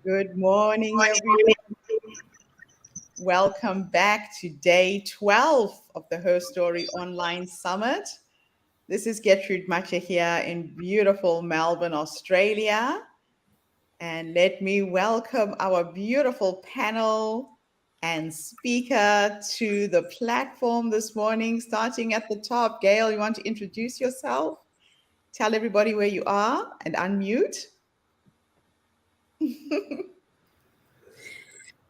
Good morning, everyone. Welcome back to day 12 of the Herstory Online Summit. This is Gertrude Macha here in beautiful Melbourne, Australia. And let me welcome our beautiful panel and speaker to the platform this morning, starting at the top. Gail, you want to introduce yourself? Tell everybody where you are and unmute.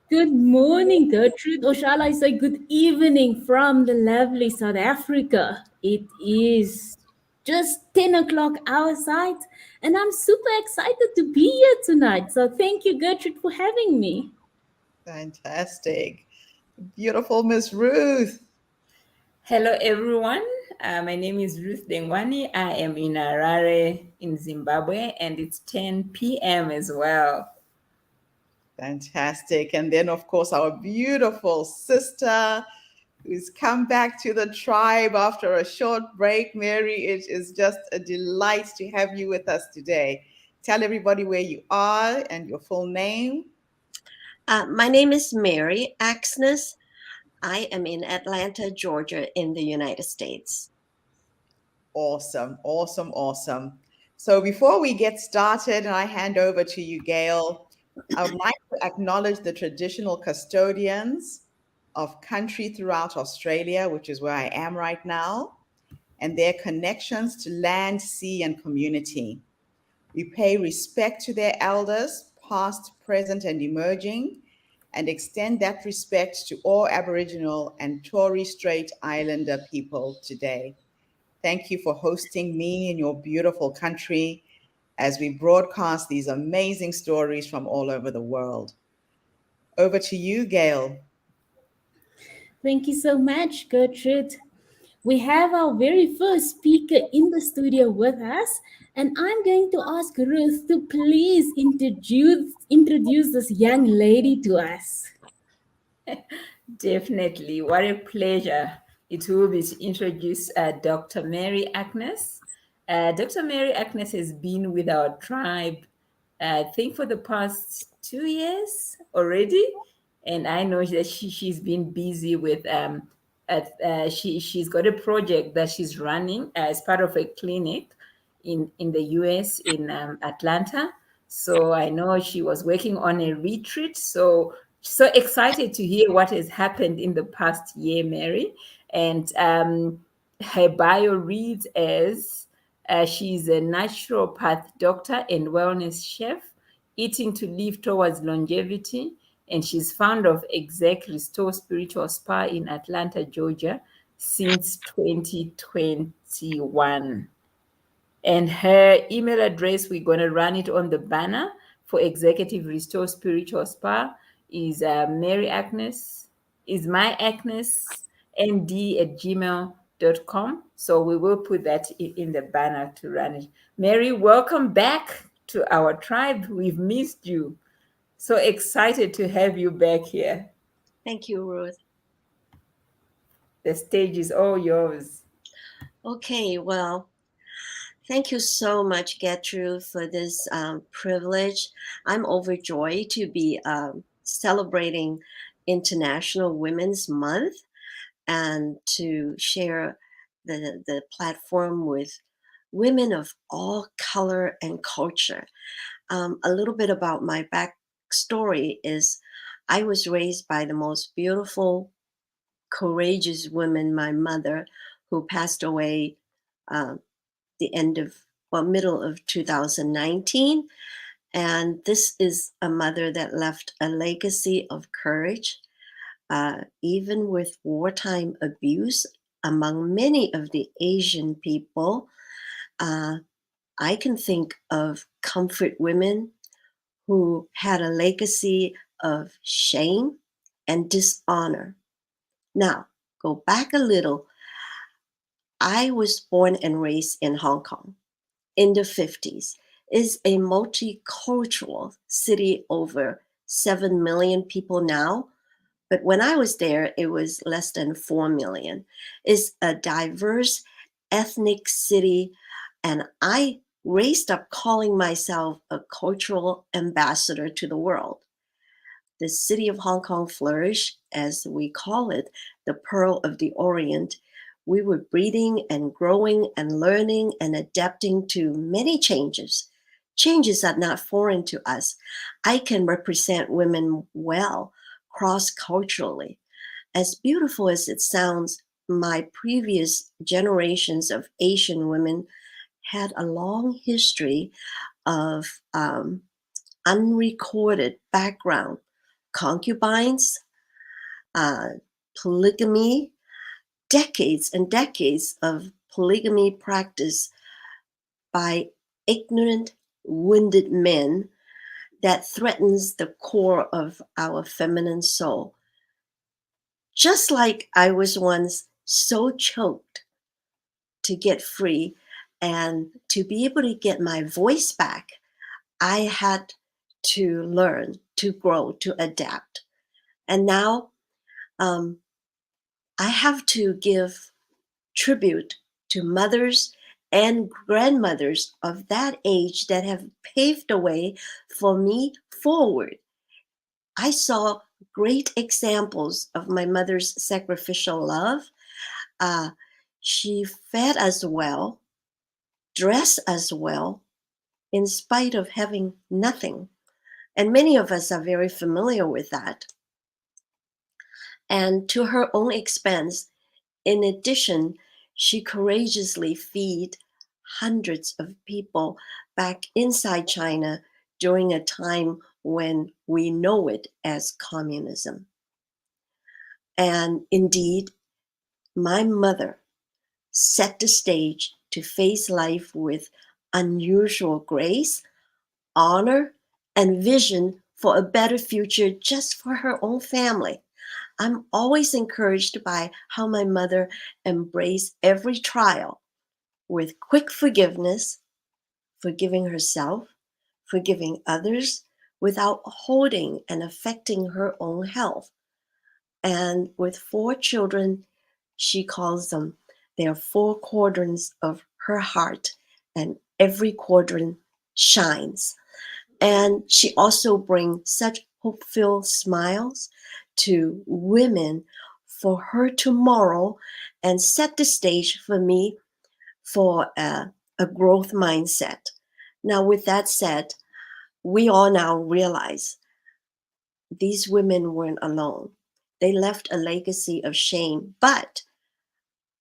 Good morning, Gertrude, or shall I say good evening from the lovely South Africa. It is just 10 o'clock our side, and I'm super excited to be here tonight. So thank you, Gertrude, for having me. Fantastic. Beautiful Miss Ruth. Hello, everyone. My name is Ruth Dengwani. I am in Harare in Zimbabwe, and it's 10 p.m. as well. Fantastic. And then, of course, our beautiful sister who's come back to the tribe after a short break. Mary, it is just a delight to have you with us today. Tell everybody where you are and your full name. My name is Mary Axness. I am in Atlanta, Georgia, in the United States. Awesome, awesome, awesome. So before we get started and I hand over to you, Gail, I would like to acknowledge the traditional custodians of country throughout Australia, which is where I am right now, and their connections to land, sea, and community. We pay respect to their elders, past, present, and emerging, and extend that respect to all Aboriginal and Torres Strait Islander people today. Thank you for hosting me in your beautiful country as we broadcast these amazing stories from all over the world. Over to you, Gail. Thank you so much, Gertrude. We have our very first speaker in the studio with us, and I'm going to ask Ruth to please introduce this young lady to us. Definitely. What a pleasure it will be to introduce Dr. Mary Agnes. Dr. Mary Agnes has been with our tribe, I think, for the past 2 years already. And I know that she's been busy with, she's got a project that she's running as part of a clinic in the US in Atlanta. So I know she was working on a retreat. So excited to hear what has happened in the past year, Mary. And her bio reads as she's a naturopath doctor and wellness chef, eating to live towards longevity. And she's founder of Exec Restore Spiritual Spa in Atlanta, Georgia, since 2021. And her email address, we're going to run it on the banner for Executive Restore Spiritual Spa, is Mary Agnes, is my Agnes, md@gmail.com. So we will put that in the banner to run it. Mary, welcome back to our tribe. We've missed you. So excited to have you back here. Thank you, Ruth. The stage is all yours. Okay, well, thank you so much, Gertrude, for this privilege. I'm overjoyed to be celebrating International Women's Month and to share the platform with women of all color and culture. A little bit about my backstory is I was raised by the most beautiful, courageous woman, my mother, who passed away middle of 2019. And this is a mother that left a legacy of courage, even with wartime abuse among many of the Asian people. I can think of comfort women who had a legacy of shame and dishonor. Now, go back a little. I was born and raised in Hong Kong in the 50s. It's a multicultural city, over 7 million people now. But when I was there, it was less than 4 million. It's a diverse ethnic city. And I raised up calling myself a cultural ambassador to the world. The city of Hong Kong flourished, as we call it, the Pearl of the Orient. We were breeding and growing and learning and adapting to many changes. Changes are not foreign to us. I can represent women well, cross-culturally. As beautiful as it sounds, my previous generations of Asian women had a long history of unrecorded background, concubines, polygamy, decades and decades of polygamy practice by ignorant, wounded men that threatens the core of our feminine soul. Just like I was once so choked to get free and to be able to get my voice back, I had to learn, to grow, to adapt. And now I have to give tribute to mothers and grandmothers of that age that have paved the way for me forward. I saw great examples of my mother's sacrificial love. She fed us well, dressed us well, in spite of having nothing. And many of us are very familiar with that. And to her own expense, in addition, she courageously fed hundreds of people back inside China during a time when we know it as communism. And indeed, my mother set the stage to face life with unusual grace, honor, and vision for a better future just for her own family. I'm always encouraged by how my mother embraced every trial with quick forgiveness, forgiving herself, forgiving others without holding and affecting her own health. And with 4 children, she calls them, they are 4 quadrants of her heart, and every quadrant shines. And she also brings such hope-filled smiles to women for her tomorrow and set the stage for me for a growth mindset. Now, with that said, we all now realize these women weren't alone. They left a legacy of shame, but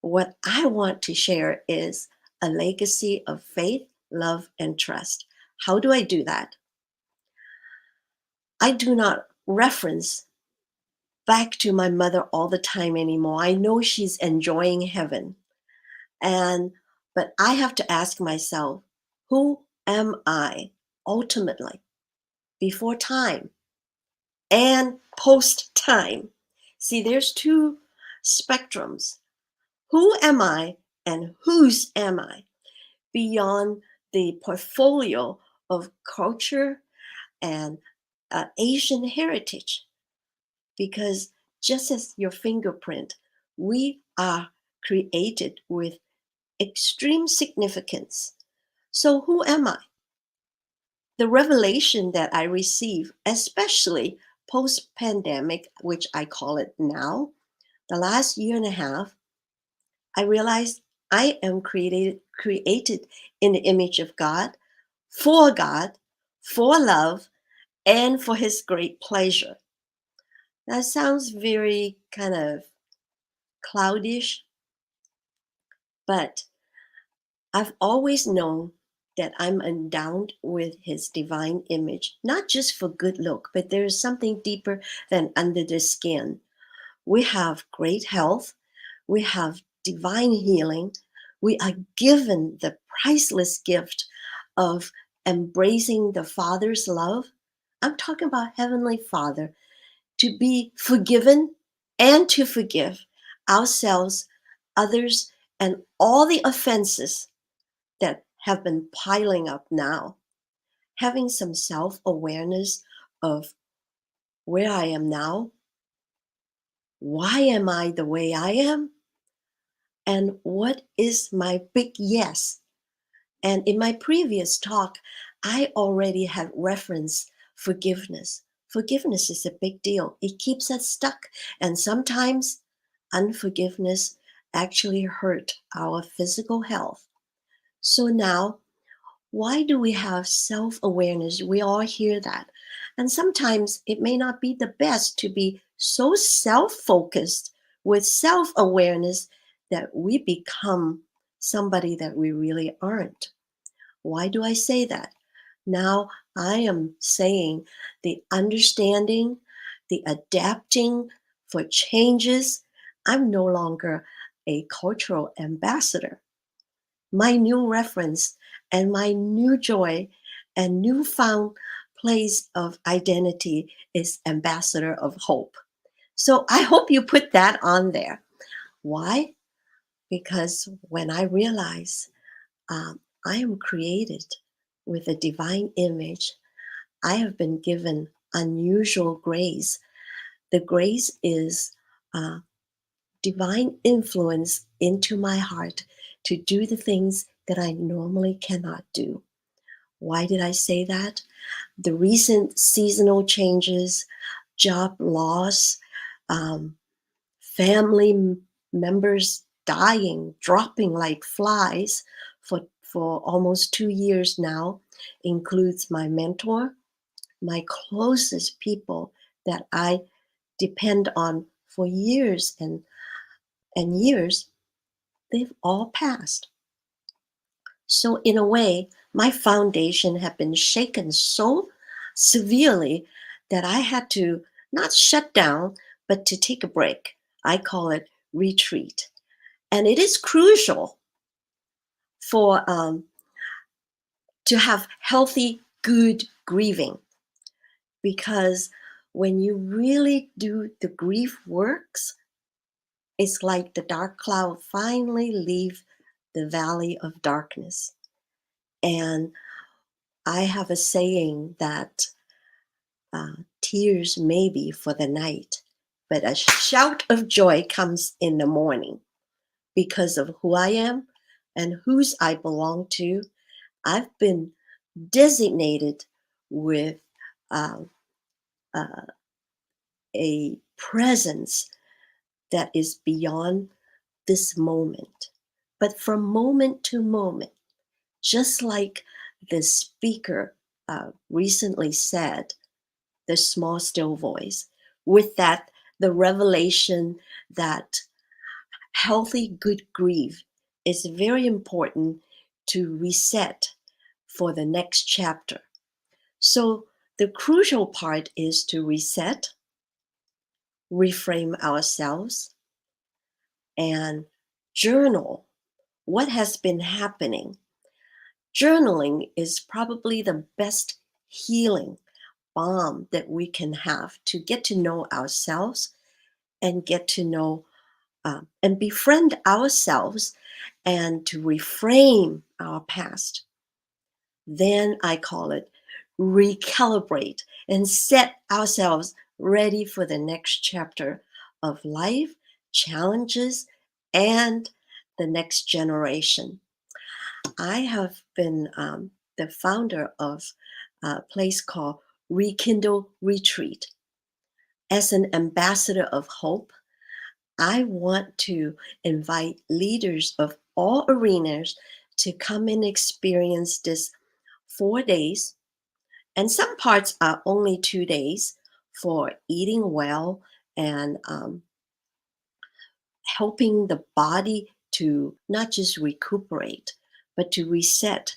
what I want to share is a legacy of faith, love, and trust. How do I do that? I do not reference back to my mother all the time anymore. I know she's enjoying heaven. But I have to ask myself, who am I ultimately before time and post time? See, there's 2 spectrums. Who am I and whose am I beyond the portfolio of culture and Asian heritage? Because just as your fingerprint, we are created with extreme significance. So who am I? The revelation that I receive, especially post-pandemic, which I call it now, the last year and a half, I realized I am created in the image of God, for love, and for his great pleasure. That sounds very kind of cloudish, but I've always known that I'm endowed with his divine image, not just for good look, but there is something deeper than under the skin. We have great health. We have divine healing. We are given the priceless gift of embracing the Father's love. I'm talking about Heavenly Father, to be forgiven and to forgive ourselves, others, and all the offenses that have been piling up now. Having some self-awareness of where I am now, why am I the way I am, and what is my big yes And in my previous talk, I already had referenced forgiveness. Forgiveness is a big deal. It keeps us stuck. And sometimes unforgiveness actually hurt our physical health. So now, why do we have self-awareness? We all hear that. And sometimes it may not be the best to be so self-focused with self-awareness that we become somebody that we really aren't. Why do I say that? Now I am saying the understanding, the adapting for changes. I'm no longer a cultural ambassador. My new reference and my new joy and newfound place of identity is ambassador of hope. So I hope you put that on there. Why? Because when I realize I am created with a divine image, I have been given unusual grace. The grace is divine influence into my heart to do the things that I normally cannot do. Why did I say that? The recent seasonal changes, job loss, family members dying, dropping like flies for almost 2 years now, includes my mentor, my closest people that I depend on for years and years, they've all passed. So in a way, my foundation had been shaken so severely that I had to not shut down, but to take a break. I call it retreat. And it is crucial for to have healthy, good grieving, because when you really do the grief works, it's like the dark cloud finally leave the valley of darkness. And I have a saying that tears may be for the night, but a shout of joy comes in the morning. Because of who I am and whose I belong to, I've been designated with uh, uh, a presence that is beyond this moment. But from moment to moment, just like the speaker recently said, the small, still voice, with that, the revelation that healthy, good grief is very important to reset for the next chapter. So the crucial part is to reset, reframe ourselves, and journal what has been happening. Journaling is probably the best healing balm that we can have to get to know ourselves and get to know and befriend ourselves and to reframe our past. Then I call it recalibrate and set ourselves ready for the next chapter of life, challenges, and the next generation. I have been the founder of a place called Rekindle Retreat. As an ambassador of hope, I want to invite leaders of all arenas to come and experience this 4 days, and some parts are only 2 days, for eating well and helping the body to not just recuperate, but to reset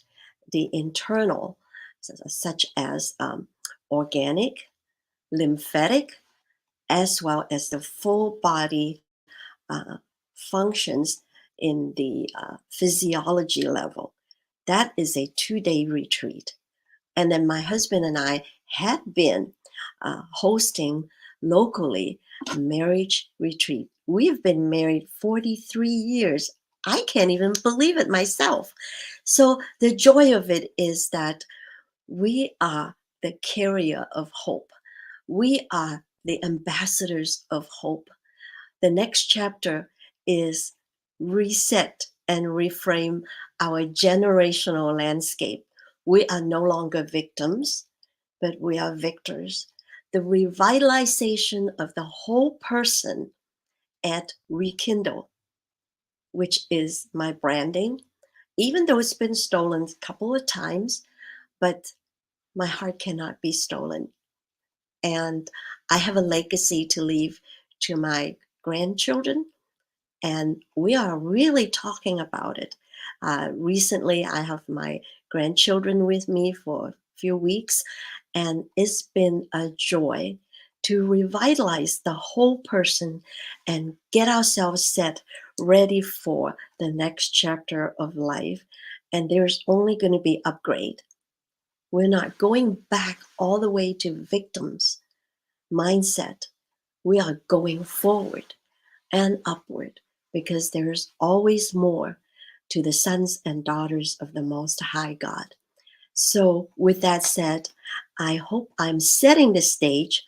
the internal, such as organic, lymphatic, as well as the full body functions in the physiology level. That is a 2-day retreat. And then my husband and I had been hosting locally a marriage retreat. We have been married 43 years. I can't even believe it myself. So the joy of it is that we are the carrier of hope. We are the ambassadors of hope. The next chapter is reset and reframe our generational landscape. We are no longer victims, but we are victors. The revitalization of the whole person at Rekindle, which is my branding, even though it's been stolen a couple of times, but my heart cannot be stolen. And I have a legacy to leave to my grandchildren, and we are really talking about it. Recently, I have my grandchildren with me for a few weeks, and it's been a joy to revitalize the whole person and get ourselves set ready for the next chapter of life. And there's only going to be upgrade. We're not going back all the way to victims mindset. We are going forward and upward because there's always more to the sons and daughters of the Most High God. So, with that said, I hope I'm setting the stage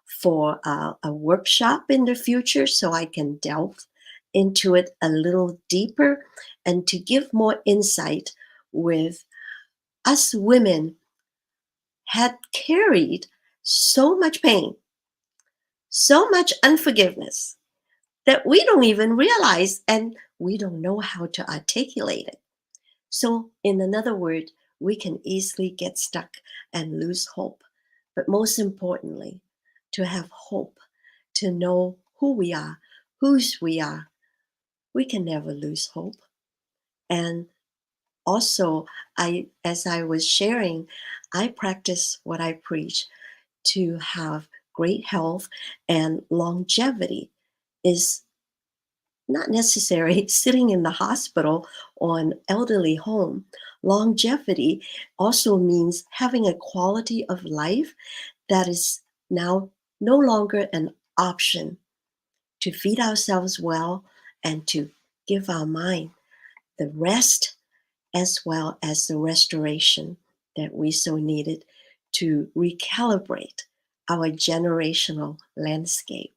for a workshop in the future so I can delve into it a little deeper and to give more insight with us women had carried so much pain, so much unforgiveness that we don't even realize and we don't know how to articulate it. So, in another word, we can easily get stuck and lose hope. But most importantly, to have hope, to know who we are, whose we are, we can never lose hope. And also, as I was sharing, I practice what I preach to have great health and longevity is not necessary sitting in the hospital or an elderly home. Longevity also means having a quality of life that is now no longer an option to feed ourselves well and to give our mind the rest as well as the restoration that we so needed to recalibrate our generational landscape.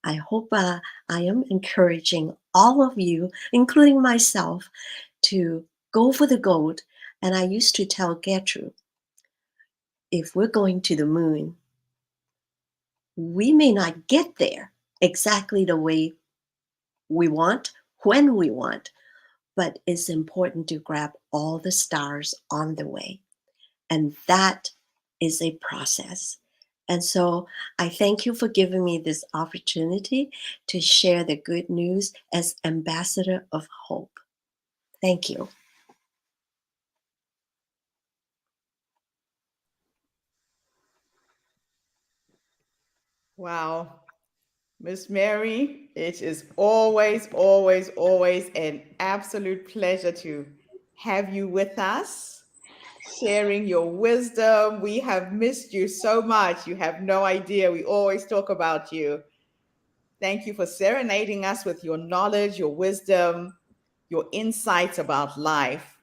I hope I am encouraging all of you, including myself, to go for the gold. And I used to tell Gertrude, if we're going to the moon, we may not get there exactly the way we want, when we want, but it's important to grab all the stars on the way. And that is a process. And so I thank you for giving me this opportunity to share the good news as ambassador of hope. Thank you. Wow. Miss Mary, it is always, always, always an absolute pleasure to have you with us, sharing your wisdom. We have missed you so much. You have no idea. We always talk about you. Thank you for serenading us with your knowledge, your wisdom, your insights about life.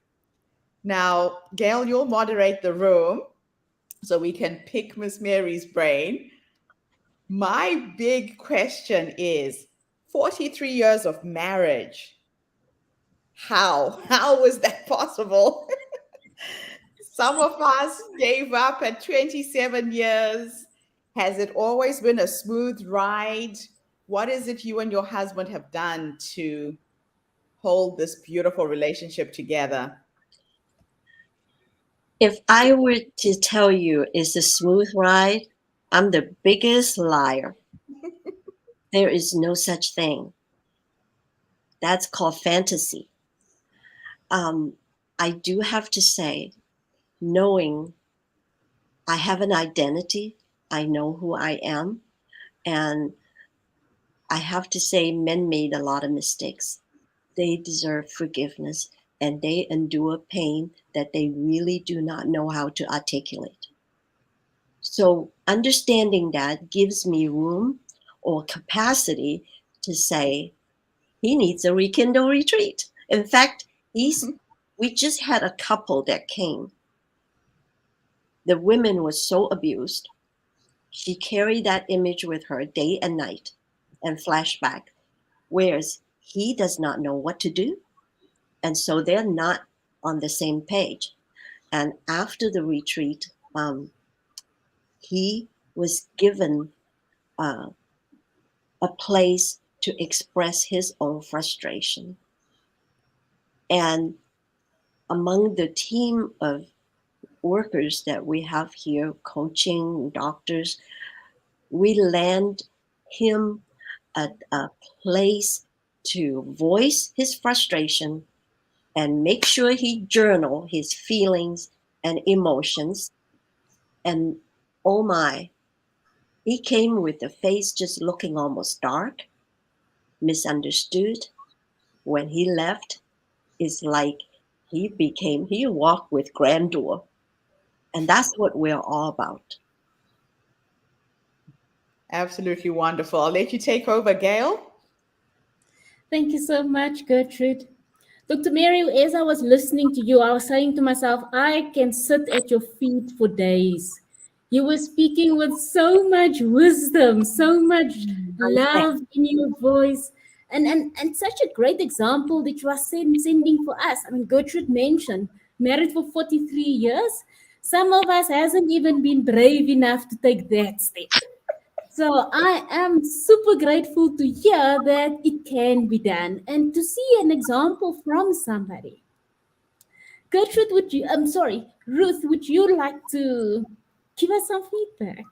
Now, Gail, you'll moderate the room so we can pick Miss Mary's brain. My big question is 43 years of marriage. How? How was that possible? Some of us gave up at 27 years. Has it always been a smooth ride? What is it you and your husband have done to hold this beautiful relationship together? If I were to tell you it's a smooth ride, I'm the biggest liar. There is no such thing. That's called fantasy. Um, I do have to say, knowing I have an identity, I know who I am, and I have to say, men made a lot of mistakes. They deserve forgiveness and they endure pain that they really do not know how to articulate. So, understanding that gives me room or capacity to say, he needs a rekindle retreat. In fact, we just had a couple that came. The women was so abused. She carried that image with her day and night and flashback, whereas he does not know what to do. And so they're not on the same page. And after the retreat, he was given a place to express his own frustration. And among the team of workers that we have here, coaching, doctors, we land him a place to voice his frustration and make sure he journal his feelings and emotions. And oh my, he came with a face just looking almost dark, misunderstood. When he left, it's like he walked with grandeur. And that's what we're all about. Absolutely wonderful. I'll let you take over, Gail. Thank you so much, Gertrude. Dr. Mary, as I was listening to you, I was saying to myself, I can sit at your feet for days. You were speaking with so much wisdom, so much love in your voice, and such a great example that you are sending for us. I mean, Gertrude mentioned married for 43 years. Some of us hasn't even been brave enough to take that step. So I am super grateful to hear that it can be done and to see an example from somebody. Gertrude, Ruth, would you like to give us some feedback?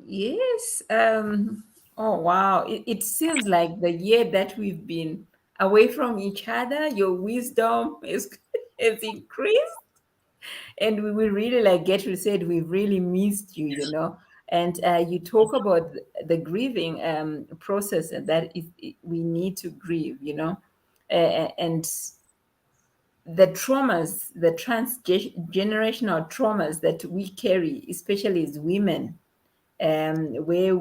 Yes. Oh, wow. It seems like the year that we've been away from each other, your wisdom is, is increased. And we really, like Gertrude said, we really missed you, you know. And you talk about the grieving process, and that we need to grieve, you know. And the traumas, the transgenerational traumas that we carry, especially as women, where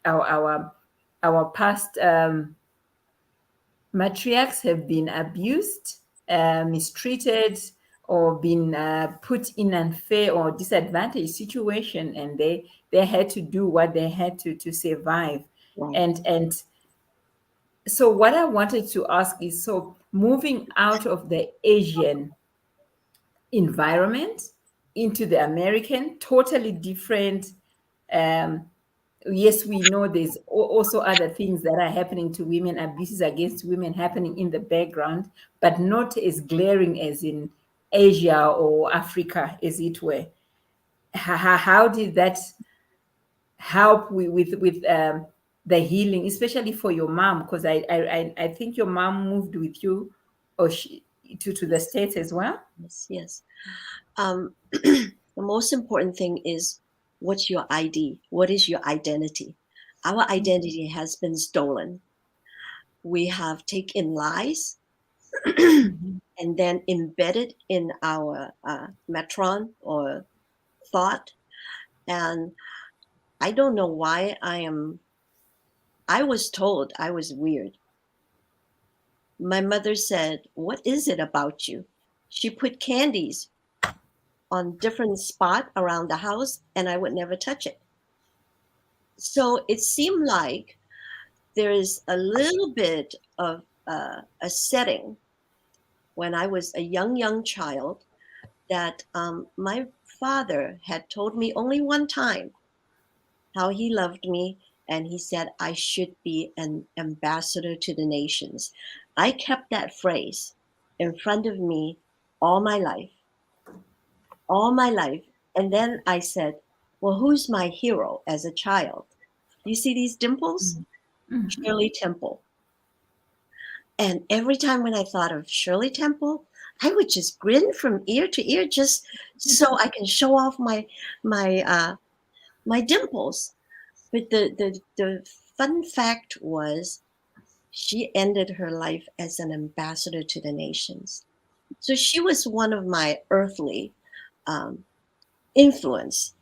our past matriarchs have been abused, mistreated, or been put in unfair or disadvantaged situation, and they had to do what they had to survive. Right. And so what I wanted to ask is, so moving out of the Asian environment into the American, totally different. Um, yes, we know there's also other things that are happening to women, abuses against women happening in the background, but not as glaring as in Asia or Africa, as it were. How did that help with the healing, especially for your mom? Because I think your mom moved with you, or she to the States as well. Yes, yes. The most important thing is, what's your ID? What is your identity? Our identity has been stolen. We have taken lies and then embedded in our metron or thought. And I don't know why I was told I was weird. My mother said, "What is it about you?" She put candies on different spot around the house and I would never touch it. So it seemed like there is a little bit of a setting when I was a young child that my father had told me only one time how he loved me, and he said I should be an ambassador to the nations. I kept that phrase in front of me all my life, all my life. And then I said, well, who's my hero as a child? You see these dimples? Mm-hmm. Shirley Temple. And every time when I thought of Shirley Temple, I would just grin from ear to ear just so I can show off my dimples. But the fun fact was she ended her life as an ambassador to the nations. So she was one of my earthly influence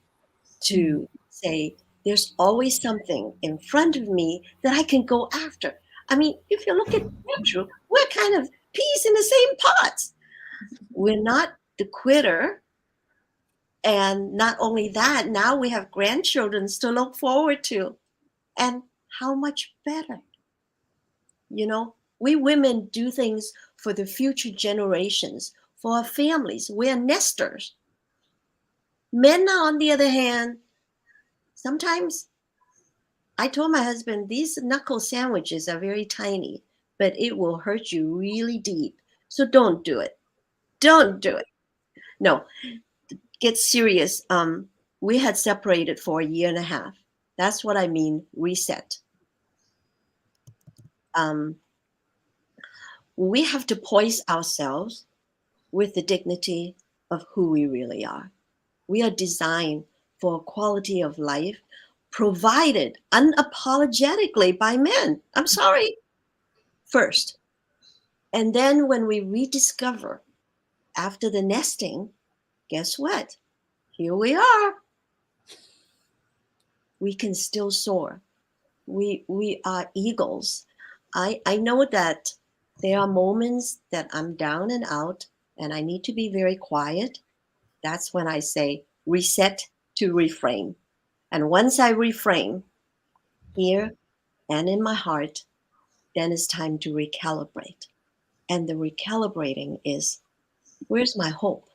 to say there's always something in front of me that I can go after. I mean, if you look at Andrew, we're kind of peas in the same pots. We're not the quitter. And not only that, now we have grandchildren to look forward to. And how much better? You know, we women do things for the future generations, for our families. We're nesters. Men, on the other hand, sometimes I told my husband, these knuckle sandwiches are very tiny, but it will hurt you really deep. So don't do it. Don't do it. No, get serious. We had separated for a year and a half. That's what I mean, reset. We have to poise ourselves with the dignity of who we really are. We are designed for a quality of life provided unapologetically by men. I'm sorry. First. And then when we rediscover after the nesting, guess what? Here we are. We can still soar. We are eagles. I know that there are moments that I'm down and out and I need to be very quiet. That's when I say reset to reframe. And once I reframe here and in my heart, then it's time to recalibrate. And the recalibrating is, where's my hope?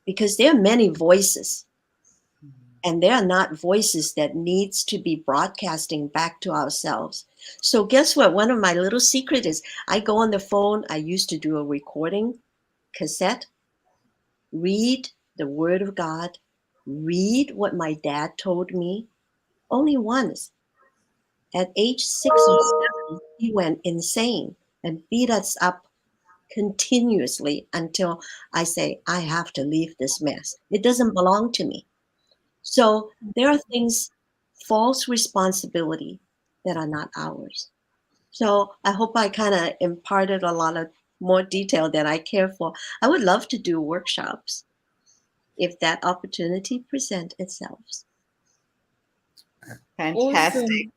Because there are many voices, and they are not voices that needs to be broadcasting back to ourselves. So guess what? One of my little secret is I go on the phone. I used to do a recording cassette, read the word of God, read what my dad told me. Only once. At age 6 or 7, he went insane and beat us up continuously until I say, I have to leave this mess. It doesn't belong to me. So there are things, false responsibility, that are not ours. So I hope I kind of imparted a lot of more detail than I care for. I would love to do workshops if that opportunity present itself. Fantastic. Awesome.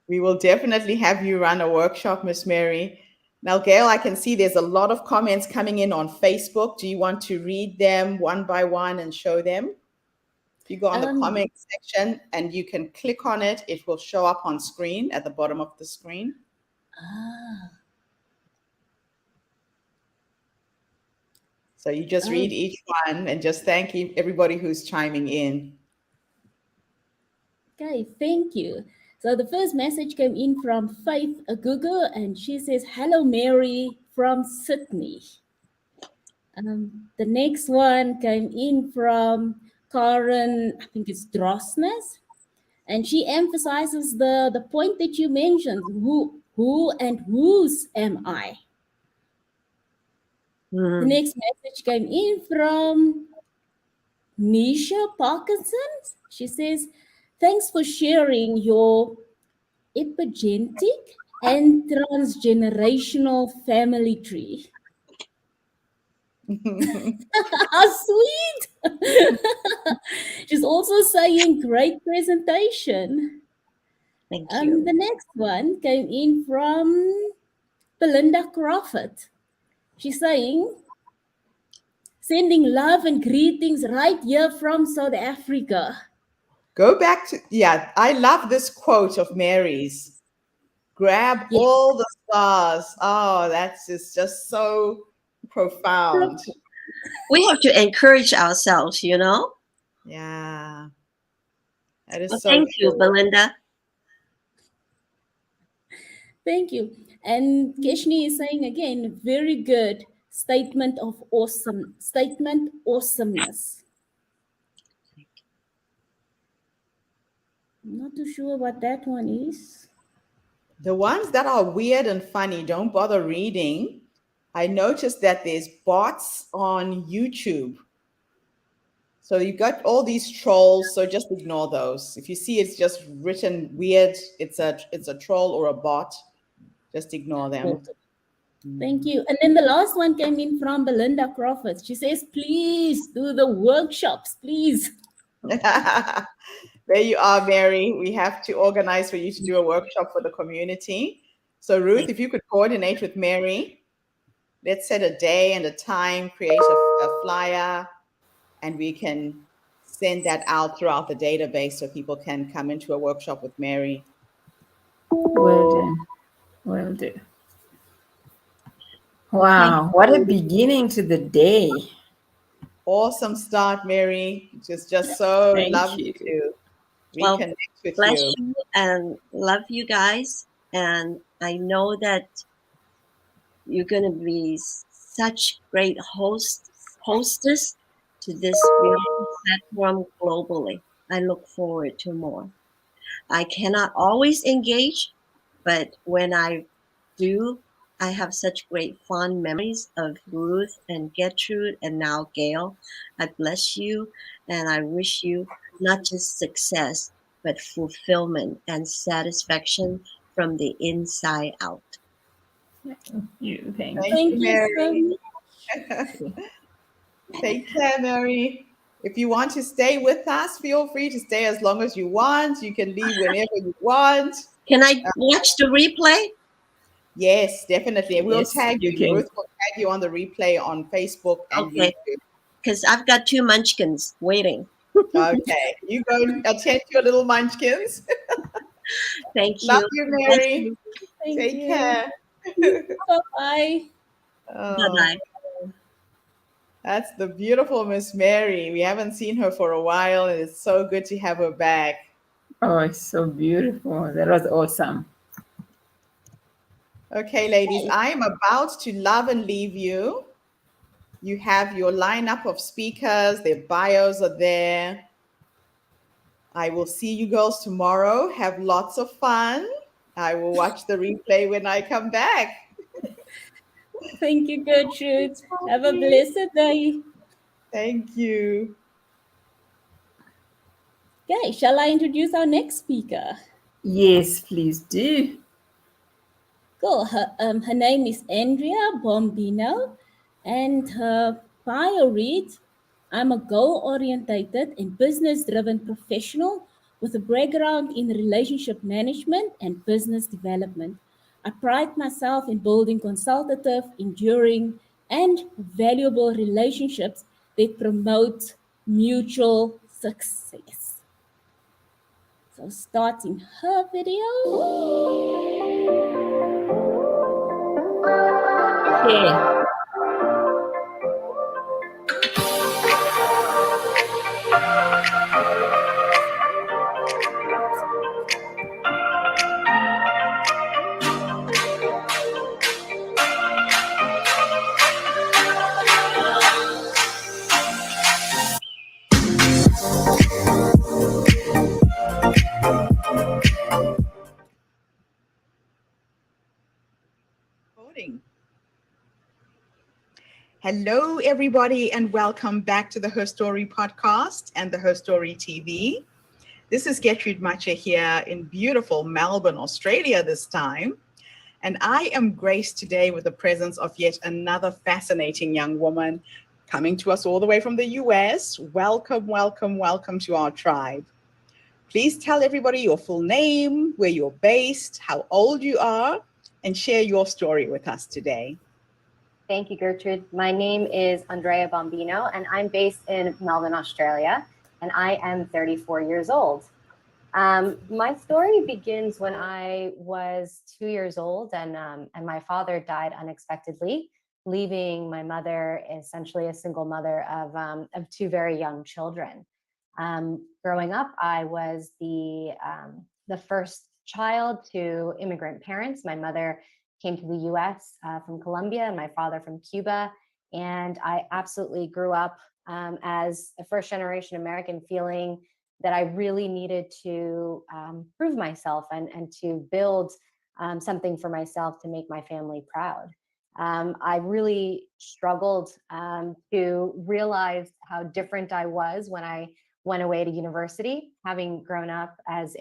We will definitely have you run a workshop, Miss Mary. Now, Gail, I can see there's a lot of comments coming in on Facebook. Do you want to read them one by one and show them? If you go on the comment section and you can click on it, it will show up on screen at the bottom of the screen. So you just read each one and just thank everybody who's chiming in. Okay, thank you. So the first message came in from Faith Agugu, and she says, "Hello, Mary from Sydney." The next one came in from Karen, I think it's Drosnes, and she emphasizes the point that you mentioned: who and whose am I? The next message came in from Nisha Parkinson. She says, "Thanks for sharing your epigenetic and transgenerational family tree." How sweet! She's also saying, "Great presentation." Thank you. The next one came in from Belinda Crawford. She's saying, "Sending love and greetings right here from South Africa." Go back to, I love this quote of Mary's. Grab all the stars. Oh, that's just so profound. We have to encourage ourselves, you know? Yeah. That is Well, so thank you, true. Belinda. Thank you. And Keshni is saying again, very good statement of awesomeness. I'm not too sure what that one is. The ones that are weird and funny, don't bother reading. I noticed that there's bots on YouTube. So you've got all these trolls, so just ignore those. If you see it's just written weird, it's a troll or a bot, just ignore them. Thank you. And then the last one came in from Belinda Crawford. She says, "Please do the workshops, please." There you are, Mary. We have to organize for you to do a workshop for the community. So Ruth, if you could coordinate with Mary, let's set a day and a time, create a flyer, and we can send that out throughout the database so people can come into a workshop with Mary. Well done. Well done. Thank Wow, what a beginning to the day. Awesome start, Mary. Just so Thank lovely you. to Well, reconnect with bless you. you and love you guys. And I know that you're going to be such great hostess to this beautiful platform globally. I look forward to more. I cannot always engage, but when I do, I have such great fond memories of Ruth and Gertrude and now Gail. I bless you and I wish you not just success, but fulfillment and satisfaction from the inside out. Thank Thank Thank you, you so Mary. much. you. Take care, Mary. If you want to stay with us, feel free to stay as long as you want. You can leave whenever you want. Can I watch the replay? Yes, definitely. We'll Yes, tag you you. can. Ruth will tag you on the replay on Facebook and Okay, YouTube. because I've got two munchkins waiting. Okay. You go attend to your little munchkins. Thank Love you. you, Bless Mary. you. Thank Take you. care. Bye bye. Bye Oh, bye. that's the beautiful Miss Mary. We haven't seen her for a while, and it's so good to have her back. Oh, it's so beautiful. That was awesome. Okay, ladies, I am about to love and leave you. You have your lineup of speakers, their bios are there. I will see you girls tomorrow. Have lots of fun. I will watch the replay when I come back. Thank you, Gertrude. Have a blessed day. Thank you. Okay, shall I introduce our next speaker? Yes, please do. Cool. Her name is Andrea Bombino, and her bio reads, I'm a goal-orientated and business-driven professional with a background in relationship management and business development. I pride myself in building consultative, enduring, and valuable relationships that promote mutual success. So starting her video. Okay. Voting. Hello, everybody, and welcome back to the Her Story podcast and the Her Story TV. This is Gertrude Macha here in beautiful Melbourne, Australia this time. And I am graced today with the presence of yet another fascinating young woman coming to us all the way from the US. Welcome, welcome, welcome to our tribe. Please tell everybody your full name, where you're based, how old you are, and share your story with us today. Thank you, Gertrude. My name is Andrea Bombino, and I'm based in Melbourne, Australia, and I am 34 years old. My story begins when I was 2 years old, and my father died unexpectedly, leaving my mother essentially a single mother of two very young children. Growing up, I was the first child to immigrant parents. My mother came to the U.S. From Colombia, and my father from Cuba, and I absolutely grew up as a first generation American, feeling that I really needed to prove myself and to build something for myself to make my family proud. I really struggled to realize how different I was when I went away to university, having grown up as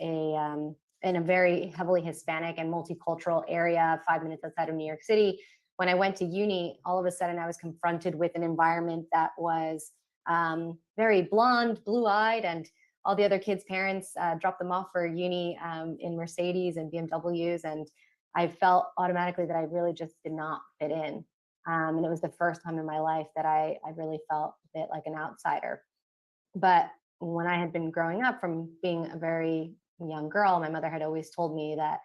in a very heavily Hispanic and multicultural area 5 minutes outside of New York City. When I went to uni, all of a sudden I was confronted with an environment that was very blonde, blue-eyed, and all the other kids' parents dropped them off for uni in Mercedes and BMWs, and I felt automatically that I really just did not fit in. And it was the first time in my life that I really felt a bit like an outsider. But when I had been growing up, from being a very young girl, my mother had always told me that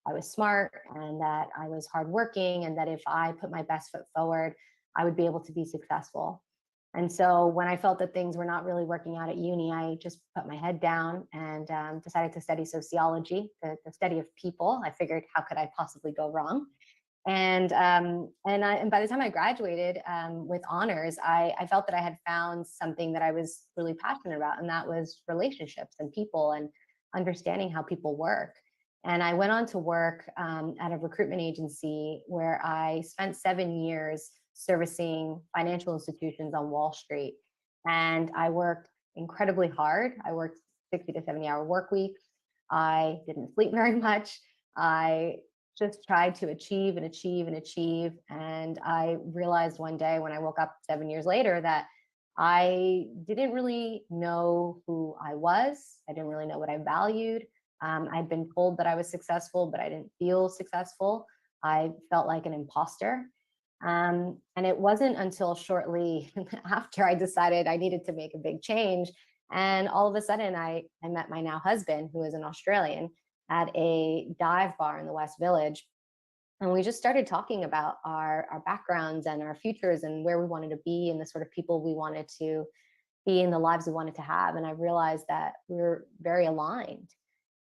I was smart and that I was hardworking, and that if I put my best foot forward, I would be able to be successful. And so when I felt that things were not really working out at uni, I just put my head down and decided to study sociology, the study of people. I figured, how could I possibly go wrong? And by the time I graduated with honors, I felt that I had found something that I was really passionate about, and that was relationships and people and understanding how people work. And I went on to work at a recruitment agency where I spent 7 years servicing financial institutions on Wall Street. And I worked incredibly hard. I worked 60 to 70-hour work weeks. I didn't sleep very much. I just tried to achieve and achieve and achieve. And I realized one day when I woke up 7 years later that I didn't really know who I was. I didn't really know what I valued. I'd been told that I was successful, but I didn't feel successful. I felt like an imposter. And it wasn't until shortly after I decided I needed to make a big change. And all of a sudden, I met my now husband, who is an Australian, at a dive bar in the West Village. And we just started talking about our backgrounds and our futures and where we wanted to be and the sort of people we wanted to be in, the lives we wanted to have. And I realized that we were very aligned.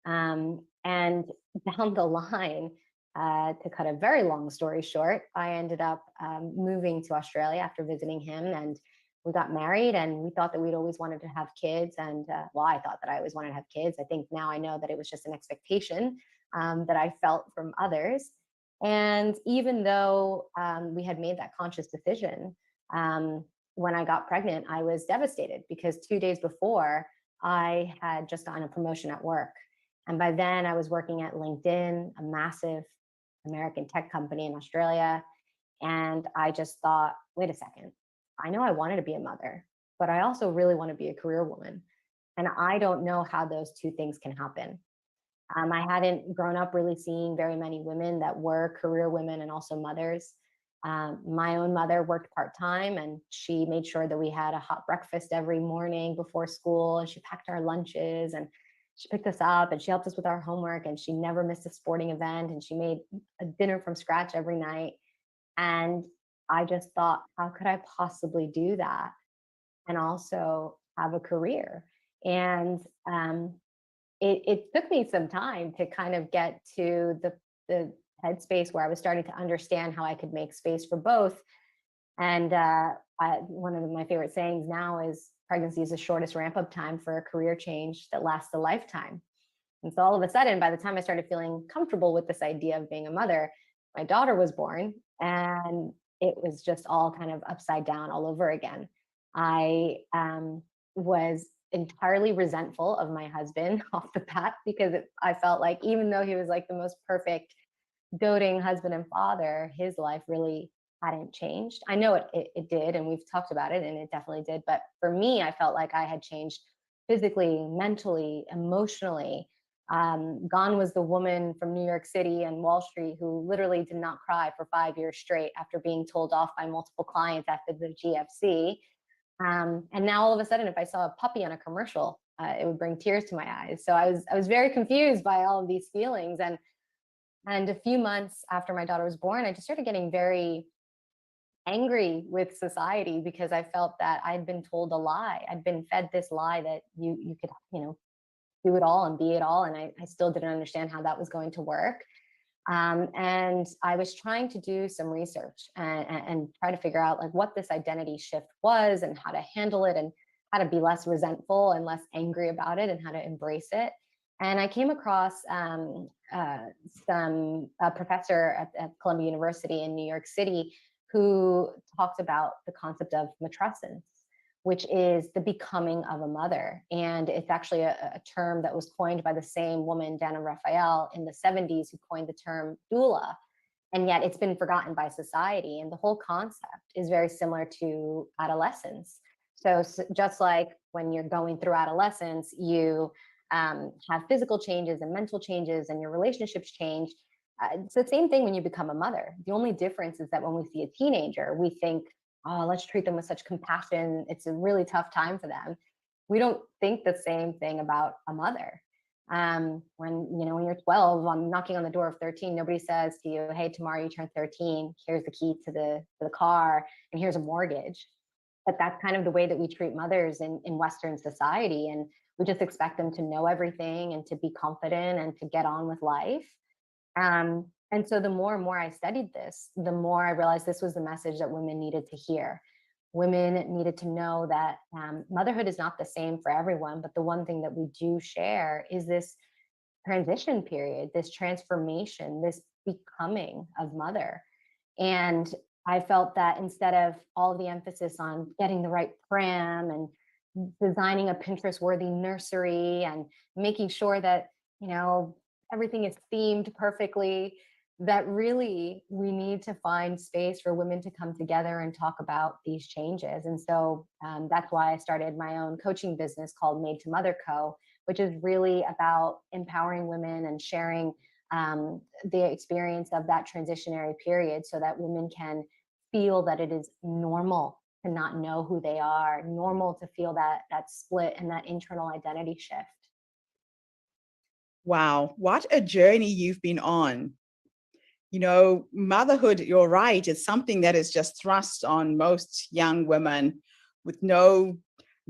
And down the line, to cut a very long story short, I ended up moving to Australia after visiting him, and we got married, and we thought that we'd always wanted to have kids. And well, I thought that I always wanted to have kids. I think now I know that it was just an expectation that I felt from others. And even though we had made that conscious decision, when I got pregnant, I was devastated because 2 days before I had just gotten a promotion at work. And by then I was working at LinkedIn, a massive American tech company in Australia. And I just thought, wait a second, I know I wanted to be a mother, but I also really want to be a career woman. And I don't know how those two things can happen. I hadn't grown up really seeing very many women that were career women and also mothers. My own mother worked part-time, and she made sure that we had a hot breakfast every morning before school, and she packed our lunches, and she picked us up, and she helped us with our homework, and she never missed a sporting event, and she made a dinner from scratch every night. And I just thought, how could I possibly do that and also have a career? And it took me some time to kind of get to the headspace where I was starting to understand how I could make space for both. And one of my favorite sayings now is, pregnancy is the shortest ramp-up time for a career change that lasts a lifetime. And so all of a sudden, by the time I started feeling comfortable with this idea of being a mother, my daughter was born, and it was just all kind of upside down all over again. I was entirely resentful of my husband off the bat because I felt like even though he was like the most perfect doting husband and father, his life really hadn't changed. I know it did, and we've talked about it, and it definitely did. But for me, I felt like I had changed physically, mentally, emotionally. Gone was the woman from New York City and Wall Street who literally did not cry for 5 years straight after being told off by multiple clients after the GFC. And now all of a sudden, if I saw a puppy on a commercial, it would bring tears to my eyes. So I was very confused by all of these feelings. And a few months after my daughter was born, I just started getting very angry with society because I felt that I'd been told a lie. I'd been fed this lie that you could, do it all and be it all. And I still didn't understand how that was going to work. And I was trying to do some research and try to figure out like what this identity shift was and how to handle it and how to be less resentful and less angry about it and how to embrace it. And I came across a professor at Columbia University in New York City who talked about the concept of matrescence, which is the becoming of a mother. And it's actually a term that was coined by the same woman, Dana Raphael, in the 70s, who coined the term doula. And yet it's been forgotten by society. And the whole concept is very similar to adolescence. So just like when you're going through adolescence, you have physical changes and mental changes and your relationships change. It's the same thing when you become a mother. The only difference is that when we see a teenager, we think, oh, let's treat them with such compassion. It's a really tough time for them. We don't think the same thing about a mother. When you're 12, I'm knocking on the door of 13, nobody says to you, hey, tomorrow you turn 13, here's the key to the car, and here's a mortgage. But that's kind of the way that we treat mothers in Western society. And we just expect them to know everything and to be confident and to get on with life. And so the more and more I studied this, the more I realized this was the message that women needed to hear. Women needed to know that motherhood is not the same for everyone, but the one thing that we do share is this transition period, this transformation, this becoming of mother. And I felt that instead of all the emphasis on getting the right pram and designing a Pinterest worthy nursery and making sure that, everything is themed perfectly, that really we need to find space for women to come together and talk about these changes. And so that's why I started my own coaching business called Made to Mother Co., which is really about empowering women and sharing the experience of that transitionary period so that women can feel that it is normal to not know who they are, normal to feel that split and that internal identity shift. Wow, what a journey you've been on. Motherhood, you're right, it's something that is just thrust on most young women with no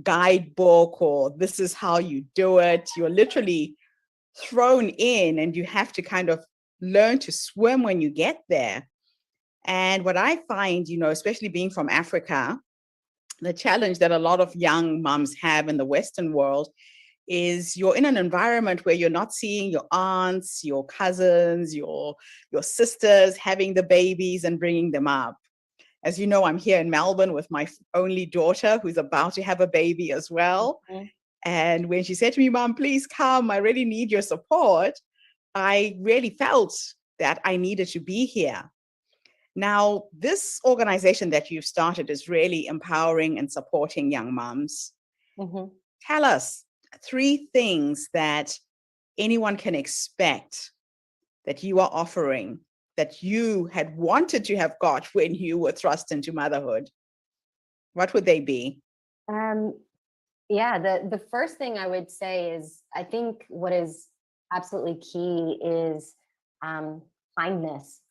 guidebook or this is how you do it. You're literally thrown in and you have to kind of learn to swim when you get there. And what I find, especially being from Africa, the challenge that a lot of young moms have in the Western world is you're in an environment where you're not seeing your aunts, your cousins, your sisters having the babies and bringing them up. As you know, I'm here in Melbourne with my only daughter who's about to have a baby as well. Mm-hmm. And when she said to me, Mom, please come, I really need your support, I really felt that I needed to be here. Now, this organization that you've started is really empowering and supporting young moms. Mm-hmm. Tell us 3 things that anyone can expect that you are offering that you had wanted to have got when you were thrust into motherhood. What would they be? Yeah, the first thing I would say is I think what is absolutely key is kindness,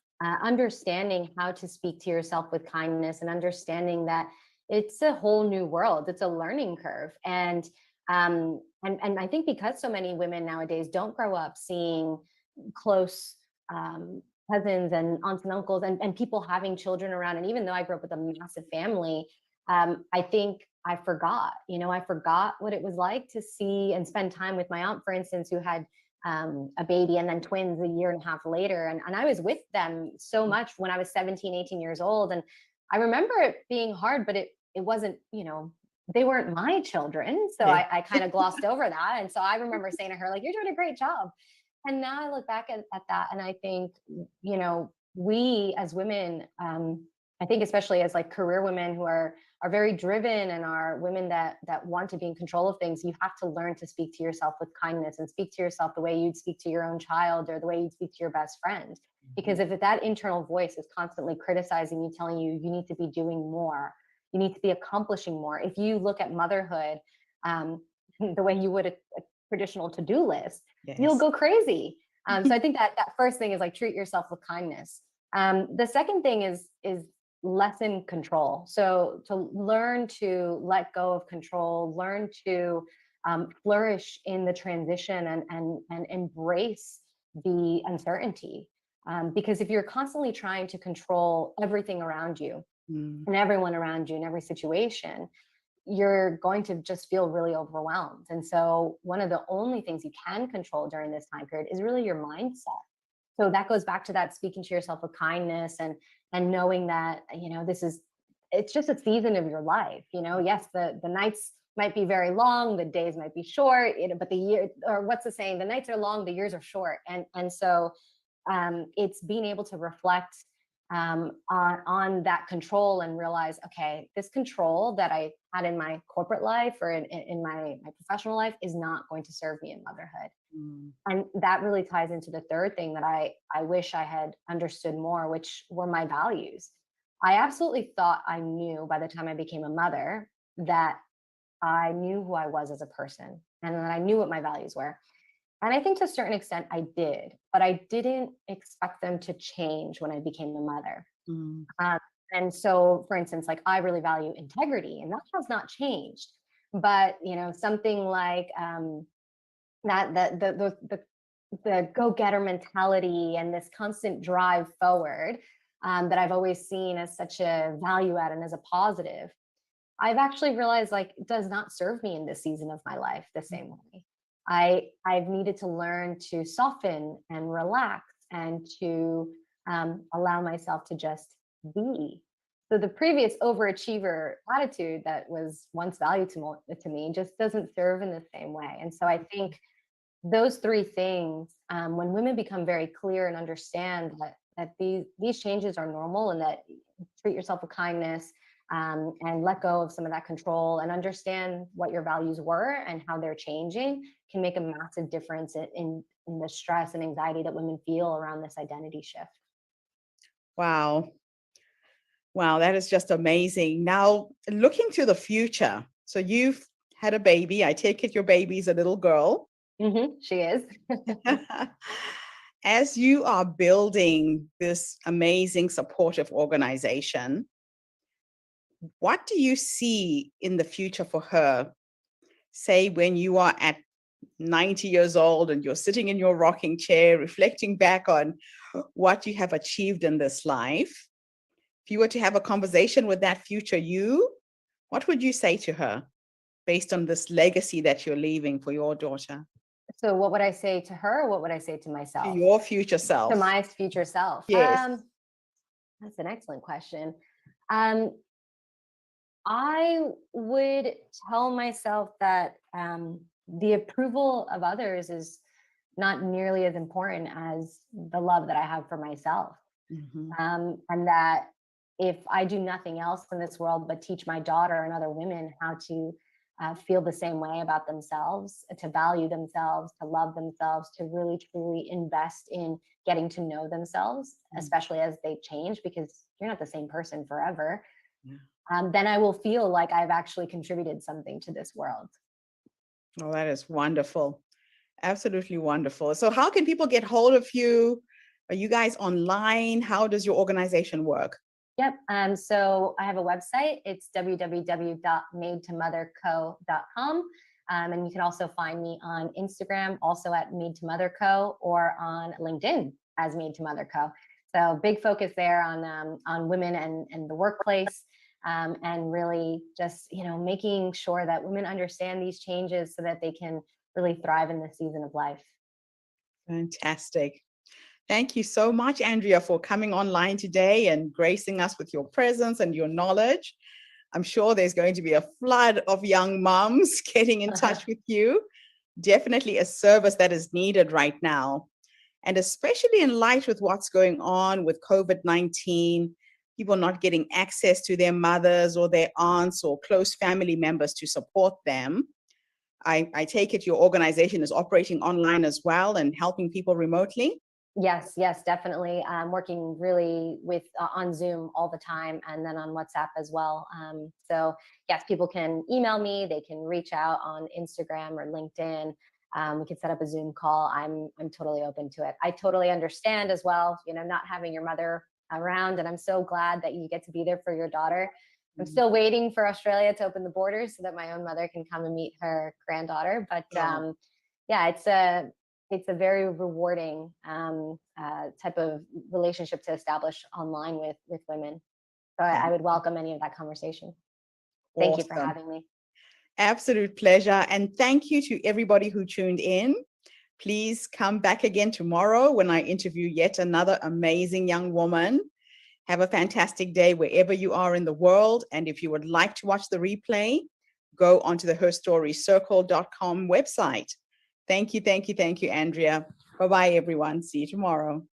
understanding how to speak to yourself with kindness and understanding that it's a whole new world. It's a learning curve. And I think because so many women nowadays don't grow up seeing close cousins and aunts and uncles and people having children around. And even though I grew up with a massive family, I think I forgot what it was like to see and spend time with my aunt, for instance, who had a baby and then twins a year and a half later. And I was with them so much when I was 17, 18 years old. And I remember it being hard, but it wasn't, they weren't my children. So Yeah. I kind of glossed over that. And so I remember saying to her, like, you're doing a great job. And now I look back at that and I think, we as women, I think especially as like career women who are very driven and are women that want to be in control of things, you have to learn to speak to yourself with kindness and speak to yourself the way you'd speak to your own child or the way you'd speak to your best friend. Because if that internal voice is constantly criticizing you, telling you you need to be doing more, you need to be accomplishing more. If you look at motherhood the way you would a traditional to-do list, Yes. you'll go crazy. So I think that first thing is like treat yourself with kindness. The second thing is lessen control. So to learn to let go of control, learn to flourish in the transition and embrace the uncertainty. Because if you're constantly trying to control everything around you and everyone around you in every situation, you're going to just feel really overwhelmed. And so one of the only things you can control during this time period is really your mindset. So that goes back to that speaking to yourself with kindness and knowing that, it's just a season of your life. Yes, the nights might be very long, the days might be short, but the year, or what's the saying? The nights are long, the years are short. And so it's being able to reflect on that control and realize, okay, this control that I had in my corporate life or in my professional life is not going to serve me in motherhood. And that really ties into the third thing that I wish I had understood more, which were my values. I absolutely thought I knew by the time I became a mother that I knew who I was as a person and that I knew what my values were. And I think to a certain extent I did, but I didn't expect them to change when I became a mother. Mm. And so, for instance, like I really value integrity, and that has not changed. But something like that the go-getter mentality and this constant drive forward that I've always seen as such a value add and as a positive, I've actually realized like it does not serve me in this season of my life the same way. I've needed to learn to soften and relax and to allow myself to just be. So the previous overachiever attitude that was once valued to me just doesn't serve in the same way. And so I think those three things, when women become very clear and understand that these changes are normal, and that treat yourself with kindness, and let go of some of that control and understand what your values were and how they're changing, can make a massive difference in the stress and anxiety that women feel around this identity shift. Wow. Wow, that is just amazing. Now, looking to the future. So you've had a baby. I take it your baby's a little girl. She is. As you are building this amazing supportive organization, what do you see in the future for her? Say when you are at 90 years old and you're sitting in your rocking chair, reflecting back on what you have achieved in this life. If you were to have a conversation with that future you, what would you say to her based on this legacy that you're leaving for your daughter? So what would I say to her? Or what would I say to myself? To your future self. To my future self. Yes. That's an excellent question. I would tell myself that the approval of others is not nearly as important as the love that I have for myself. Mm-hmm. And that if I do nothing else in this world but teach my daughter and other women how to feel the same way about themselves, to value themselves, to love themselves, to really truly invest in getting to know themselves, especially as they change, because you're not the same person forever. Yeah. Then I will feel like I've actually contributed something to this world. Oh, that is wonderful. Absolutely wonderful. So how can people get hold of you? Are you guys online? How does your organization work? Yep. So I have a website. It's www.madetomotherco.com. And you can also find me on Instagram, also at Made to Mother Co, or on LinkedIn as Made to Mother Co. So big focus there on women and the workplace, and really just making sure that women understand these changes so that they can really thrive in this season of life. Fantastic. Thank you so much, Andrea, for coming online today and gracing us with your presence and your knowledge. I'm sure there's going to be a flood of young moms getting in touch with you. Definitely a service that is needed right now. And especially in light with what's going on with COVID-19, people not getting access to their mothers or their aunts or close family members to support them. I take it your organization is operating online as well and helping people remotely? Yes, definitely. I'm working really with on Zoom all the time, and then on WhatsApp as well. So yes, people can email me. They can reach out on Instagram or LinkedIn. We can set up a Zoom call. I'm totally open to it. I totally understand as well, not having your mother around, and I'm so glad that you get to be there for your daughter. I'm still waiting for Australia to open the borders so that my own mother can come and meet her granddaughter. But yeah, it's a very rewarding type of relationship to establish online with women. So I would welcome any of that conversation. Thank you for having me. Absolute pleasure. And thank you to everybody who tuned in. Please come back again tomorrow when I interview yet another amazing young woman. Have a fantastic day wherever you are in the world. And if you would like to watch the replay, go onto the herstorycircle.com website. Thank you, Andrea. Bye-bye, everyone. See you tomorrow.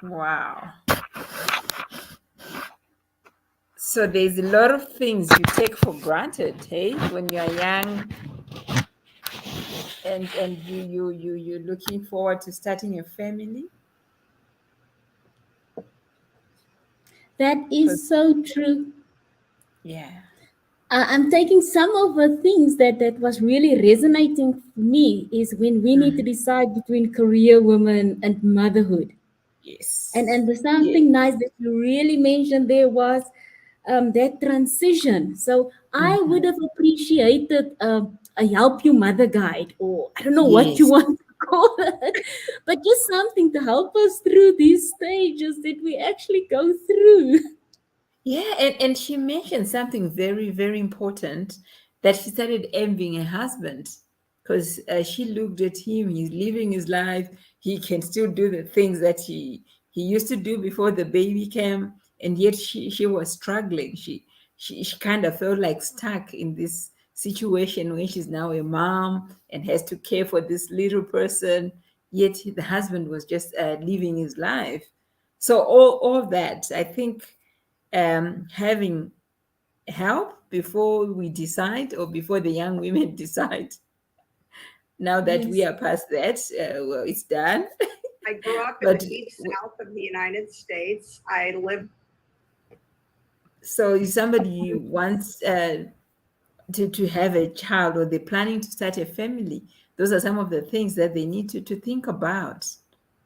Wow. So there's a lot of things you take for granted, hey, when you're young, and you're looking forward to starting a family. That is so true. Yeah. I'm taking some of the things that was really resonating for me is when we need to decide between career woman and motherhood. And Yes. there's Yeah. something nice that you really mentioned there was that transition. So I would have appreciated a help you mother guide, or I don't know what you Yes. want to call it, but just something to help us through these stages that we actually go through. Yeah, and she mentioned something very, very important, that she started envying her husband because she looked at him, he's living his life, he can still do the things that he used to do before the baby came, and yet she was struggling. She kind of felt like stuck in this situation where she's now a mom and has to care for this little person, yet the husband was just living his life. So all that, I think having help before we decide, or before the young women decide. Now that we Yes. are past that, well, it's done. I grew up in the But deep south of the United States. I lived. so if somebody wants to have a child, or they're planning to start a family, those are some of the things that they need to think about,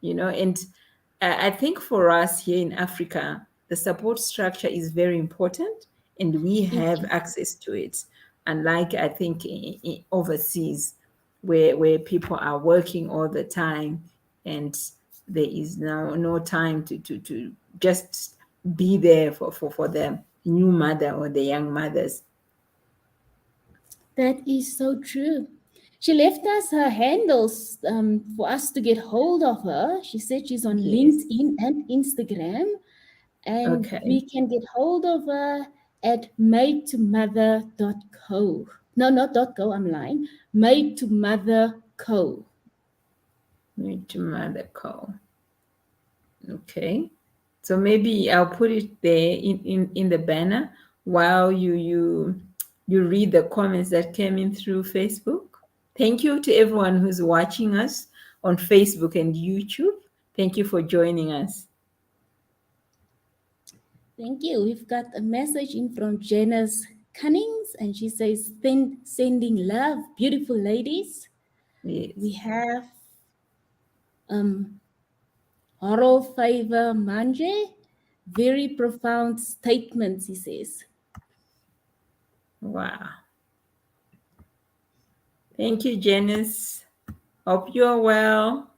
and I think for us here in Africa, the support structure is very important, and we It have access to it, unlike I think overseas, where people are working all the time, and there is no time to just be there for the new mother or the young mothers. That is so true. She left us her handles for us to get hold of her. She said she's on Yes. LinkedIn and Instagram, and Okay. we can get hold of her at made2mother.co. No, not .co, I'm lying. Made to Mother Co. Need to mother call. Okay. So maybe I'll put it there in the banner while you read the comments that came in through Facebook. Thank you to everyone who's watching us on Facebook and YouTube. Thank you for joining us. Thank you. We've got a message in from Janice Cunnings, and she says, sending love, beautiful ladies. We Yes. have Oral Favor Manje, very profound statements, he says. Wow. Thank you, Janice. Hope you're well.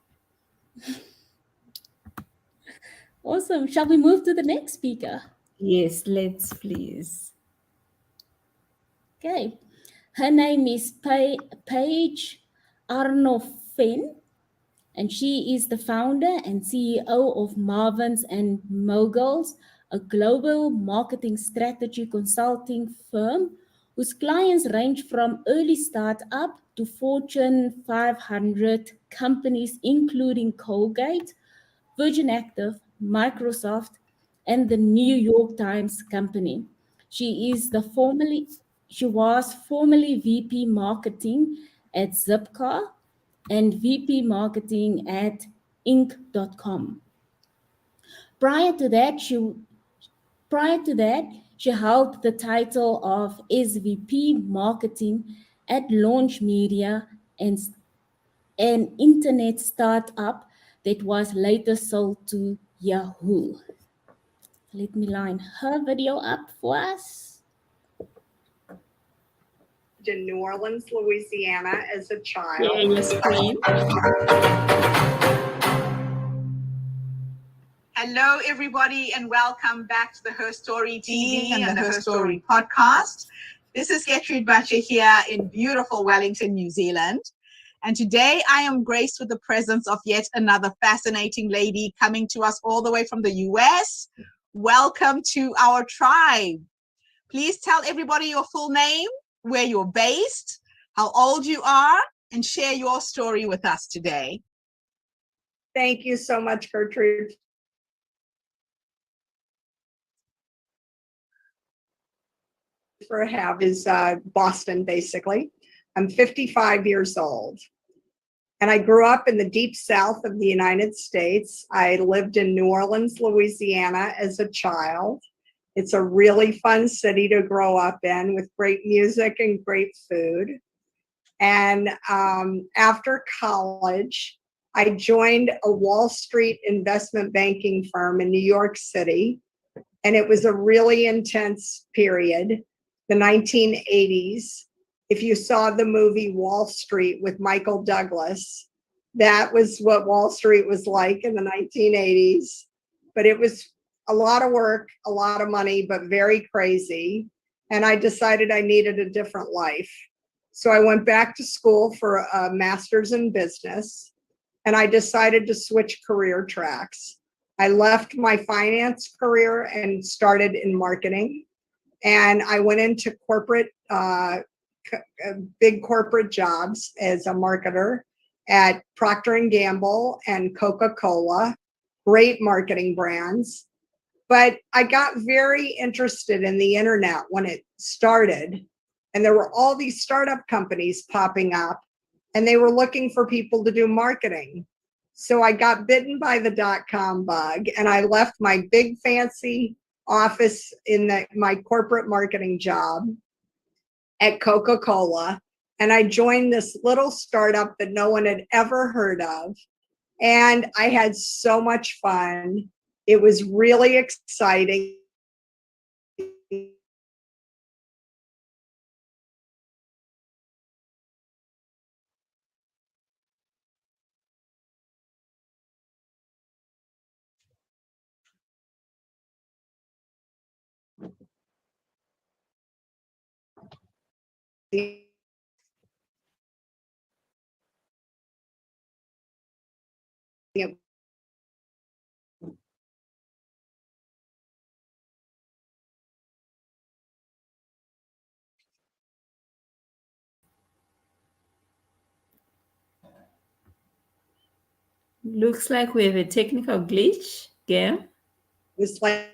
Awesome. Shall we move to the next speaker? Yes, let's please. Okay. Her name is Paige Arnoffen, and she is the founder and CEO of Marvins and Moguls, a global marketing strategy consulting firm whose clients range from early startup to Fortune 500 companies, including Colgate, Virgin Active, Microsoft, and the New York Times Company. She is the formerly she was formerly VP Marketing at Zipcar and VP Marketing at Inc.com. Prior to that, she held the title of SVP Marketing at Launch Media, and an internet startup that was later sold to Yahoo. Let me line her video up for us. In New Orleans, Louisiana as a child. Share your screen. Hello, everybody, and welcome back to the Herstory TV and the Herstory podcast. This is Gertrude Butcher here in beautiful Wellington, New Zealand. And today I am graced with the presence of yet another fascinating lady coming to us all the way from the US. Welcome to our tribe. Please tell everybody your full name, where you're based, how old you are, and share your story with us today. Thank you so much, Gertrude. For have is Boston, basically. I'm 55 years old. And I grew up in the deep south of the United States. I lived in New Orleans, Louisiana as a child. It's a really fun city to grow up in with great music and great food. And after college, I joined a Wall Street investment banking firm in New York City. And it was a really intense period, the 1980s. If you saw the movie Wall Street with Michael Douglas, that was what Wall Street was like in the 1980s. But it was a lot of work, a lot of money, but very crazy. And I decided I needed a different life. So I went back to school for a master's in business, and I decided to switch career tracks. I left my finance career and started in marketing. And I went into corporate, big corporate jobs as a marketer at Procter & Gamble and Coca-Cola, great marketing brands. But I got very interested in the internet when it started. And there were all these startup companies popping up, and they were looking for people to do marketing. So I got bitten by the dot-com bug, and I left my big fancy office in my corporate marketing job at Coca-Cola, and I joined this little startup that no one had ever heard of. And I had so much fun. It was really exciting. Looks like we have a technical glitch, Gail. It's like,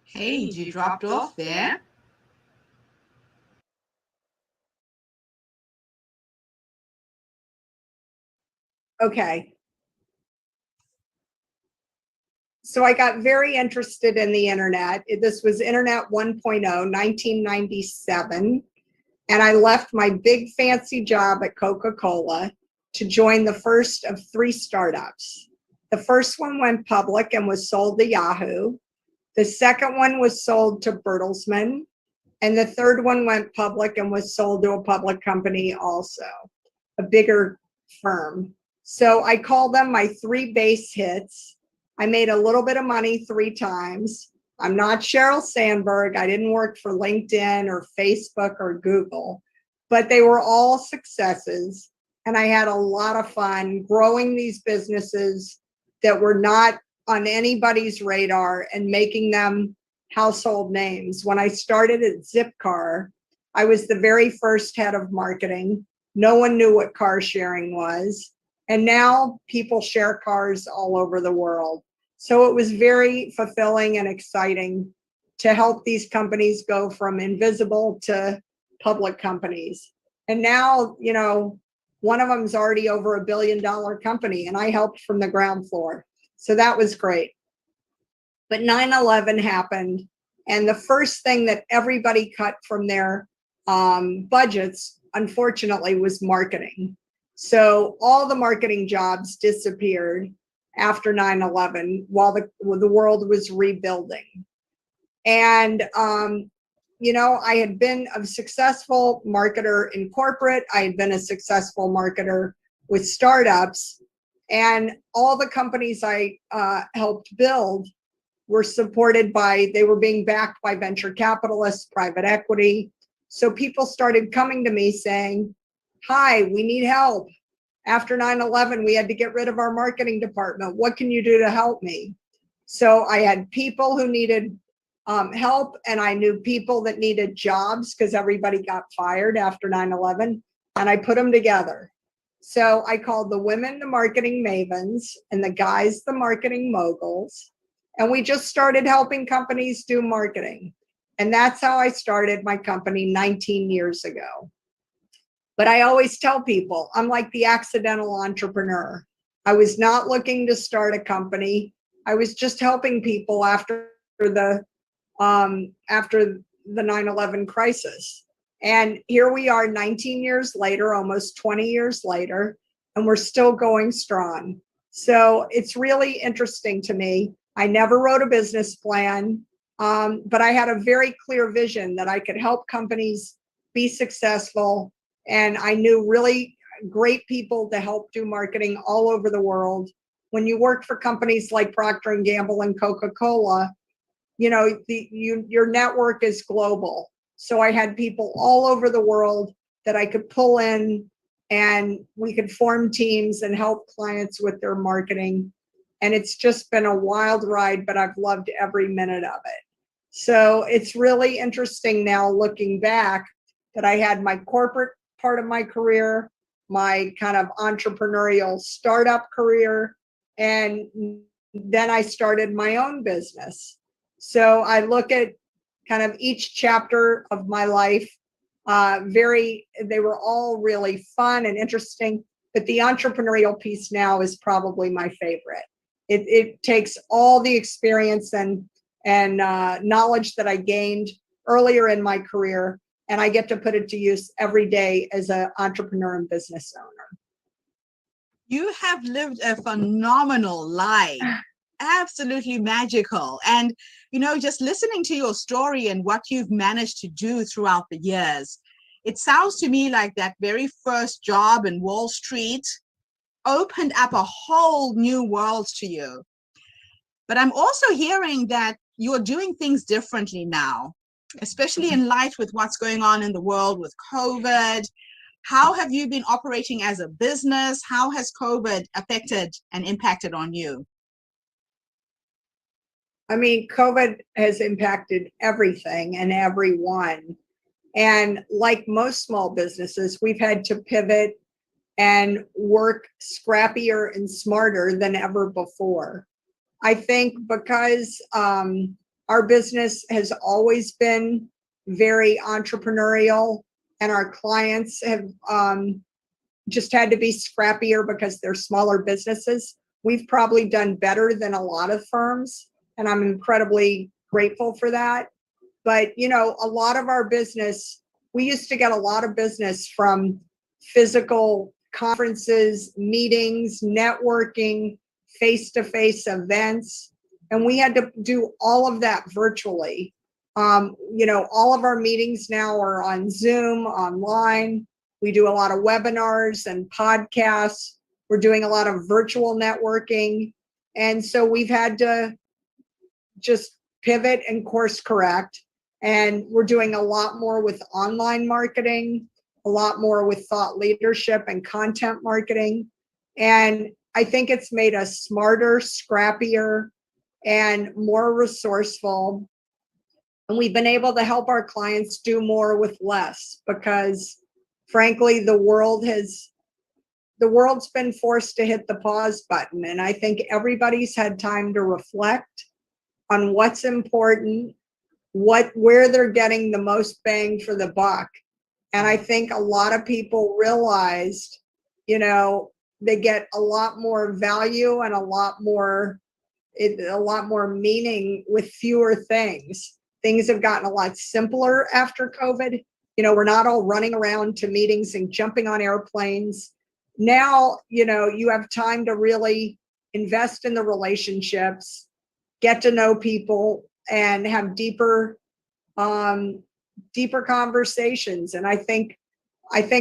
Hey, you dropped off there. okay. So I got very interested in the internet. This was Internet 1.0, 1997. And I left my big fancy job at Coca-Cola to join the first of 3 startups. The first one went public and was sold to Yahoo. The second one was sold to Bertelsmann. And the third one went public and was sold to a public company also, a bigger firm. So I call them my 3 base hits. I made a little bit of money 3 times. I'm not Sheryl Sandberg. I didn't work for LinkedIn or Facebook or Google, but they were all successes. And I had a lot of fun growing these businesses that were not on anybody's radar and making them household names. When I started at Zipcar, I was the very first head of marketing. No one knew what car sharing was. And now people share cars all over the world. So it was very fulfilling and exciting to help these companies go from invisible to public companies. And now, you know, one of them is already over $1 billion company, and I helped from the ground floor. So that was great. But 9/11 happened, and the first thing that everybody cut from their budgets, unfortunately, was marketing. So all the marketing jobs disappeared after 9/11 while the world was rebuilding. And you know, I had been a successful marketer in corporate. I had been a successful marketer with startups, and all the companies I helped build were supported by, they were being backed by venture capitalists, private equity. So people started coming to me saying, hi, we need help. After 9/11, we had to get rid of our marketing department. What can you do to help me? So I had people who needed help, and I knew people that needed jobs because everybody got fired after 9/11, and I put them together. So I called the women the marketing mavens and the guys the marketing moguls. And we just started helping companies do marketing. And that's how I started my company 19 years ago. But I always tell people I'm like the accidental entrepreneur. I was not looking to start a company. I was just helping people after the 9/11 crisis. And here we are 19 years later, almost 20 years later, and we're still going strong. So it's really interesting to me. I never wrote a business plan, but I had a very clear vision that I could help companies be successful. And I knew really great people to help do marketing all over the world. When you work for companies like Procter and Gamble and Coca-Cola, you know, your network is global. So I had people all over the world that I could pull in, and we could form teams and help clients with their marketing. And it's just been a wild ride, but I've loved every minute of it. So it's really interesting now looking back that I had my corporate part of my career, my kind of entrepreneurial startup career, and then I started my own business. So I look at kind of each chapter of my life. They were all really fun and interesting, but the entrepreneurial piece now is probably my favorite. It takes all the experience and knowledge that I gained earlier in my career, and I get to put it to use every day as an entrepreneur and business owner. You have lived a phenomenal life. Absolutely magical. And, you know, just listening to your story and what you've managed to do throughout the years, it sounds to me like that very first job in Wall Street opened up a whole new world to you. But I'm also hearing that you're doing things differently now, especially in light with what's going on in the world with COVID. How have you been operating as a business? How has COVID affected and impacted on you? I mean, COVID has impacted everything and everyone. And like most small businesses, we've had to pivot and work scrappier and smarter than ever before. I think because our business has always been very entrepreneurial, and our clients have just had to be scrappier because they're smaller businesses, we've probably done better than a lot of firms. And I'm incredibly grateful for that. But, you know, a lot of our business, we used to get a lot of business from physical conferences, meetings, networking, face-to-face events, and we had to do all of that virtually. You know, all of our meetings now are on Zoom, online. We do a lot of webinars and podcasts. We're doing a lot of virtual networking. And so we've had to just pivot and course correct. And we're doing a lot more with online marketing, a lot more with thought leadership and content marketing. And I think it's made us smarter, scrappier, and more resourceful. And we've been able to help our clients do more with less because, frankly, the world's been forced to hit the pause button. And I think everybody's had time to reflect on what's important, where they're getting the most bang for the buck. And I think a lot of people realized, you know, they get a lot more value and a lot more meaning with fewer things. Things have gotten a lot simpler after COVID. You know, we're not all running around to meetings and jumping on airplanes. Now, you know, you have time to really invest in the relationships, get to know people, and have deeper conversations. And I think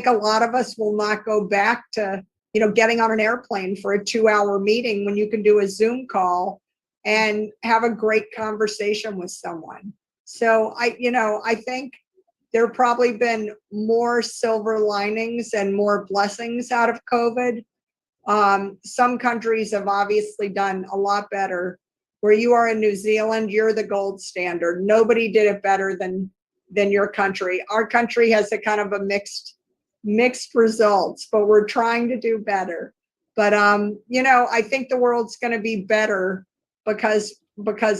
a lot of us will not go back to, you know, getting on an airplane for a 2-hour meeting when you can do a Zoom call and have a great conversation with someone. So I think there have probably been more silver linings and more blessings out of COVID. Some countries have obviously done a lot better where you are in New Zealand, you're the gold standard. Nobody did it better than your country. Our country has a kind of a mixed results, but we're trying to do better. But I think the world's going to be better because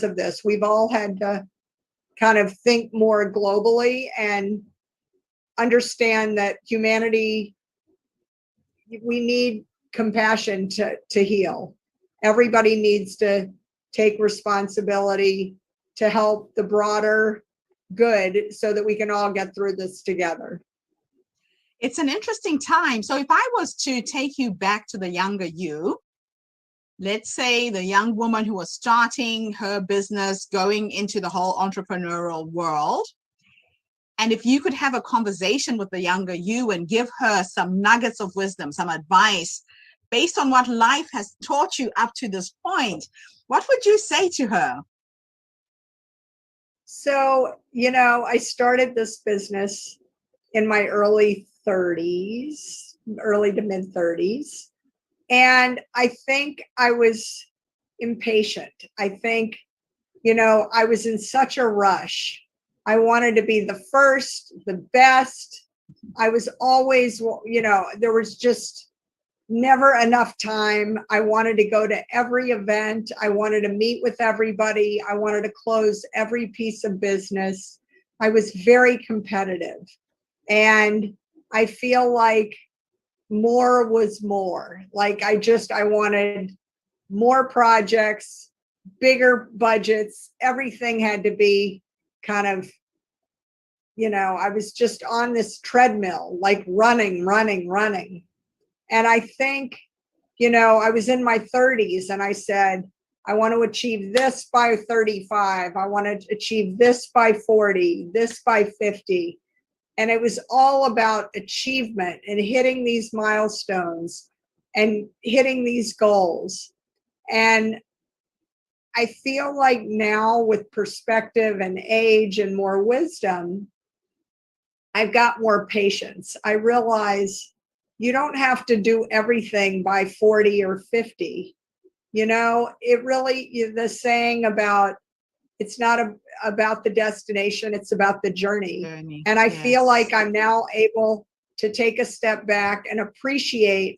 of this. We've all had to kind of think more globally and understand that humanity, we need compassion to heal. Everybody needs to take responsibility to help the broader good so that we can all get through this together. It's an interesting time. So if I was to take you back to the younger you, let's say the young woman who was starting her business, going into the whole entrepreneurial world, and if you could have a conversation with the younger you and give her some nuggets of wisdom, some advice based on what life has taught you up to this point, what would you say to her? So, I started this business in my early to mid 30s. And I think I was impatient. I think, I was in such a rush. I wanted to be the first, the best. I was always, there was just never enough time. I wanted to go to every event. I wanted to meet with everybody. I wanted to close every piece of business. I was very competitive. And I feel like more was more. Like I wanted more projects, bigger budgets. Everything had to be kind of, I was just on this treadmill, like running. And I think, I was in my 30s and I said, I want to achieve this by 35. I want to achieve this by 40, this by 50. And it was all about achievement and hitting these milestones and hitting these goals. And I feel like now with perspective and age and more wisdom, I've got more patience. I realize you don't have to do everything by 40 or 50. It really, the saying about it's not about the destination, it's about the journey. And I feel like I'm now able to take a step back and appreciate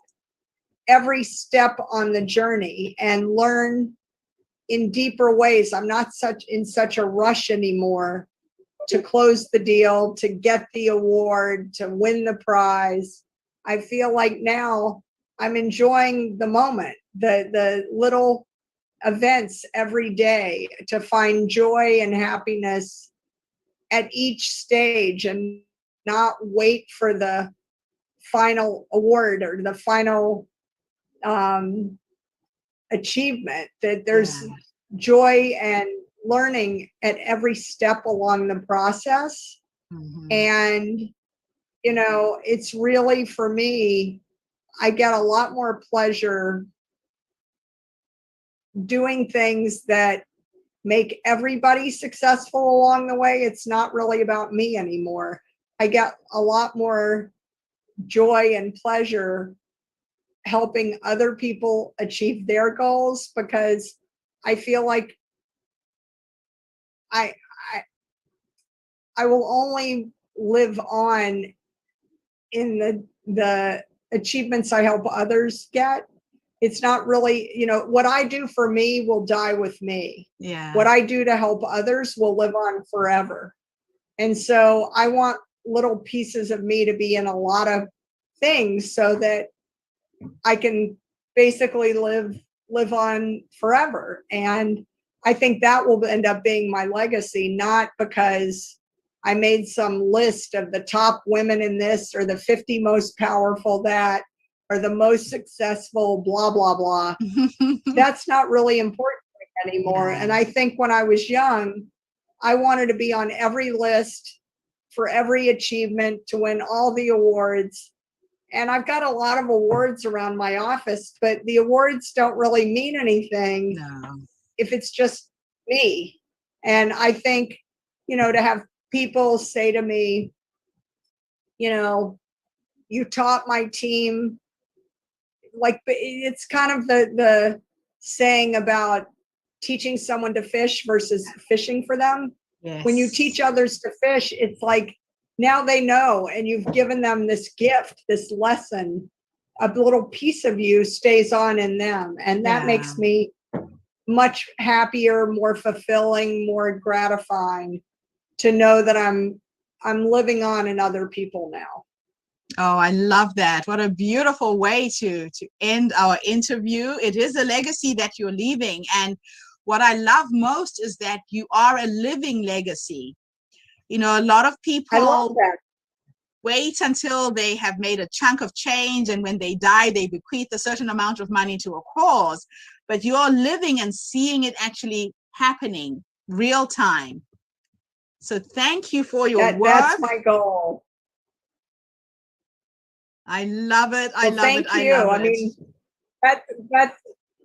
every step on the journey and learn in deeper ways. I'm not in such a rush anymore to close the deal, to get the award, to win the prize. I feel like now I'm enjoying the moment, the little events every day, to find joy and happiness at each stage and not wait for the final award or the final achievement. That there's joy and learning at every step along the process. Mm-hmm. And it's really, for me, I get a lot more pleasure doing things that make everybody successful along the way. It's not really about me anymore. I get a lot more joy and pleasure helping other people achieve their goals, because I feel like I will only live on in the achievements I help others get. It's not really, what I do for me will die with me. Yeah. What I do to help others will live on forever. And so I want little pieces of me to be in a lot of things so that I can basically live on forever. And I think that will end up being my legacy, not because I made some list of the top women in this or the 50 most powerful that, or the most successful, blah, blah, blah. That's not really important anymore. Yeah. And I think when I was young, I wanted to be on every list for every achievement, to win all the awards. And I've got a lot of awards around my office, but the awards don't really mean anything if it's just me. And I think, to have people say to me, you taught my team, like, it's kind of the saying about teaching someone to fish versus fishing for them. Yes. When you teach others to fish, it's like now they know, and you've given them this gift, this lesson. A little piece of you stays on in them, and that makes me much happier, more fulfilling, more gratifying to know that I'm living on in other people now. Oh, I love that. What a beautiful way to end our interview. It is a legacy that you're leaving. And what I love most is that you are a living legacy. You know, a lot of I love people that. wait until they have made a chunk of change, and when they die, they bequeath a certain amount of money to a cause. But you're living and seeing it actually happening real time. So thank you for your work. That's my goal. I love it. I Well, love thank it. you. I love I it. mean,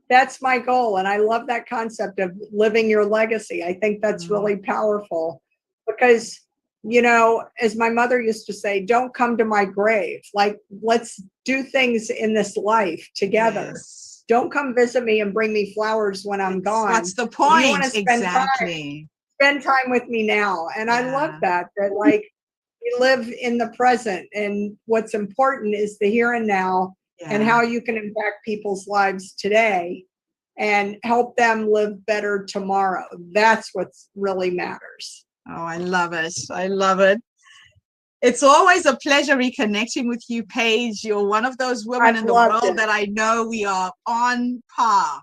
that's my goal, and I love that concept of living your legacy. I think that's really powerful because, you know, as my mother used to say, don't come to my grave. Like, let's do things in this life together. Yes. Don't come visit me and bring me flowers when I'm gone. What's the You point? want to Exactly. spend time with me now. And I love that like we live in the present, and what's important is the here and now, and how you can impact people's lives today and help them live better tomorrow. That's what really matters. Oh, I love it. I love it. It's always a pleasure reconnecting with you, Paige. You're one of those women in the world that I know we are on par.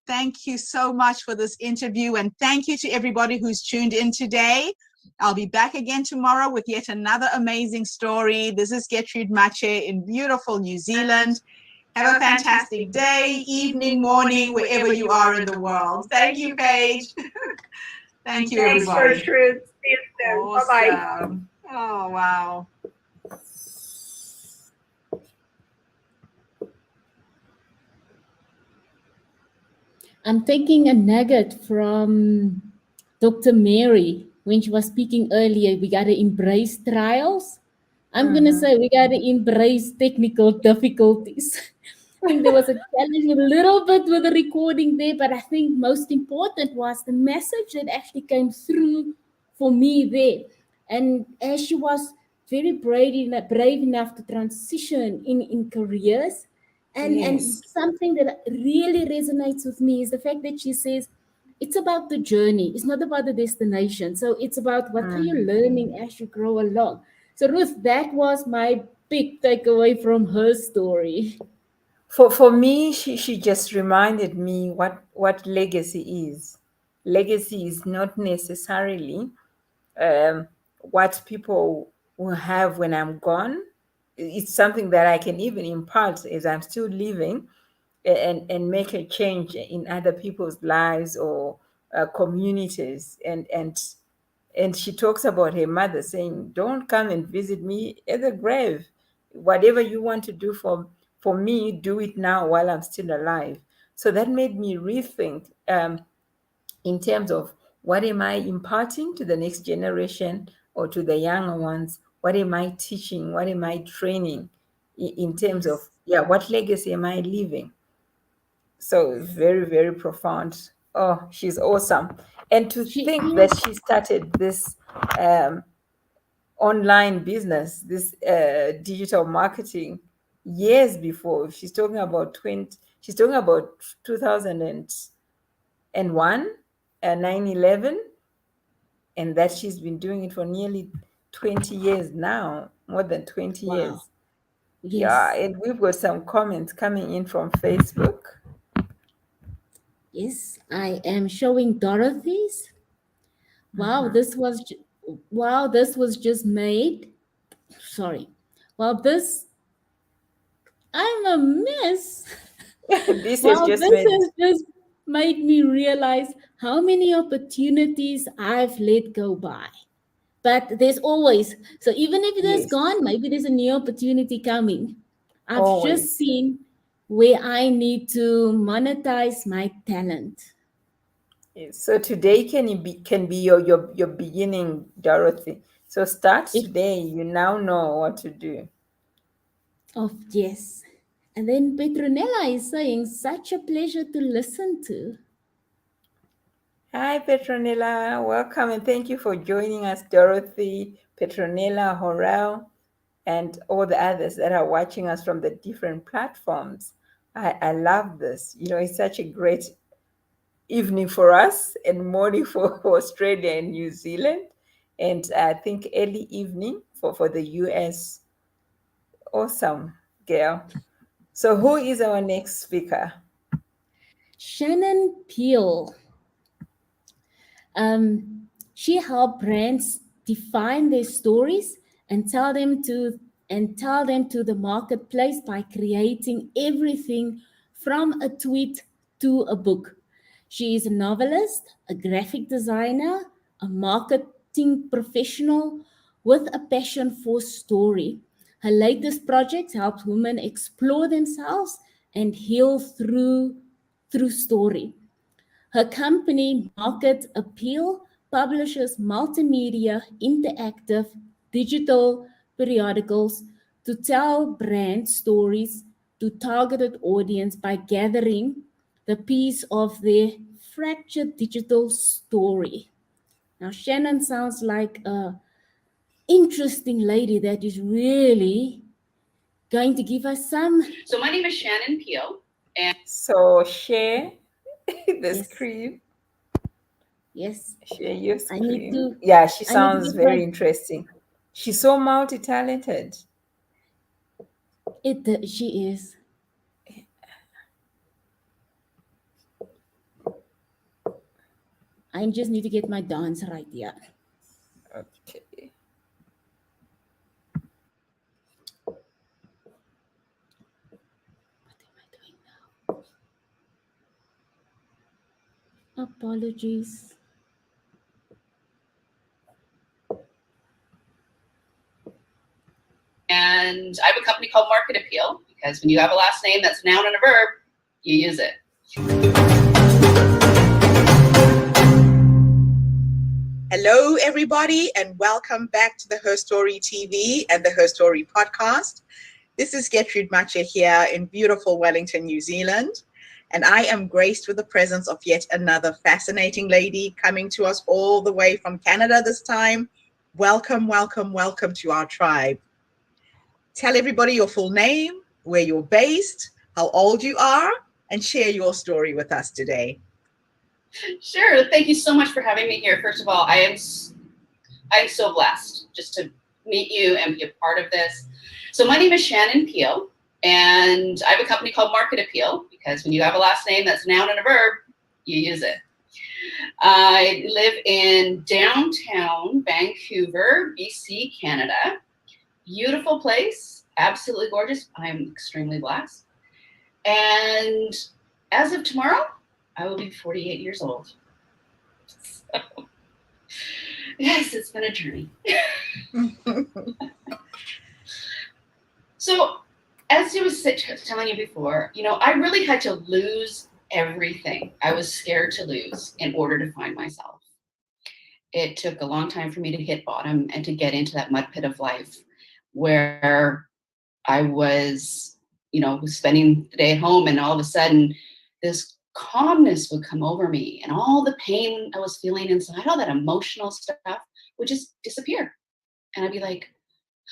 Thank you so much for this interview, and thank you to everybody who's tuned in today. I'll be back again tomorrow with yet another amazing story. This is Gertrude Mache in beautiful New Zealand. Have a fantastic day, evening, morning, wherever you are in the world. Thank you, Paige. Thank you, Thanks, everybody. Gertrude. See you soon. Awesome. Bye-bye. Oh, wow. I'm taking a nugget from Dr. Mary when she was speaking earlier. We got to embrace trials. I'm going to say we got to embrace technical difficulties. I think there was a challenge a little bit with the recording there, but I think most important was the message that actually came through for me there. And as she was very brave enough to transition in careers, and something that really resonates with me is the fact that she says it's about the journey. It's not about the destination. So it's about what are you learning as you grow along. So Ruth, that was my big takeaway from her story. For me, she just reminded me what legacy is. Legacy is not necessarily what people will have when I'm gone. It's something that I can even impart as I'm still living, and make a change in other people's lives or communities. And she talks about her mother saying, "Don't come and visit me at the grave. Whatever you want to do for me, do it now while I'm still alive." So that made me rethink, in terms of what am I imparting to the next generation or to the younger ones? What am I teaching? What am I training in terms of, what legacy am I leaving? So very, very profound. Oh, she's awesome. And to She think is. that she started this um, online business, this digital marketing years before. She's talking about 2001, 9/11, and that she's been doing it for nearly 20 years now, more than 20 Wow. years. Yeah, Yes. and we've got some comments coming in from Facebook. Yes. I am showing Dorothy's. Wow, Mhm. this was just made. Sorry. Wow, this I'm a mess. This has Wow, just this made, has just made me realize how many opportunities I've let go by. But there's always, so even if it is yes, gone, maybe there's a new opportunity coming. I've always. just seen where I need to monetize my talent. Yes. So today can be your beginning, Dorothy. So start If today. You now know what to do. of yes. And then Petronella is saying, such a pleasure to listen to. Hi, Petronella. Welcome and thank you for joining us, Dorothy, Petronella, Horel, and all the others that are watching us from the different platforms. I love this. It's such a great evening for us and morning for Australia and New Zealand. And I think early evening for the US. Awesome, Gail. So who is our next speaker? Shannon Peel. She helped brands define their stories and tell them to the marketplace by creating everything from a tweet to a book. She is a novelist, a graphic designer, a marketing professional with a passion for story. Her latest project helps women explore themselves and heal through story. Her company, Market Appeal, publishes multimedia, interactive, digital periodicals to tell brand stories to targeted audience by gathering the piece of their fractured digital story. Now, Shannon sounds like a interesting lady that is really going to give us some. So my name is Shannon Peel. So share the Yes. screen. Yes, Share your I need screen. to. Yeah, she I need to sounds get my. very interesting. She's so multi-talented. She is. I just need to get my dance right here. Okay. What am I doing now? Apologies. And I have a company called Market Appeal because when you have a last name that's a noun and a verb, you use it. Hello, everybody, and welcome back to the Herstory TV and the Herstory podcast. This is Gertrude Matcha here in beautiful Wellington, New Zealand. And I am graced with the presence of yet another fascinating lady coming to us all the way from Canada this time. Welcome, welcome, welcome to our tribe. Tell everybody your full name, where you're based, how old you are, and share your story with us today. Sure. Thank you so much for having me here. First of all, I'm so blessed just to meet you and be a part of this. So my name is Shannon Peel, and I have a company called Market Appeal because when you have a last name that's a noun and a verb, you use it. I live in downtown Vancouver, BC, Canada. Beautiful place, absolutely gorgeous. I'm extremely blessed. And as of tomorrow, I will be 48 years old. So, yes, it's been a journey. So, as I was telling you before, I really had to lose everything I was scared to lose in order to find myself. It took a long time for me to hit bottom and to get into that mud pit of life where I was, spending the day at home, and all of a sudden this calmness would come over me and all the pain I was feeling inside, all that emotional stuff would just disappear. And I'd be like,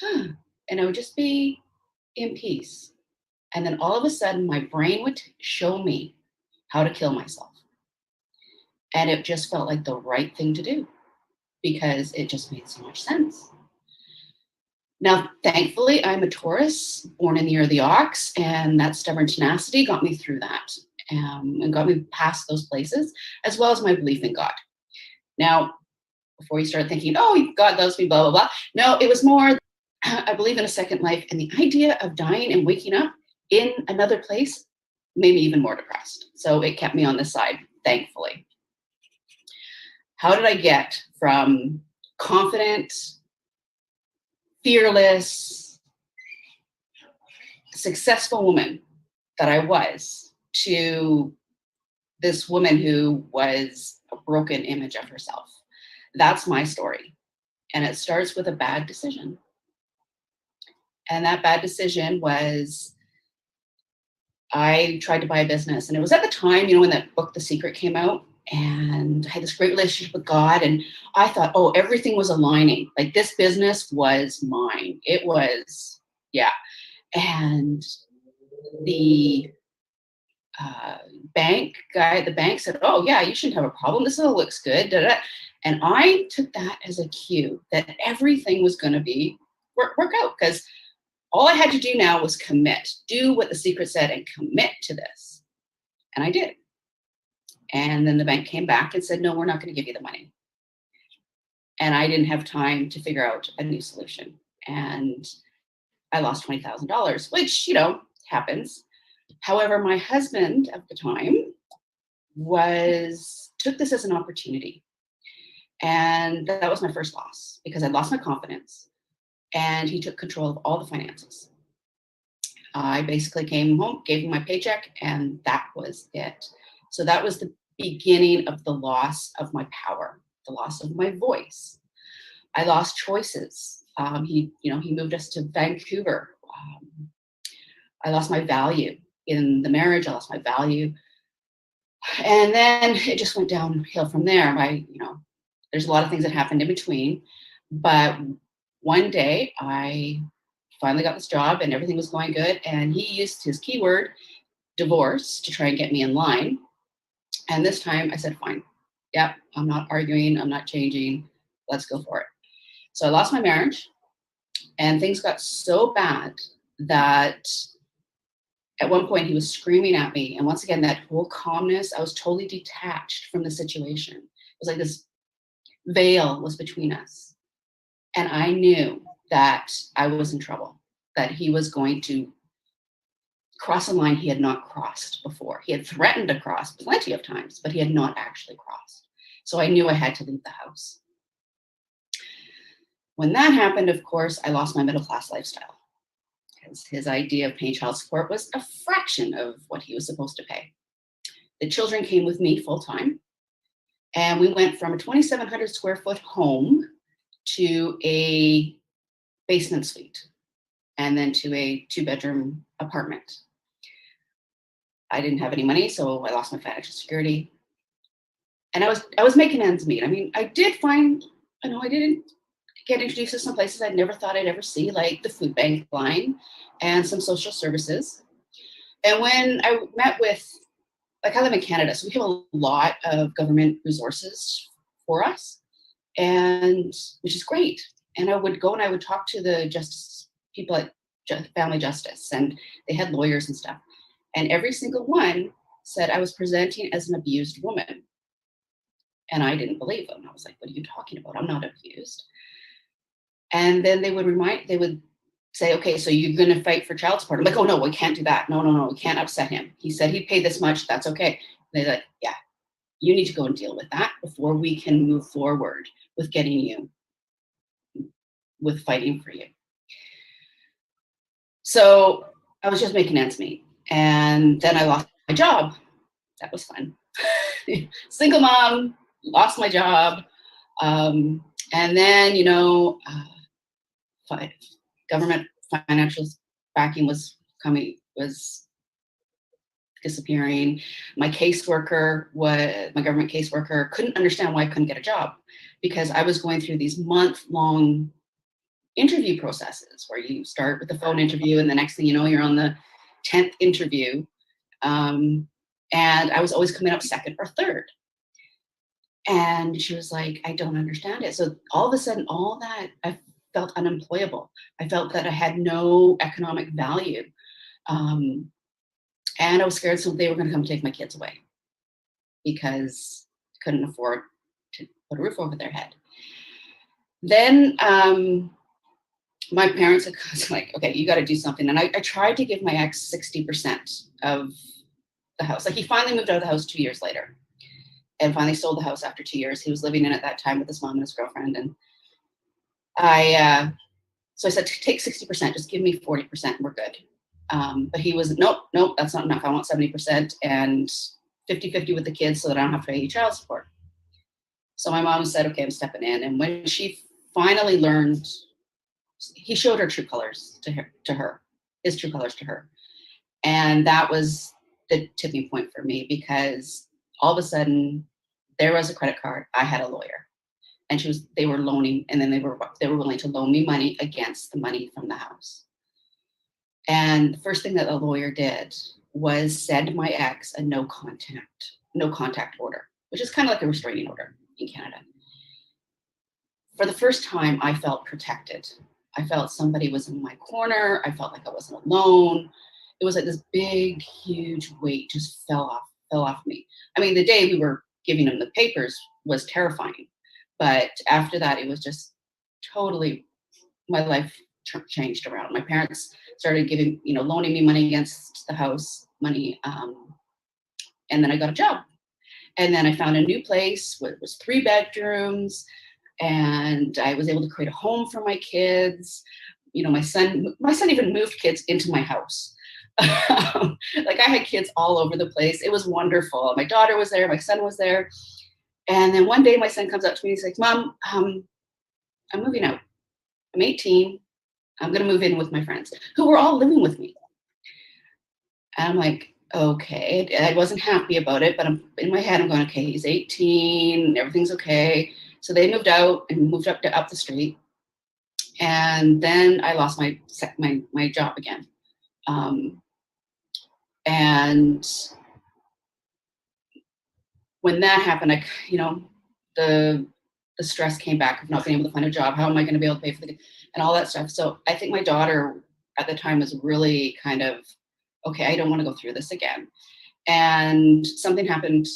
and I would just be in peace. And then all of a sudden my brain would show me how to kill myself. And it just felt like the right thing to do because it just made so much sense. Now, thankfully, I'm a Taurus, born in the year of the ox, and that stubborn tenacity got me through that and got me past those places, as well as my belief in God. Now, before you start thinking, oh, God loves me, blah, blah, blah. No, it was more, I believe in a second life, and the idea of dying and waking up in another place made me even more depressed. So it kept me on this side, thankfully. How did I get from confident, fearless, successful woman that I was to this woman who was a broken image of herself? That's my story. And it starts with a bad decision. And that bad decision was I tried to buy a business. And it was at the time, when that book, The Secret, came out. And I had this great relationship with God. And I thought, oh, everything was aligning. Like this business was mine. It was, yeah. And the bank guy at the bank said, oh, yeah, you shouldn't have a problem. This all looks good. Da, da. And I took that as a cue that everything was going to be work out, because all I had to do now was commit, do what the secret said and commit to this. And I did. And then the bank came back and said, no, we're not going to give you the money. And I didn't have time to figure out a new solution. And I lost $20,000, which, you know, happens. However, my husband at the time took this as an opportunity. And that was my first loss, because I lost my confidence, and he took control of all the finances. I basically came home, gave him my paycheck, and that was it. So that was the beginning of the loss of my power, the loss of my voice. I lost choices. He moved us to Vancouver. I lost my value in the marriage. I lost my value. And then it just went downhill from there. There's a lot of things that happened in between. But one day I finally got this job and everything was going good. And he used his keyword, divorce, to try and get me in line. And this time I said, fine. Yep, I'm not arguing. I'm not changing. Let's go for it. So I lost my marriage, and things got so bad that at one point he was screaming at me. And once again, that whole calmness, I was totally detached from the situation. It was like this veil was between us. And I knew that I was in trouble, that he was going to cross a line he had not crossed before. He had threatened to cross plenty of times, but he had not actually crossed. So I knew I had to leave the house. When that happened, of course, I lost my middle-class lifestyle, because his idea of paying child support was a fraction of what he was supposed to pay. The children came with me full-time, and we went from a 2,700 square foot home to a basement suite, and then to a 2-bedroom apartment. I didn't have any money, so I lost my financial security. And I was making ends meet. I mean, I didn't get introduced to some places I never thought I'd ever see, like the food bank line and some social services. And when I met with, like, I live in Canada, so we have a lot of government resources for us, and which is great. And I would go and I would talk to the justice people at Family Justice, and they had lawyers and stuff. And every single one said I was presenting as an abused woman. And I didn't believe them. I was like, what are you talking about? I'm not abused. And then they would say, okay, so you're going to fight for child support. I'm like, oh, no, we can't do that. No, we can't upset him. He said he'd pay this much. That's okay. And they're like, yeah, you need to go and deal with that before we can move forward with with fighting for you. So I was just making ends meet. And then I lost my job. That was fun. Single mom, lost my job. And then, government financial backing was disappearing. My government caseworker couldn't understand why I couldn't get a job, because I was going through these month-long interview processes where you start with the phone interview, and the next thing you know, you're on the 10th interview. And I was always coming up second or third. And she was like, I don't understand it. So all of a sudden, all that, I felt unemployable. I felt that I had no economic value. And I was scared they were going to come take my kids away, because I couldn't afford to put a roof over their head. Then my parents were like, okay, you got to do something. And I tried to give my ex 60% of the house. Like, he finally moved out of the house 2 years later, and finally sold the house after 2 years. He was living in at that time with his mom and his girlfriend. And so I said, take 60%, just give me 40%, and we're good. But he was, nope, that's not enough. I want 70% and 50-50 with the kids so that I don't have to pay child support. So my mom said, okay, I'm stepping in. And when she finally learned, he showed her true colors to her, his true colors to her. And that was the tipping point for me, because all of a sudden there was a credit card. I had a lawyer, and they were loaning, and then they were willing to loan me money against the money from the house. And the first thing that the lawyer did was send my ex a no contact order, which is kind of like a restraining order in Canada. For the first time, I felt protected. I felt somebody was in my corner. I felt like I wasn't alone. It was like this big, huge weight just fell off me. I mean, the day we were giving him the papers was terrifying. But after that, it was just totally, my life changed around. My parents started loaning me money against the house money. And then I got a job. And then I found a new place where it was 3 bedrooms. And I was able to create a home for my kids. You know, my son even moved kids into my house. Like I had kids all over the place. It was wonderful. My daughter was there. My son was there. And then one day my son comes up to me and he's like, Mom, I'm moving out. I'm 18. I'm going to move in with my friends who were all living with me. And I'm like, okay. I wasn't happy about it, but in my head, I'm going, okay, he's 18. Everything's okay. So they moved out and moved up the street. And then I lost my job again. And when that happened, the stress came back of not being able to find a job. How am I going to be able to pay for and all that stuff? So I think my daughter at the time was really kind of, okay, I don't want to go through this again. And something happened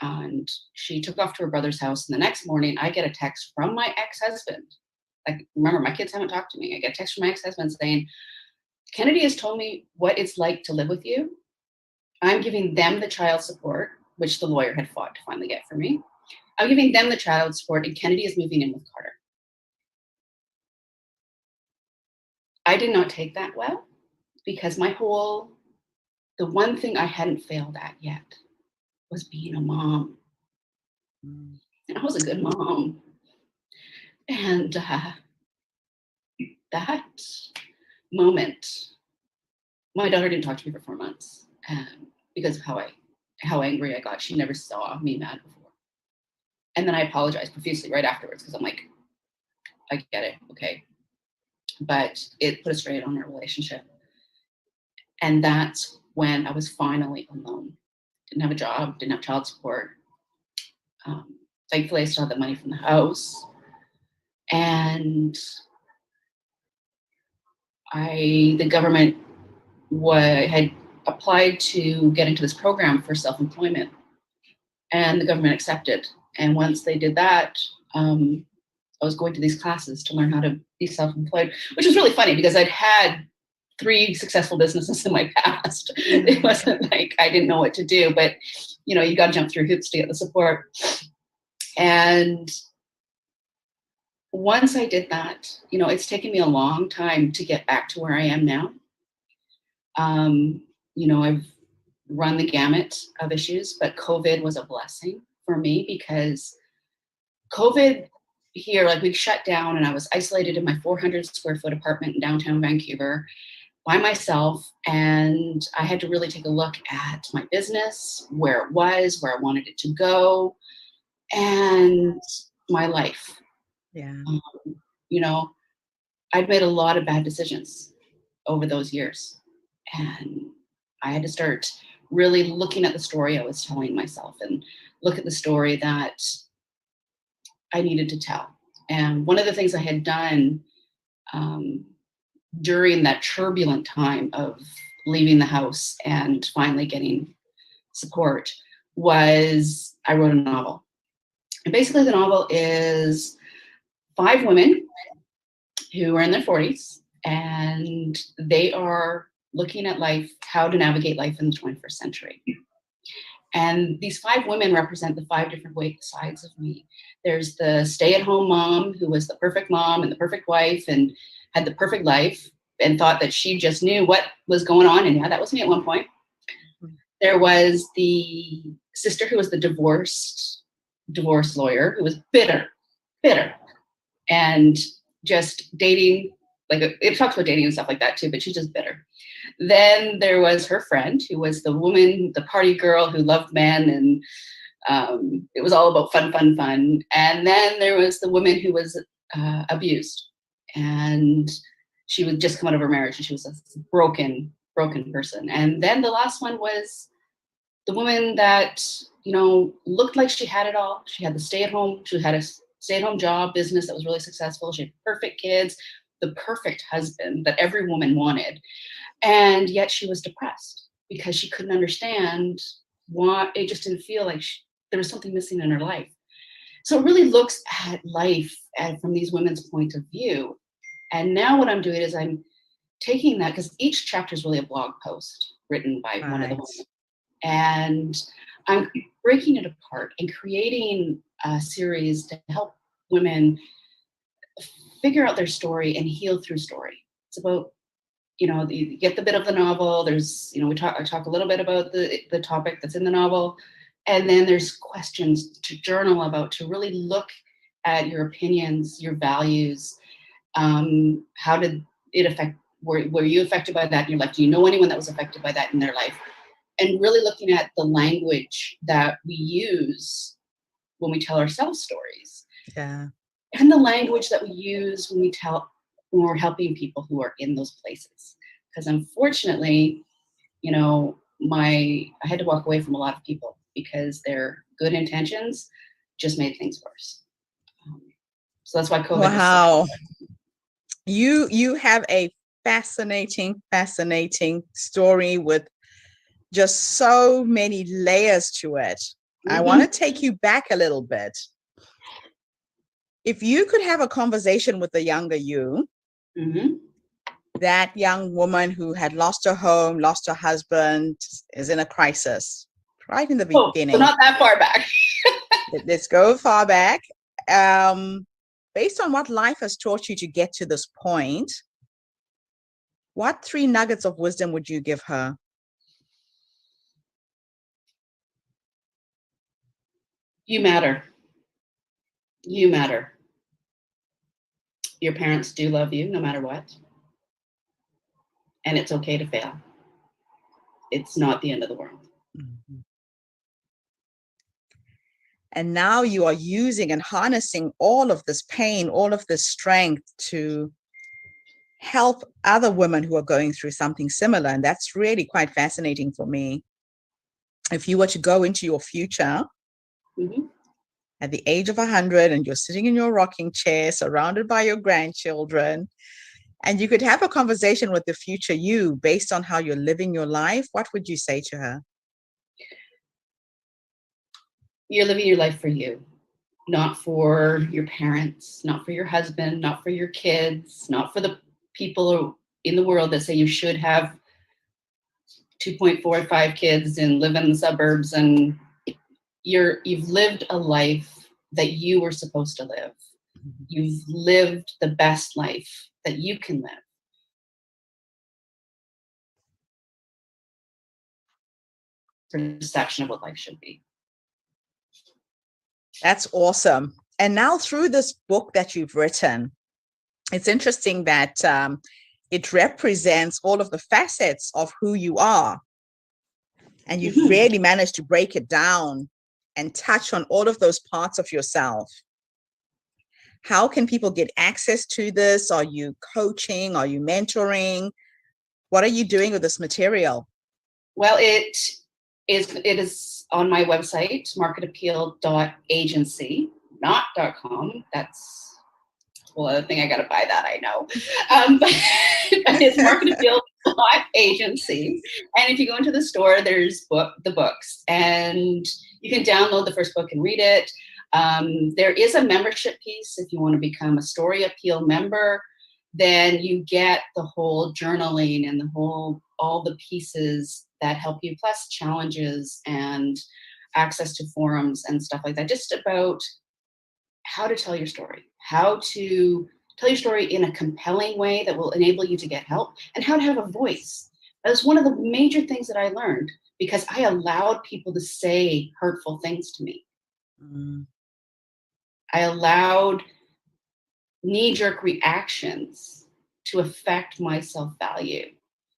and she took off to her brother's house. And the next morning I get a text from my ex-husband. Like, remember, my kids haven't talked to me. I get a text from my ex-husband saying, Kennedy has told me what it's like to live with you. I'm giving them the child support, which the lawyer had fought to finally get for me. I'm giving them the child support, and Kennedy is moving in with Carter. I did not take that well because the one thing I hadn't failed at yet was being a mom. And I was a good mom. And that moment, my daughter didn't talk to me for 4 months because of how angry I got. She never saw me mad before. And then I apologized profusely right afterwards because I'm like, I get it, okay. But it put a strain on our relationship. And that's when I was finally alone. Didn't have a job, didn't have child support. Thankfully, I still had the money from the house. And the government had applied to get into this program for self-employment. And the government accepted. And once they did that, I was going to these classes to learn how to be self-employed, which was really funny because I'd had 3 successful businesses in my past. It wasn't like I didn't know what to do, but you got to jump through hoops to get the support. And once I did that, it's taken me a long time to get back to where I am now. I've run the gamut of issues, but COVID was a blessing for me because COVID here, like we shut down and I was isolated in my 400 square foot apartment in downtown Vancouver by myself. And I had to really take a look at my business, where it was, where I wanted it to go, and my life. Yeah. I'd made a lot of bad decisions over those years. And I had to start really looking at the story I was telling myself and look at the story that I needed to tell. And one of the things I had done during that turbulent time of leaving the house and finally getting support was I wrote a novel. And basically the novel is 5 women who are in their 40s and they are looking at life, how to navigate life in the 21st century. And these 5 women represent the 5 different sides of me. There's the stay-at-home mom who was the perfect mom and the perfect wife and had the perfect life and thought that she just knew what was going on. And yeah, that was me at one point. There was the sister who was the divorce lawyer who was bitter, and just dating. Like it talks about dating and stuff like that too, but she's just bitter. Then there was her friend who was the woman, the party girl who loved men and It was all about fun, fun, fun. And then there was the woman who was abused, and she would just come out of her marriage, and she was a broken person. And then the last one was the woman that, you know, looked like she had it all. She had the stay-at-home job, business that was really successful. She had perfect kids, the perfect husband that every woman wanted. And yet she was depressed because she couldn't understand why. It just didn't feel like there was something missing in her life. So it really looks at life from these women's point of view. And now what I'm doing is I'm taking that, because each chapter is really a blog post written by one of the women. And I'm breaking it apart and creating a series to help women figure out their story and heal through story. It's about, you know, you get the bit of the novel. There's, you know, I talk a little bit about the topic that's in the novel. And then there's questions to journal about, to really look at your opinions, your values. How did it affect, were you affected by that in your life? Do you know anyone that was affected by that in their life? And really looking at the language that we use when we tell ourselves stories. Yeah. And the language that we use when we're helping people who are in those places. Because unfortunately, you know, I had to walk away from a lot of people because their good intentions just made things worse. So that's why COVID. Wow. You have a fascinating story with just so many layers to it. I want to take you back a little bit. If you could have a conversation with the younger you, that young woman who had lost her home, lost her husband, is in a crisis, right in the beginning. So not that far back. Let's go far back. Based on what life has taught you to get to this point, what 3 nuggets of wisdom would you give her? You matter. You matter. Your parents do love you no matter what. And it's okay to fail. It's not the end of the world. And now you are using and harnessing all of this pain, all of this strength to help other women who are going through something similar. And that's really quite fascinating for me. If you were to go into your future at the age of 100 and you're sitting in your rocking chair surrounded by your grandchildren, and you could have a conversation with the future you based on how you're living your life, what would you say to her? You're living your life for you, not for your parents, not for your husband, not for your kids, not for the people in the world that say you should have 2.45 kids and live in the suburbs. And you've lived a life that you were supposed to live. You've lived the best life that you can live. Perception of what life should be. That's awesome. And now through this book that you've written, it's interesting that it represents all of the facets of who you are. And you've really managed to break it down and touch on all of those parts of yourself. How can people get access to this? Are you coaching? Are you mentoring? What are you doing with this material? Well, it is on my website, marketappeal.agency, not .com. That's a thing. I got to buy that, I know. But it's marketappeal.agency. And if you go into the store, there's the books. And you can download the first book and read it. There is a membership piece. If you want to become a Story Appeal member, then you get the whole journaling and all the pieces that help you, plus challenges and access to forums and stuff like that, just about how to tell your story, how to tell your story in a compelling way that will enable you to get help, and how to have a voice. That's one of the major things that I learned, because I allowed people to say hurtful things to me. I allowed knee-jerk reactions to affect my self-value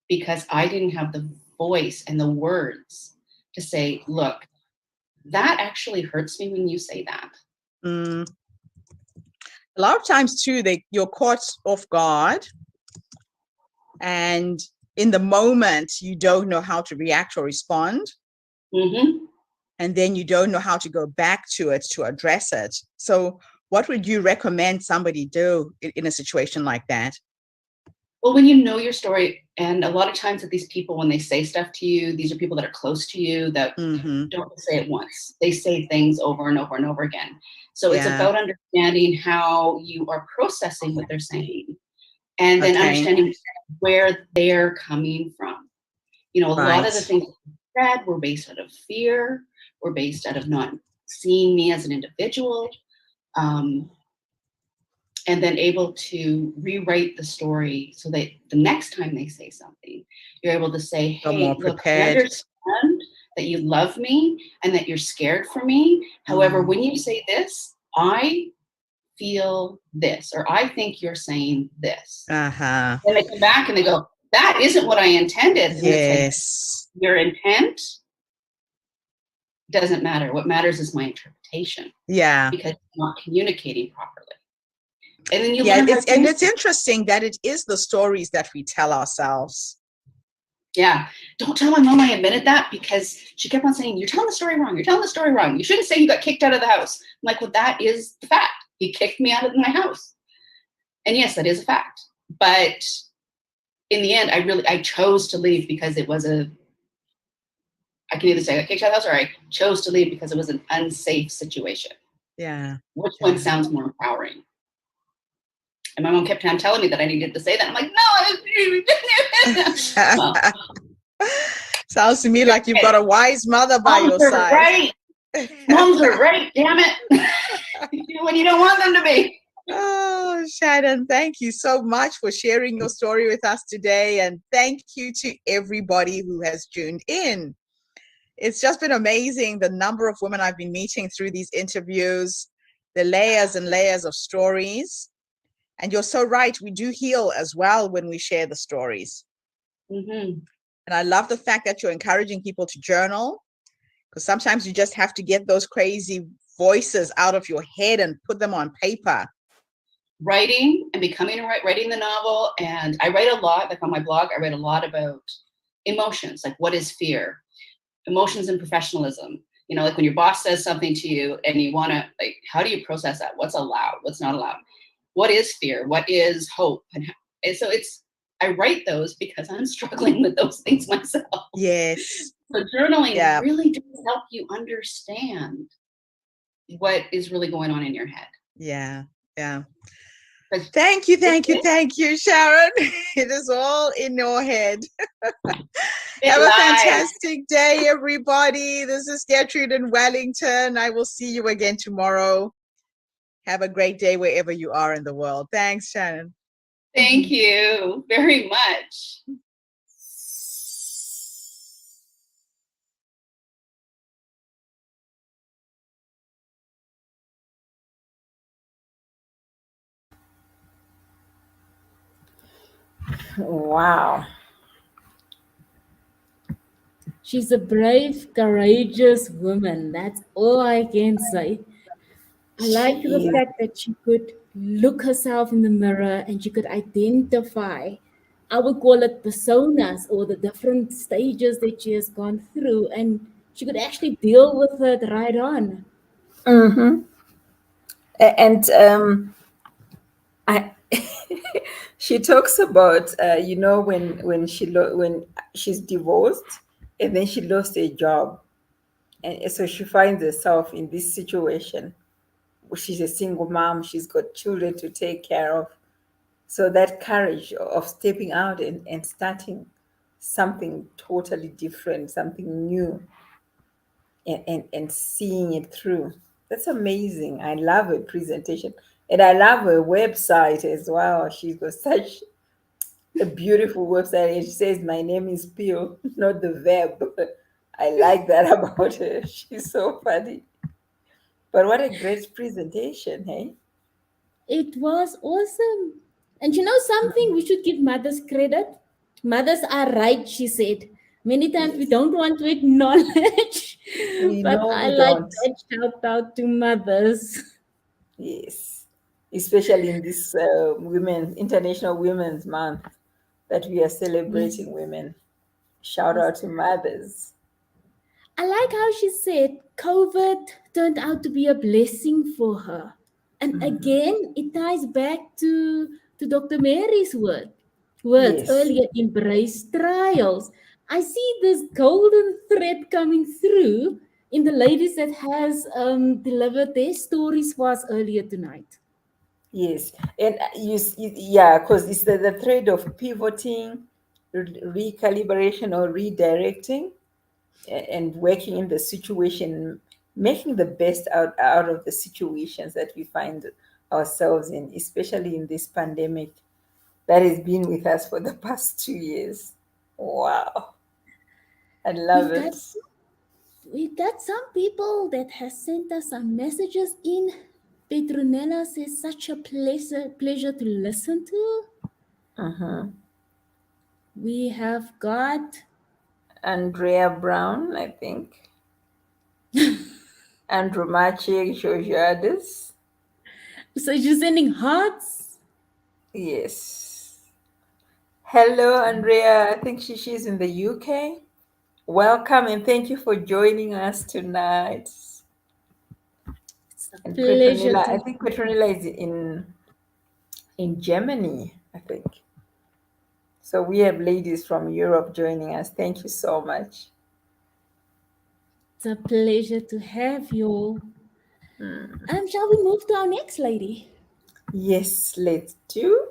because I didn't have the voice and the words to say, look, that actually hurts me when you say that. A lot of times too, you're caught off guard, and in the moment you don't know how to react or respond. Mm-hmm. And then you don't know how to go back to it to address it. So what would you recommend somebody do in a situation like that? Well, when you know your story, and a lot of times that these people, when they say stuff to you, these are people that are close to you that don't say it once. They say things over and over and over again. So it's about understanding how you are processing what they're saying, and then understanding where they're coming from. You know, a lot of the things that said were based out of fear, were based out of not seeing me as an individual. And then able to rewrite the story so that the next time they say something, you're able to say, hey, look, I understand that you love me and that you're scared for me. However, when you say this, I feel this, or I think you're saying this. And they come back and they go, that isn't what I intended. And it's like, your intent doesn't matter. What matters is my interpretation. Yeah. Because you're not communicating properly. And then it's interesting that it is the stories that we tell ourselves. Yeah. Don't tell my mom I admitted that, because she kept on saying, you're telling the story wrong. You're telling the story wrong. You shouldn't say you got kicked out of the house. I'm like, well, that is the fact. He kicked me out of my house. And yes, that is a fact. But in the end, I chose to leave because it was I can either say I got kicked out of the house, or I chose to leave because it was an unsafe situation. Yeah. Which one sounds more empowering? And my mom kept on telling me that I needed to say that. I'm like, no. Sounds to me like you've got a wise mother by your side. Right. Moms are right, damn it. When you don't want them to be. Oh, Shannon, thank you so much for sharing your story with us today. And thank you to everybody who has tuned in. It's just been amazing, the number of women I've been meeting through these interviews, the layers and layers of stories. And you're so right. We do heal as well when we share the stories. And I love the fact that you're encouraging people to journal, because sometimes you just have to get those crazy voices out of your head and put them on paper. Writing and writing the novel. And I write a lot, like on my blog, I write a lot about emotions, like what is fear, emotions and professionalism. You know, like when your boss says something to you and you want to, like, how do you process that? What's allowed? What's not allowed? What is fear? What is hope? And so I write those because I'm struggling with those things myself. Yes. So journaling really does help you understand what is really going on in your head. Yeah. Yeah. Thank you, Sharon. It is all in your head. Have a fantastic day, everybody. This is Gertrude in Wellington. I will see you again tomorrow. Have a great day wherever you are in the world. Thanks, Shannon. Thank you very much. Wow. She's a brave, courageous woman. That's all I can say. I like the fact that she could look herself in the mirror and she could identify, I would call it personas, or the different stages that she has gone through, and she could actually deal with it right on. And I she talks about when she's divorced and then she lost a job, and so she finds herself in this situation. She's a single mom, she's got children to take care of. So that courage of stepping out and starting something totally different, something new, and seeing it through. That's amazing. I love her presentation. And I love her website as well. She's got such a beautiful website. It says, my name is Pio, not the verb. I like that about her. She's so funny. But what a great presentation, hey? It was awesome. And you know something? We should give mothers credit. Mothers are right, she said. Many times we Yes. don't want to acknowledge, We but know I we like don't. that shout out to mothers. Yes. Especially in this International Women's Month that we are Yes. celebrating women. Shout Yes. out to mothers. I like how she said COVID turned out to be a blessing for her. And Mhm. again, it ties back to Dr. Mary's words Yes. earlier, embrace trials. I see this golden thread coming through in the ladies that has delivered their stories for us earlier tonight. Yes, and yeah, because it's the thread of pivoting, recalibration, or redirecting, and working in the situation, making the best out of the situations that we find ourselves in, especially in this pandemic that has been with us for the past 2 years. Wow, I love We've got it. we've got some people that has sent us some messages in. Petronella says such a pleasure to listen to. Uh-huh. We have got Andrea Brown, I think. Andrew Machi Georgiades. so you're sending hearts. Yes. Hello, Andrea. I think she's in the UK. Welcome and thank you for joining us tonight. It's a And pleasure Petronilla, I to. think Petronilla is in Germany, I think. So we have ladies from Europe joining us. Thank you so much. It's a pleasure to have you. Mm. Shall we move to our next lady? Yes, let's do.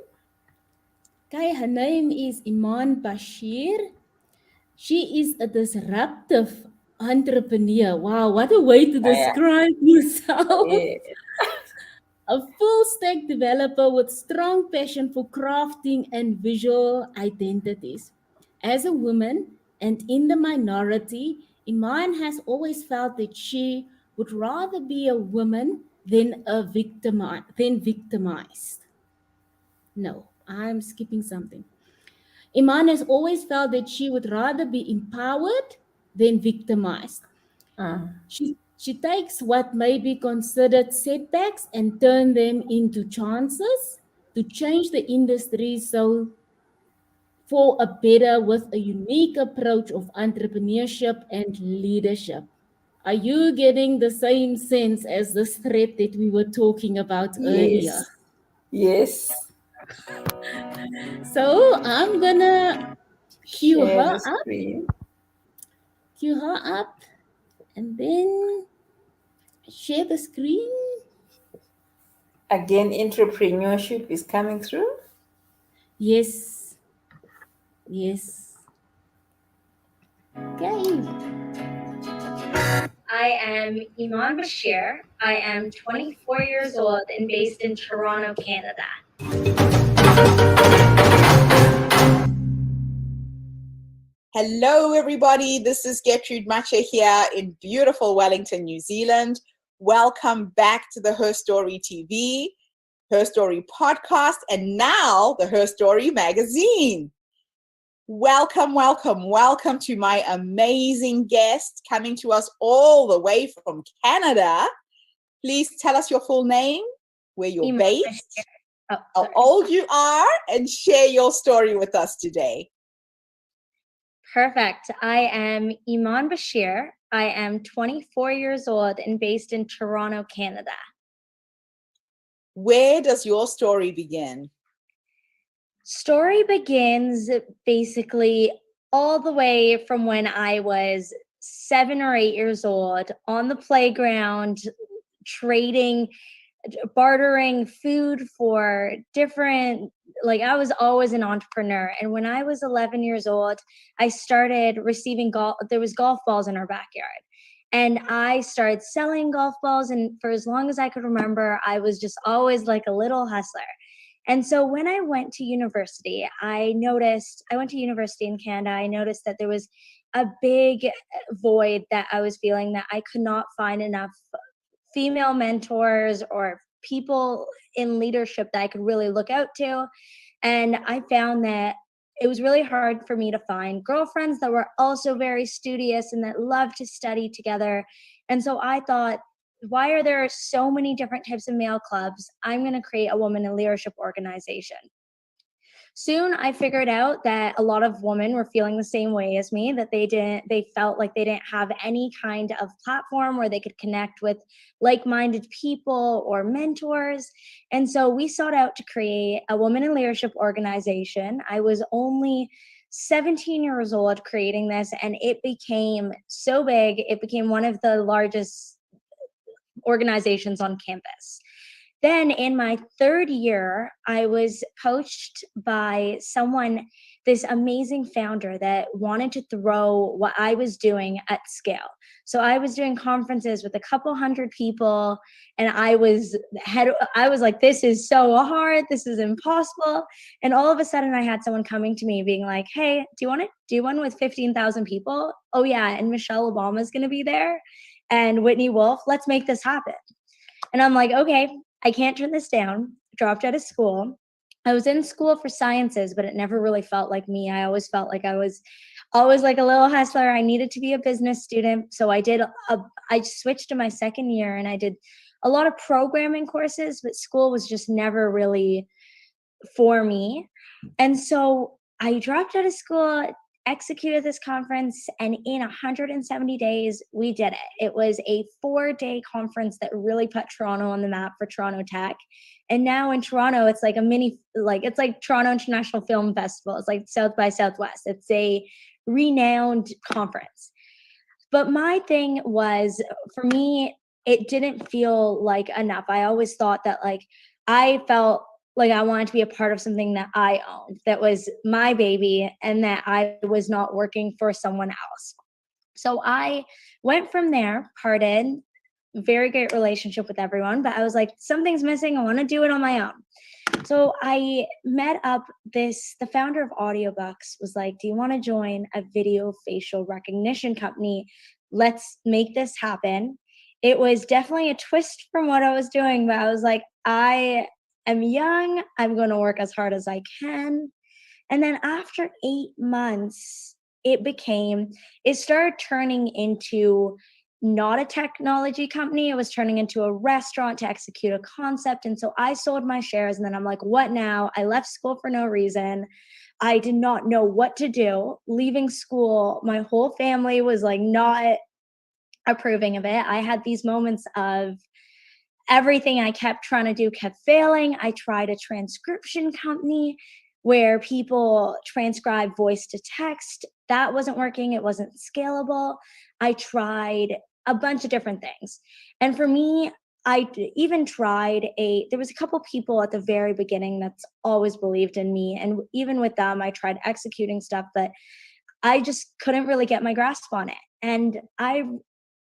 Okay, her name is Iman Bashir. She is a disruptive entrepreneur. Wow, what a way to Yeah, describe yourself. yeah. A full stack developer with strong passion for crafting and visual identities. As a woman and in the minority, Iman has always felt that she would rather be a woman than victimized. No, I'm skipping something. Iman has always felt that she would rather be empowered than victimized. Mm, She takes what may be considered setbacks and turn them into chances to change the industry so for a better with a unique approach of entrepreneurship and leadership. Are you getting the same sense as this thread that we were talking about earlier? yes, yes. So I'm gonna cue Share her the up, screen. cue her up, and then share the screen. Again, entrepreneurship is coming through. Yes, yes. Okay. I am Iman Bashir. I am 24 years old and based in Toronto, Canada. Hello, everybody. This is Gertrude Mache here in beautiful Wellington, New Zealand. Welcome back to the Her Story TV, Her Story podcast, and now the Her Story magazine. Welcome, welcome, welcome to my amazing guest coming to us all the way from Canada. Please tell us your full name, where you're Iman based, Bashir. how old you are, and share your story with us today. Perfect. I am Iman Bashir. I am 24 years old and based in Toronto, Canada. Where does your story begin? Story begins basically all the way from when I was 7 or 8 years old on the playground, trading, bartering food for different, like I was always an entrepreneur. And when I was 11 years old, I started receiving there was golf balls in our backyard. And I started selling golf balls. And for as long as I could remember, I was just always like a little hustler. And so when I went to university, I went to university in Canada. I noticed that there was a big void that I was feeling, that I could not find enough female mentors or people in leadership that I could really look out to. And I found that it was really hard for me to find girlfriends that were also very studious and that loved to study together. And so I thought, why are there so many different types of male clubs? I'm going to create a woman in leadership organization. Soon I figured out that a lot of women were feeling the same way as me, that they felt like they didn't have any kind of platform where they could connect with like-minded people or mentors. And so we sought out to create a woman in leadership organization. I was only 17 years old creating this, and it became so big. It became one of the largest organizations on campus. Then in my third year, I was coached by this amazing founder that wanted to throw what I was doing at scale. So I was doing conferences with a couple hundred people, and I was like, this is so hard, this is impossible. And all of a sudden I had someone coming to me being like, hey, do you want to do one with 15,000 people? Oh yeah, and Michelle Obama's going to be there, and Whitney Wolf. Let's make this happen. And I'm like, okay, I can't turn this down. Dropped out of school. I was in school for sciences, but it never really felt like me. I always felt like I was always like a little hustler. I needed to be a business student. So I switched to my second year, and I did a lot of programming courses, but school was just never really for me. And so I dropped out of school, executed this conference, and in 170 days, we did it. It was a 4-day conference that really put Toronto on the map for Toronto tech. And now in Toronto, it's like it's like Toronto International Film Festival. It's like South by Southwest. It's a renowned conference. But my thing was, for me, it didn't feel like enough. I always thought that I felt like I wanted to be a part of something that I owned, that was my baby, and that I was not working for someone else. So I went from there, parted, very great relationship with everyone, but I was like, something's missing. I want to do it on my own. So I met up the founder of Audiobooks was like, do you want to join a video facial recognition company? Let's make this happen. It was definitely a twist from what I was doing, but I was like, I am young. I'm going to work as hard as I can. And then after 8 months, it started turning into not a technology company. It was turning into a restaurant to execute a concept. And so I sold my shares, and then I'm like, what now? I left school for no reason. I did not know what to do. Leaving school, my whole family was like not approving of it. I had these moments of everything I kept trying to do kept failing. I tried a transcription company where people transcribe voice to text. That wasn't working. It wasn't scalable. I tried a bunch of different things. And for me, I even tried there was a couple people at the very beginning that's always believed in me. And even with them, I tried executing stuff, but I just couldn't really get my grasp on it. And I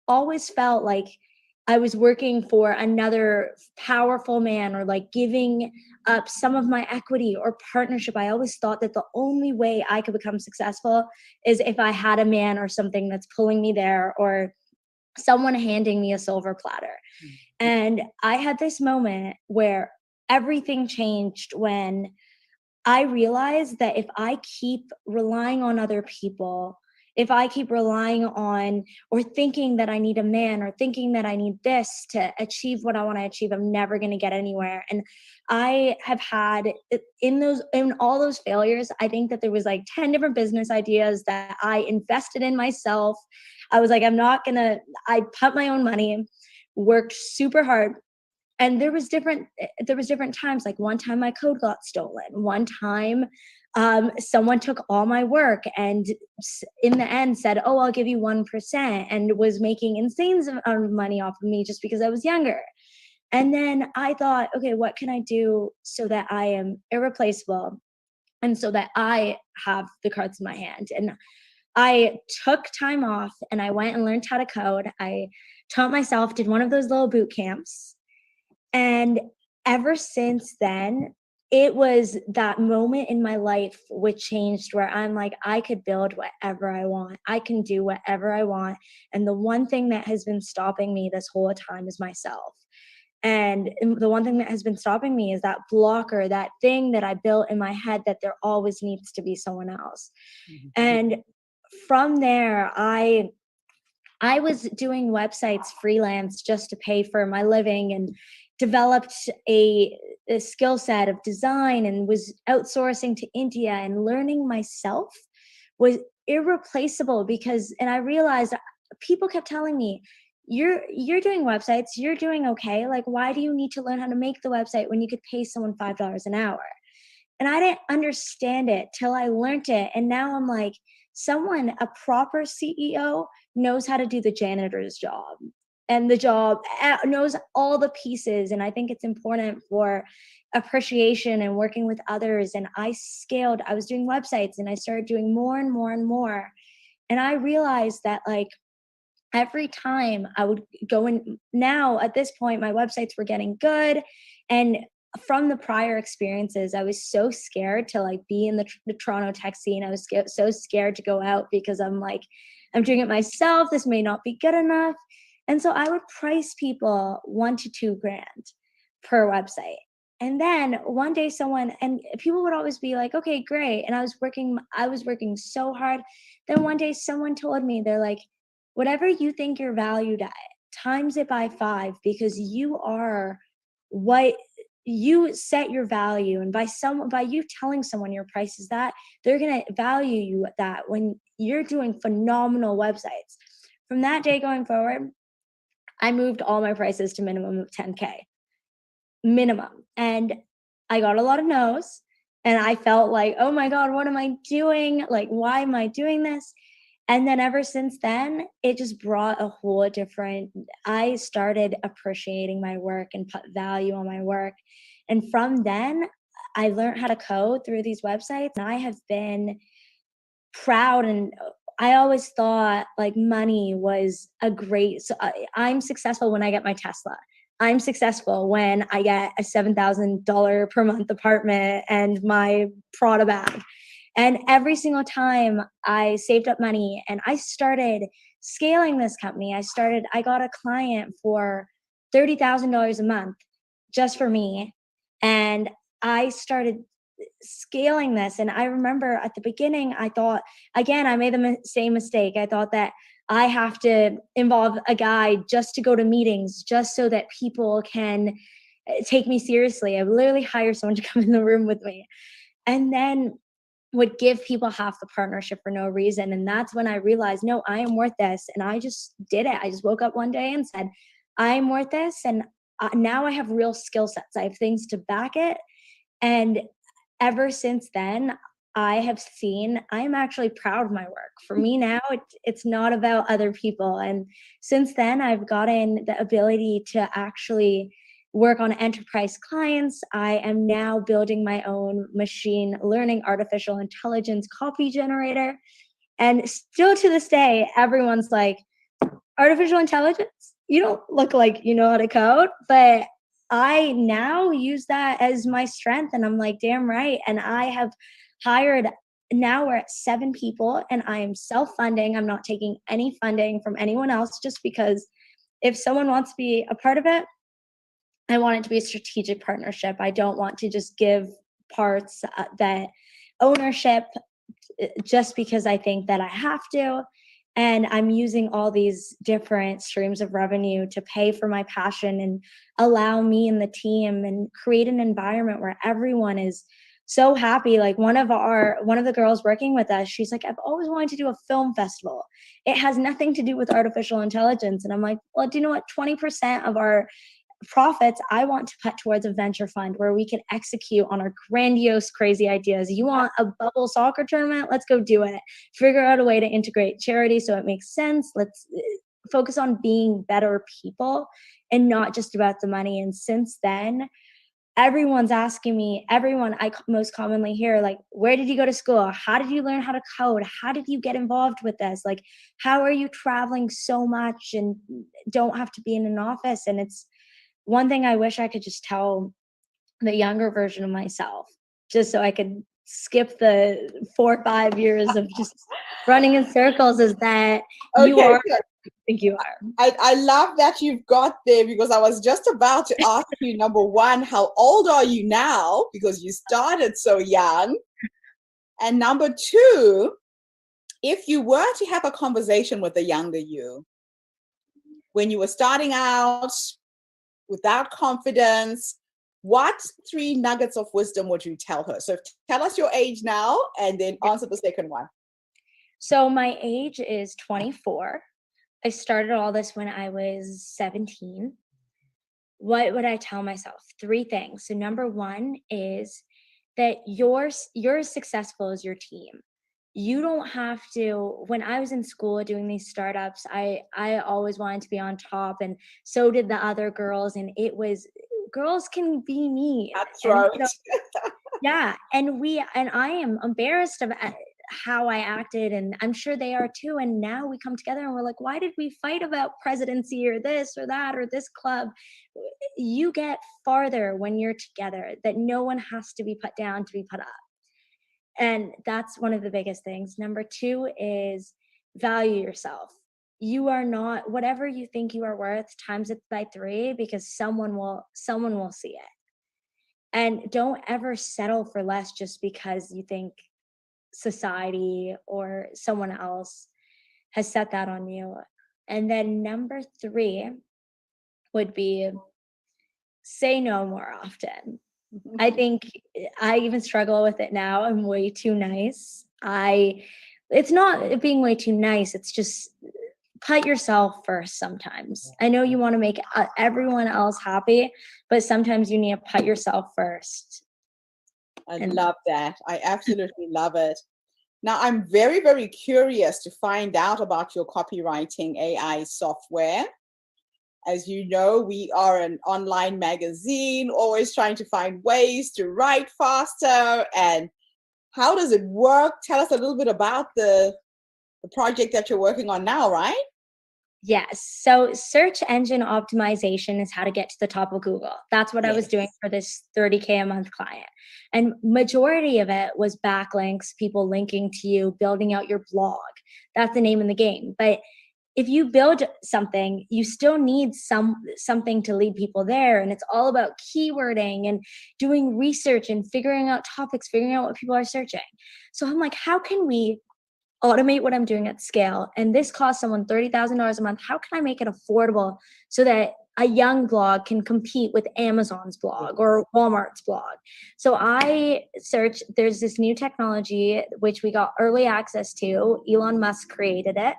always felt like I was working for another powerful man, or like giving up some of my equity or partnership. I always thought that the only way I could become successful is if I had a man or something that's pulling me there, or someone handing me a silver platter. And I had this moment where everything changed when I realized that if I keep relying on other people, if I keep relying on or thinking that I need a man or thinking that I need this to achieve what I want to achieve, I'm never going to get anywhere. And I have had in all those failures, I think that there was like 10 different business ideas that I invested in myself. I was like, I put my own money, worked super hard. And there was different times. Like one time my code got stolen. One time someone took all my work and in the end said, oh, I'll give you 1%, and was making insane amount of money off of me just because I was younger. And then I thought, okay, what can I do so that I am irreplaceable and so that I have the cards in my hand? And I took time off and I went and learned how to code. I taught myself, did one of those little boot camps. And ever since then, it was that moment in my life which changed, where I'm like, I could build whatever I want. I can do whatever I want. And the one thing that has been stopping me this whole time is myself. And the one thing that has been stopping me is that blocker, that thing that I built in my head that there always needs to be someone else. And from there, I was doing websites freelance just to pay for my living, and developed a skill set of design, and was outsourcing to India, and learning myself was irreplaceable and I realized people kept telling me, you're doing websites, you're doing okay. Like, why do you need to learn how to make the website when you could pay someone $5 an hour? And I didn't understand it till I learned it. And now I'm like, a proper CEO knows how to do the janitor's job, and the job knows all the pieces. And I think it's important for appreciation and working with others. And I was doing websites, and I started doing more and more and more. And I realized that, like, every time I would go in, now at this point, my websites were getting good. And from the prior experiences, I was so scared to like be in the Toronto tech scene. I was so scared to go out because I'm like, I'm doing it myself. This may not be good enough. And so I would price people $1 to $2,000 per website. And then one day and people would always be like, okay, great. And I was working so hard. Then one day someone told me, they're like, whatever you think you're valued at, times it by 5, because you are what you set your value. And by you telling someone your price is that, they're going to value you at that when you're doing phenomenal websites. From that day going forward, I moved all my prices to minimum of 10K minimum. And I got a lot of no's, and I felt like, oh my God, what am I doing? Like, why am I doing this? And then ever since then, it just brought a whole different, I started appreciating my work and put value on my work. And from then, I learned how to code through these websites. And I have been proud, and I always thought like money was I'm successful when I get my Tesla. I'm successful when I get a $7,000 per month apartment and my Prada bag. And every single time I saved up money and I started scaling this company, I got a client for $30,000 a month just for me. And I started scaling this. And I remember at the beginning, I thought, again, I made the same mistake. I thought that I have to involve a guy just to go to meetings, just so that people can take me seriously. I would literally hire someone to come in the room with me, and then would give people half the partnership for no reason. And that's when I realized, no, I am worth this. And I just did it. I just woke up one day and said, I am worth this. And now I have real skill sets. I have things to back it. And ever since then, I am actually proud of my work. For me now, it's not about other people. And since then, I've gotten the ability to actually work on enterprise clients. I am now building my own machine learning, artificial intelligence copy generator. And still to this day, everyone's like, artificial intelligence? You don't look like you know how to code. But I now use that as my strength. And I'm like, damn right. And I have hired, now we're at 7 people, and I am self-funding. I'm not taking any funding from anyone else, just because if someone wants to be a part of it, I want it to be a strategic partnership. I don't want to just give parts that ownership just because I think that I have to. And I'm using all these different streams of revenue to pay for my passion and allow me and the team and create an environment where everyone is so happy. Like one of the girls working with us, she's like, I've always wanted to do a film festival. It has nothing to do with artificial intelligence. And I'm like, well, do you know what? 20% of our profits I want to put towards a venture fund where we can execute on our grandiose, crazy ideas. You want a bubble soccer tournament? Let's go do it. Figure out a way to integrate charity so it makes sense. Let's focus on being better people and not just about the money. And since then, everyone's asking me, I most commonly hear, like, where did you go to school? How did you learn how to code? How did you get involved with this? Like, how are you traveling so much and don't have to be in an office? And it's one thing I wish I could just tell the younger version of myself, just so I could skip the 4 or 5 years of just running in circles is that you Okay, are so I think you are. I love that you've got there, because I was just about to ask you, number one, how old are you now? Because you started so young. And number two, if you were to have a conversation with a younger you, when you were starting out without confidence, what 3 nuggets of wisdom would you tell her? So tell us your age now and then answer the second one. So my age is 24. I started all this when I was 17. What would I tell myself? 3 things. So number 1 is that you're as successful as your team. You don't have to. When I was in school doing these startups, I always wanted to be on top, and so did the other girls, and it was girls can be me. That's And right. yeah, and I am embarrassed of how I acted, and I'm sure they are too. And now we come together and we're like, why did we fight about presidency or this or that or this club? You get farther when you're together, that no one has to be put down to be put up. And that's one of the biggest things. Number 2 is value yourself. You are not whatever you think you are worth, times it by 3, because someone will see it. And don't ever settle for less just because you think society or someone else has set that on you. And then number 3 would be say no more often. I think I even struggle with it now. I'm way too nice. It's not being way too nice. It's just put yourself first sometimes. I know you want to make everyone else happy, but sometimes you need to put yourself first. I love that. I absolutely love it. Now, I'm very, very curious to find out about your copywriting AI software. As you know, we are an online magazine, always trying to find ways to write faster. And how does it work? Tell us a little bit about the project that you're working on now, right? Yes. So search engine optimization is how to get to the top of Google. That's what I was doing for this 30K a month client. And majority of it was backlinks, people linking to you, building out your blog. That's the name of the game. But if you build something, you still need something to lead people there. And it's all about keywording and doing research and figuring out topics, figuring out what people are searching. So I'm like, how can we automate what I'm doing at scale? And this costs someone $30,000 a month. How can I make it affordable so that a young blog can compete with Amazon's blog or Walmart's blog? So I searched, there's this new technology, which we got early access to. Elon Musk created it.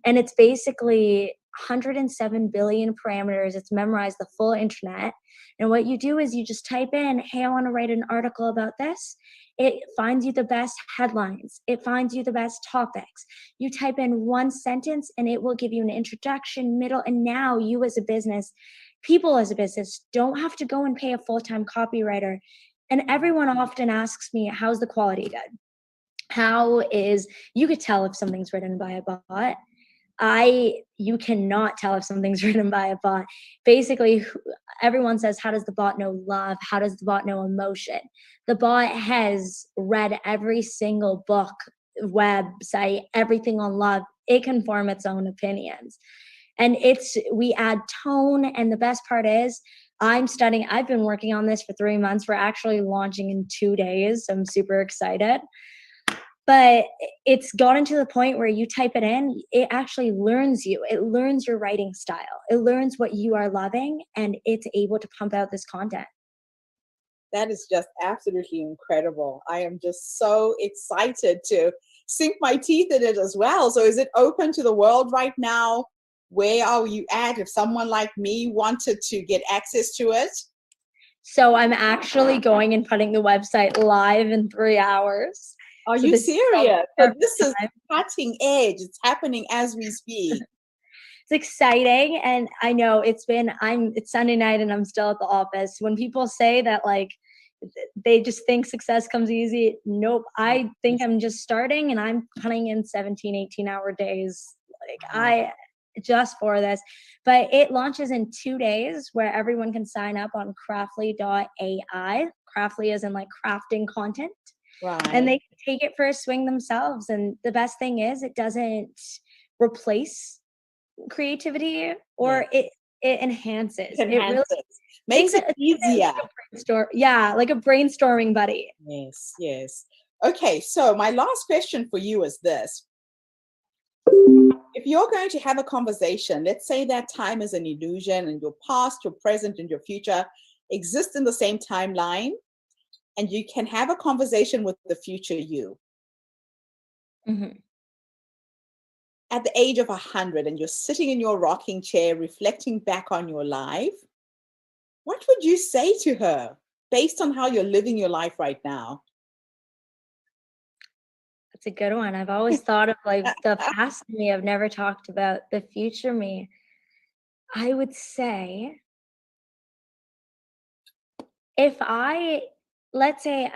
And it's basically 107 billion parameters. It's memorized the full internet. And what you do is you just type in, hey, I want to write an article about this. It finds you the best headlines. It finds you the best topics. You type in 1 sentence and it will give you an introduction, middle, and now you as a business, people as a business, don't have to go and pay a full-time copywriter. And everyone often asks me, how's the quality good? You could tell if something's written by a bot. You cannot tell if something's written by a bot. Basically, everyone says, how does the bot know love? How does the bot know emotion? The bot has read every single book, website, everything on love. It can form its own opinions. And we add tone. And the best part is I've been working on this for 3 months. We're actually launching in 2 days. So I'm super excited. But it's gotten to the point where you type it in, it actually learns you. It learns your writing style. It learns what you are loving, and it's able to pump out this content. That is just absolutely incredible. I am just so excited to sink my teeth in it as well. So is it open to the world right now? Where are you at if someone like me wanted to get access to it? So I'm actually going and putting the website live in 3 hours. Are you serious? So this is cutting edge. It's happening as we speak. It's exciting. And I know it's Sunday night and I'm still at the office. When people say that, like, they just think success comes easy. Nope. I think I'm just starting and I'm putting in 17, 18-hour days. Just for this. But it launches in 2 days, where everyone can sign up on craftly.ai. Craftly as in like crafting content. and Right. they can take it for a swing themselves. And the best thing is it doesn't replace creativity, or it enhances. It really Makes it think easier. like a like a brainstorming buddy. Yes, yes. Okay, so my last question for you is this. If you're going to have a conversation, let's say that time is an illusion and your past, your present, and your future exist in the same timeline, and you can have a conversation with the future you. Mhm. At the age of 100 and you're sitting in your rocking chair reflecting back on your life, what would you say to her based on how you're living your life right now? That's a good one. I've always thought of like the past me. I've never talked about the future me. I would say if let's say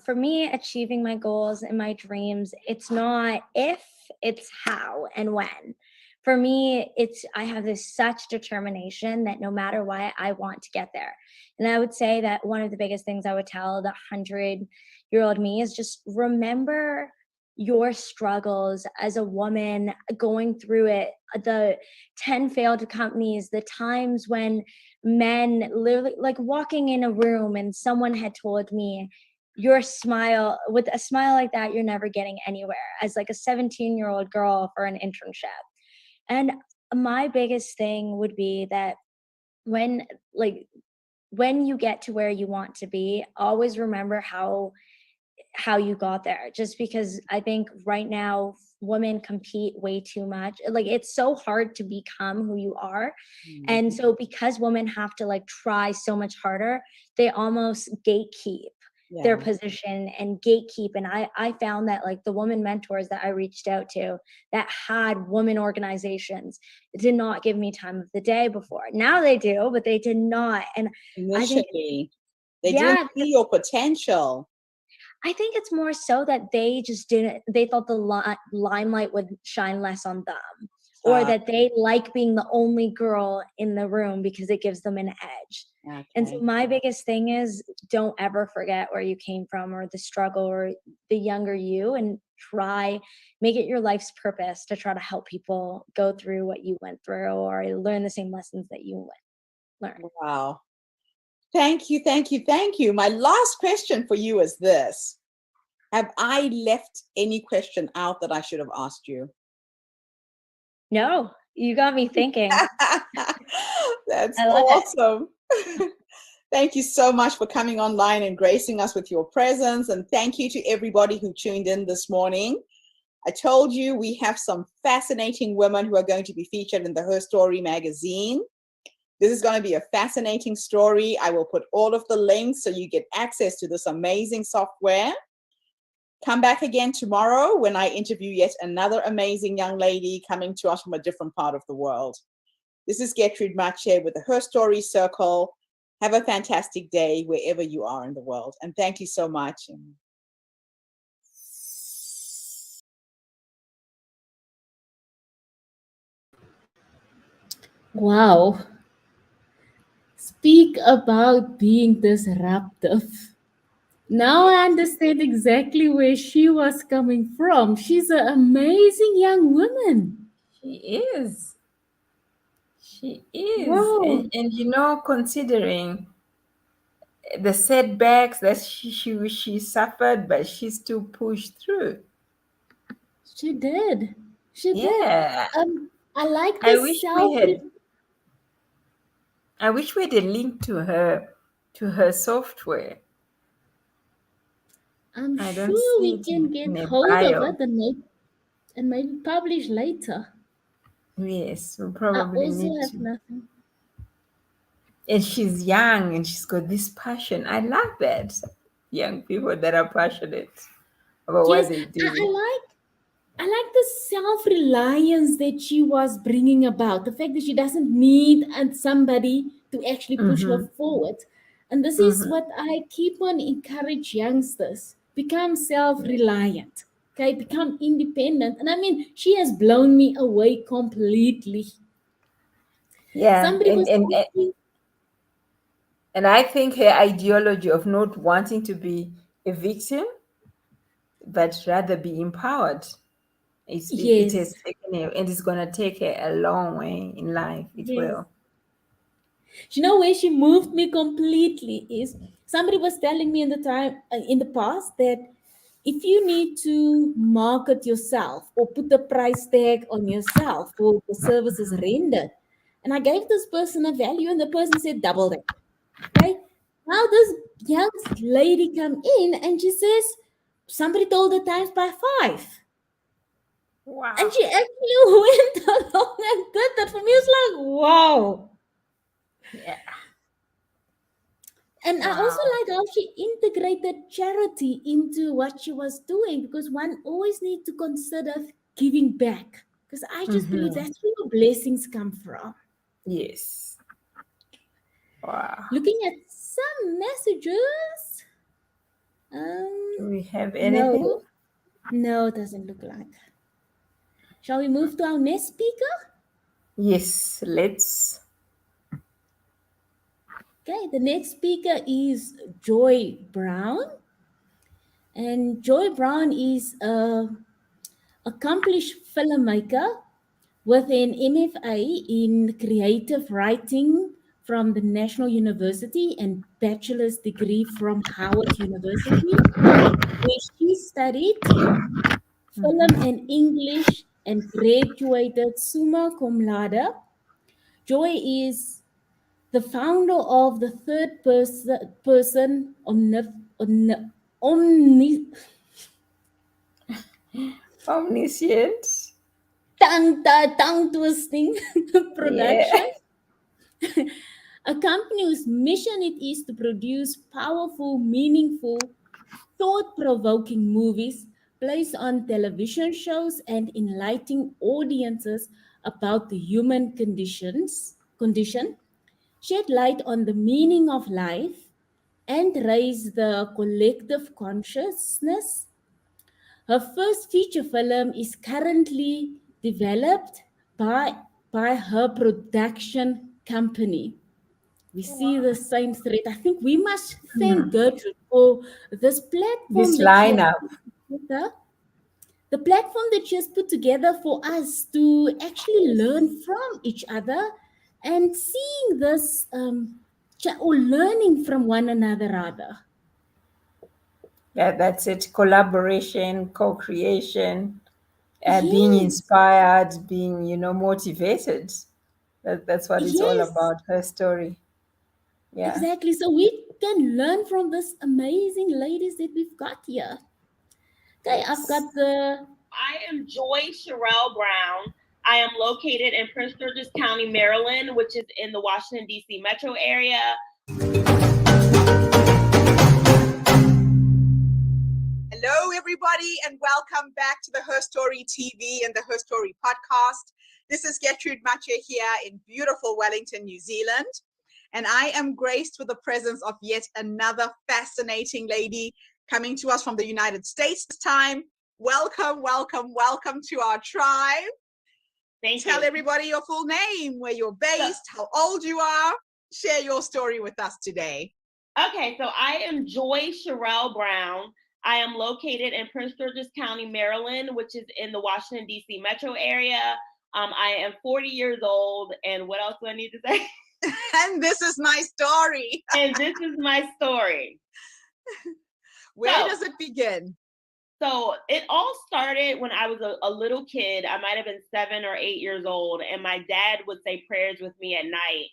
for me, achieving my goals and my dreams, it's not if, it's how and when. For me, I have this such determination that no matter what, I want to get there. And I would say that one of the biggest things I would tell the 100-year-old me is just remember your struggles as a woman going through it, the 10 failed companies, the times when men literally, like walking in a room and someone had told me, with a smile like that, you're never getting anywhere, as like a 17-year-old girl for an internship. And my biggest thing would be that when you get to where you want to be, always remember how you got there. Just because I think right now women compete way too much. Like it's so hard to become who you are. And so because women have to like try so much harder, they almost gatekeep their position and gatekeep. And I found that like the woman mentors that I reached out to that had women organizations did not give me time of the day before. Now they do, but they did not. And Initially, I think they didn't see your potential. I think it's more so that they just they thought the limelight would shine less on them, or that they like being the only girl in the room because it gives them an edge. Okay. And so my biggest thing is don't ever forget where you came from or the struggle or the younger you, and make it your life's purpose to try to help people go through what you went through or learn the same lessons that you learned. Wow. Thank you, thank you, thank you. My last question for you is this. Have I left any question out that I should have asked you? No, you got me thinking. That's awesome. Thank you so much for coming online and gracing us with your presence. And thank you to everybody who tuned in this morning. I told you we have some fascinating women who are going to be featured in the Herstory magazine. This is going to be a fascinating story. I will put all of the links so you get access to this amazing software. Come back again tomorrow when I interview yet another amazing young lady coming to us from a different part of the world. This is Gertrude Mache with the Herstory Circle. Have a fantastic day wherever you are in the world. And thank you so much. Wow. Speak about being disruptive. Now I understand exactly where she was coming from. She's an amazing young woman. She is. She is. Wow. And considering the setbacks that she suffered, but she still pushed through. She did. She did. Yeah. I like I the wish we self. had I wish we had a link to her software. I'm I don't sure see we it can in get a hold of bio. it and maybe publish later. Yes, we I probably also need have to. nothing. And she's young and she's got this passion. I love that. Young people that are passionate about Yes, what they I, do. I like I like the self-reliance that she was bringing about. The fact that she doesn't need somebody to actually push her Mm-hmm. forward. And this is Mm-hmm. what I keep on encourage youngsters. Become Yeah. self-reliant. Okay, become independent. And I mean, she has blown me away completely. Yeah. Somebody was asking, And I think her ideology of not wanting to be a victim but rather be empowered. It has Yes. taken her, and it's gonna take her a long way in life. It Yes. will. You know where she moved me completely is somebody was telling me in the time in the past that if you need to market yourself or put a price tag on yourself for the services rendered, and I gave this person a value, and the person said double that. Okay, now this young lady come in and she says somebody told her times by 5. And Wow. she actually went along and did that for me. It's like, wow. Yeah. And I also Wow. like how she integrated charity into what she was doing because one always needs to consider giving back. Because I just believe Mm-hmm. that's where your blessings come from. Yes. Wow. Looking at some messages. Do we have anything? No, no, it doesn't look like. Shall we move to our next speaker? Yes, let's. Okay, the next speaker is Joy Brown. And Joy Brown is a accomplished filmmaker with an MFA in creative writing from the National University and bachelor's degree from Howard University, where she studied film Mhm. and English and graduated summa cum laude. Joy is the founder of the third person omni, Omniscient. tongue twisting Yeah. production. A company whose mission it is to produce powerful, meaningful, thought-provoking movies placed on television shows and enlightening audiences about the human condition, shed light on the meaning of life, and raise the collective consciousness. Her first feature film is currently developed by, by her production company. We see the same thread. I think we must thank Mm. Gertrude for this platform This that she has lineup. put together. The platform that she has put together for us to actually learn from each other and seeing this or learning from one another rather. That's it. Collaboration, co-creation, being Yes, inspired, being, motivated. That's what it's all yes, about. Her story. Yeah. exactly. So we can learn from this amazing ladies that we've got here. Okay, I've Yes. got the I am Joy Sherelle Brown. I am located in Prince George's County, Maryland, which is in the Washington, D.C. metro area. Hello, everybody, and welcome back to the Herstory TV and the Herstory podcast. This is Gertrude Mathieu here in beautiful Wellington, New Zealand. And I am graced with the presence of yet another fascinating lady coming to us from the United States this time. Welcome, welcome, welcome to our tribe. Tell you. everybody your full name, where you're based, how old you are. Share your story with us today. Okay, so I am Joy Sherelle Brown. I am located in Prince George's County, Maryland, which is in the Washington, D.C. metro area. I am 40 years old. And what else do I need to say? And this is my story. And this is my story. Where does it begin? So it all started when I was a little kid. I might have been 7 or 8 years old. And my dad would say prayers with me at night.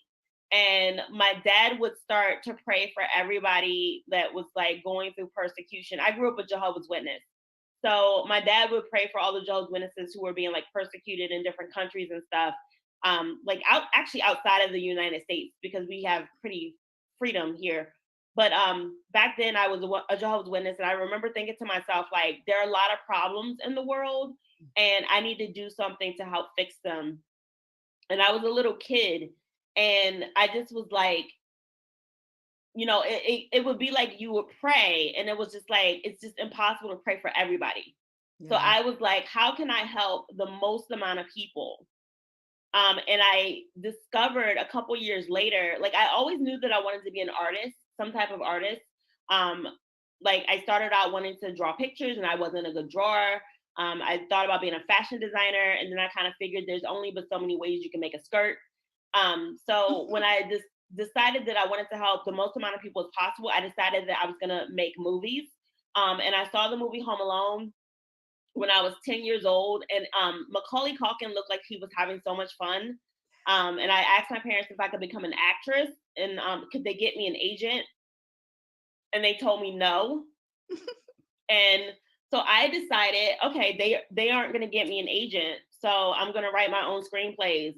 And my dad would start to pray for everybody that was like going through persecution. I grew up a Jehovah's Witness. So my dad would pray for all the Jehovah's Witnesses who were being like persecuted in different countries and stuff. Like outside of the United States, because we have pretty freedom here. But back then I was a Jehovah's Witness, and I remember thinking to myself, like, there are a lot of problems in the world, and I need to do something to help fix them. And I was a little kid, and I just was like, it would be like you would pray, and it was just like, it's just impossible to pray for everybody. Yeah. So I was like, how can I help the most amount of people? And I discovered a couple years later, like I always knew that I wanted to be an artist, some type of artist. like I started out wanting to draw pictures and I wasn't a good drawer. I thought about being a fashion designer, and then I kind of figured there's only but so many ways you can make a skirt. So when I just decided that I wanted to help the most amount of people as possible, I decided that I was gonna make movies. And I saw the movie Home Alone when I was 10 years old, and Macaulay Culkin looked like he was having so much fun. And I asked my parents if I could become an actress, and could they get me an agent? And they told me no. And so I decided, okay, they aren't going to get me an agent, so I'm going to write my own screenplays,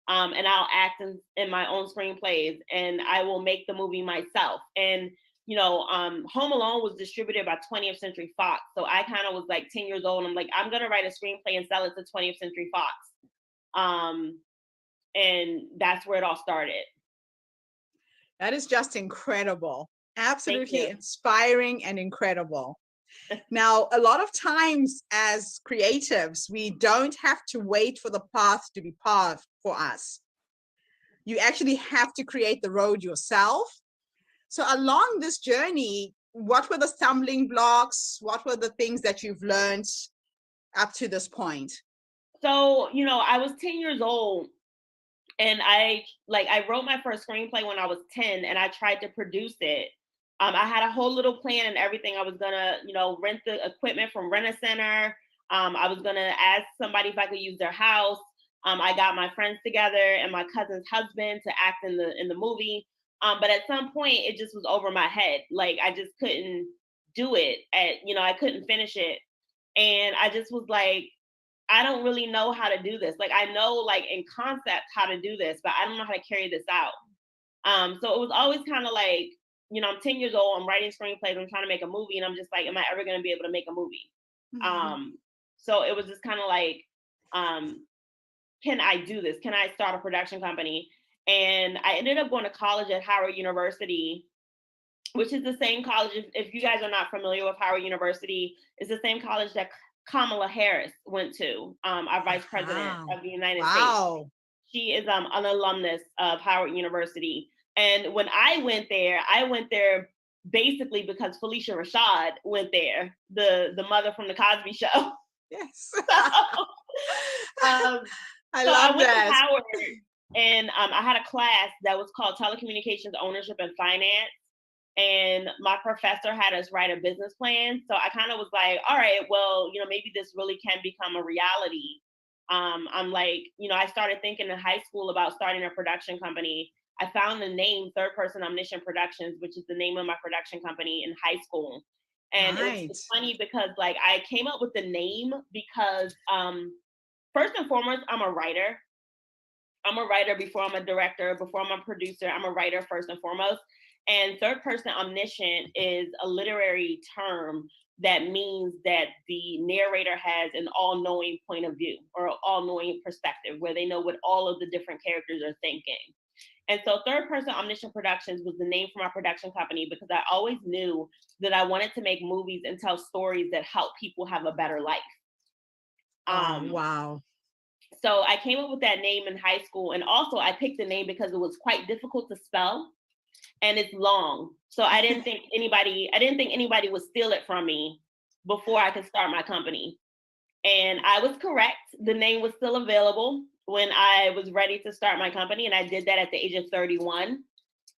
and I'll act in my own screenplays, and I will make the movie myself. And Home Alone was distributed by 20th Century Fox, so I kind of was like 10 years old, and I'm like, I'm going to write a screenplay and sell it to 20th Century Fox. And that's where it all started. That is just incredible. Absolutely inspiring and incredible. Now, a lot of times as creatives, we don't have to wait for the path to be paved for us. You actually have to create the road yourself. So along this journey, what were the stumbling blocks? What were the things that you've learned up to this point? So, I was 10 years old, and I wrote my first screenplay when I was 10, and I tried to produce it. I had a whole little plan and everything. I was gonna, rent the equipment from Rent-A-Center. I was gonna ask somebody if I could use their house. I got my friends together and my cousin's husband to act in the movie. But at some point, it just was over my head. Like, I just couldn't do it. I couldn't finish it, and I just was like, I don't really know how to do this. Like, I know, like, in concept how to do this, but I don't know how to carry this out. So it was always kind of like, I'm 10 years old, I'm writing screenplays, I'm trying to make a movie, and I'm just like, am I ever going to be able to make a movie? Mm-hmm. So it was just kind of like, can I do this? Can I start a production company? And I ended up going to college at Howard University, which is the same college. If you guys are not familiar with Howard University, it's the same college that Kamala Harris went to, our vice president of the United States. She is an alumnus of Howard University. And when I went there basically because Felicia Rashad went there, the mother from the Cosby Show. Yes. I love that. To Howard, and I had a class that was called Telecommunications Ownership and Finance. And my professor had us write a business plan. So I kind of was like, all right, well, maybe this really can become a reality. I'm like, I started thinking in high school about starting a production company. I found the name Third Person Omniscient Productions, which is the name of my production company, in high school. And it's funny because like I came up with the name because first and foremost, I'm a writer. I'm a writer before I'm a director, before I'm a producer. I'm a writer first and foremost. And third person omniscient is a literary term that means that the narrator has an all-knowing point of view or all-knowing perspective where they know what all of the different characters are thinking. And so Third Person Omniscient Productions was the name for my production company because I always knew that I wanted to make movies and tell stories that help people have a better life. Wow. So I came up with that name in high school. And also I picked the name because it was quite difficult to spell and it's long. So I didn't think anybody would steal it from me before I could start my company. And I was correct. The name was still available when I was ready to start my company. And I did that at the age of 31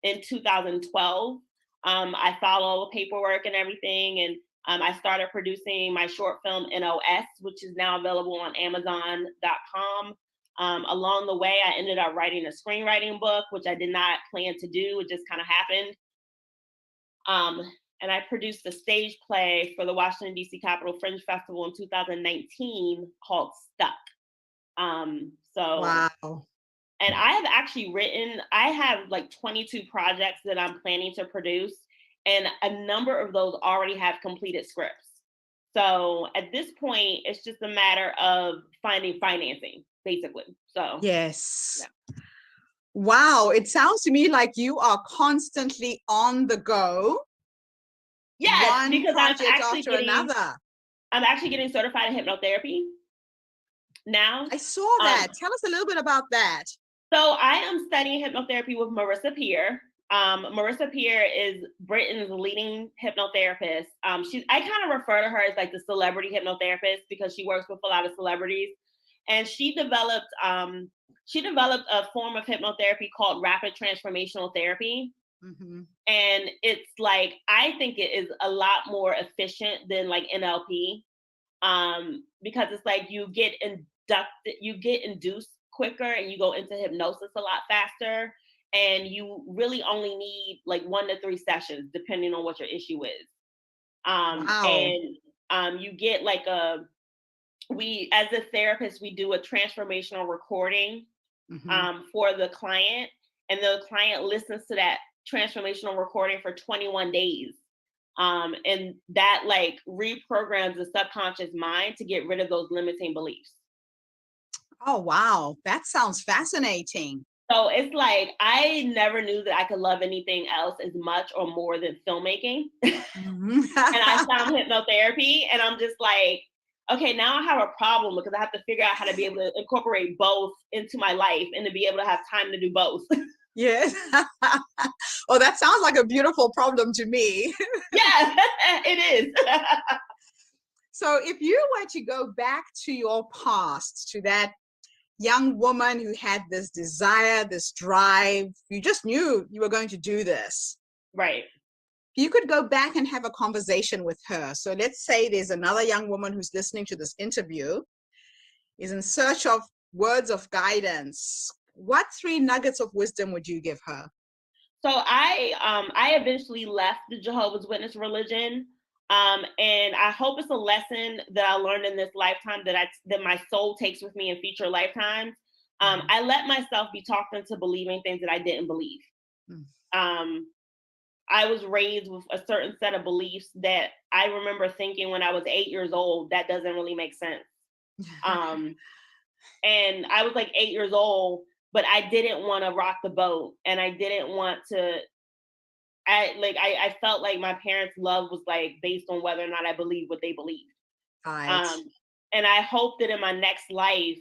in 2012. I followed paperwork and everything. And I started producing my short film NOS, which is now available on Amazon.com. Along the way, I ended up writing a screenwriting book, which I did not plan to do. It just kind of happened. And I produced a stage play for the Washington, D.C. Capitol Fringe Festival in 2019 called Stuck. Wow. And I have actually I have like 22 projects that I'm planning to produce. And a number of those already have completed scripts. So at this point, it's just a matter of finding financing, basically. So yes. Yeah. Wow. It sounds to me like you are constantly on the go. Yes, because another. I'm actually getting certified in hypnotherapy now. I saw that. Tell us a little bit about that. So I am studying hypnotherapy with Marissa Peer. Marissa Peer is Britain's leading hypnotherapist. I kind of refer to her as like the celebrity hypnotherapist because she works with a lot of celebrities. And she developed a form of hypnotherapy called rapid transformational therapy. Mm-hmm. And it's like, I think it is a lot more efficient than like NLP, because it's like you get induced quicker and you go into hypnosis a lot faster. And you really only need like 1 to 3 sessions, depending on what your issue is. Wow. And you get like as a therapist, we do a transformational recording for the client, and the client listens to that transformational recording for 21 days. And that like reprograms the subconscious mind to get rid of those limiting beliefs. Oh, wow. That sounds fascinating. So it's like, I never knew that I could love anything else as much or more than filmmaking. Mm-hmm. And I found hypnotherapy, and I'm just like, okay, now I have a problem because I have to figure out how to be able to incorporate both into my life and to be able to have time to do both. Yes. Oh, that sounds like a beautiful problem to me. Yeah, it is. So if you were to go back to your past, to that young woman who had this desire, this drive, you just knew you were going to do this. Right. You could go back and have a conversation with her. So let's say there's another young woman who's listening to this interview, is in search of words of guidance. What 3 nuggets of wisdom would you give her? So I eventually left the Jehovah's Witness religion. And I hope it's a lesson that I learned in this lifetime that my soul takes with me in future lifetimes. I let myself be talked into believing things that I didn't believe. I was raised with a certain set of beliefs that I remember thinking when I was 8 years old, that doesn't really make sense. And I was like 8 years old, but I didn't want to rock the boat, and I didn't want to. I felt like my parents' love was like based on whether or not I believed what they believed. Right. And I hope that in my next life,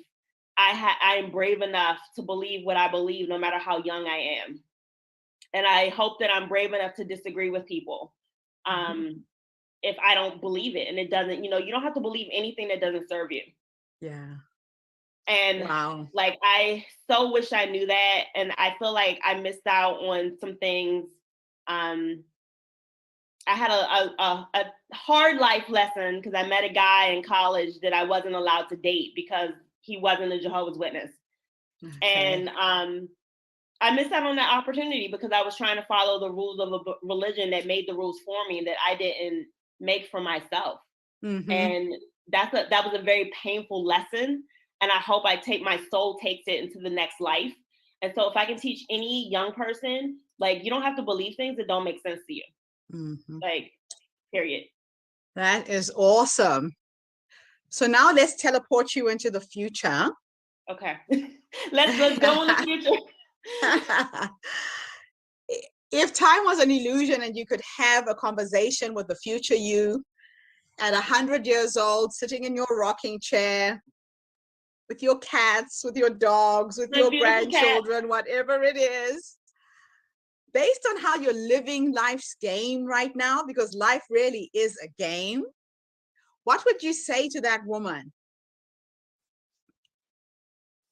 I am brave enough to believe what I believe, no matter how young I am. And I hope that I'm brave enough to disagree with people if I don't believe it, and it doesn't. You don't have to believe anything that doesn't serve you. Yeah. And wow. Like, I so wish I knew that, and I feel like I missed out on some things. I had a hard life lesson because I met a guy in college that I wasn't allowed to date because he wasn't a Jehovah's Witness. Okay. And I missed out on that opportunity because I was trying to follow the rules of a religion that made the rules for me that I didn't make for myself. And that was a very painful lesson. And I hope my soul takes it into the next life. And so if I can teach any young person, like, you don't have to believe things that don't make sense to you. Like, period. That is awesome. So now let's teleport you into the future. Okay. let's go in the future. If time was an illusion and you could have a conversation with the future you at 100 years old, sitting in your rocking chair, with your cats, with your dogs, with your grandchildren, whatever it is, based on how you're living life's game right now, because life really is a game, what would you say to that woman?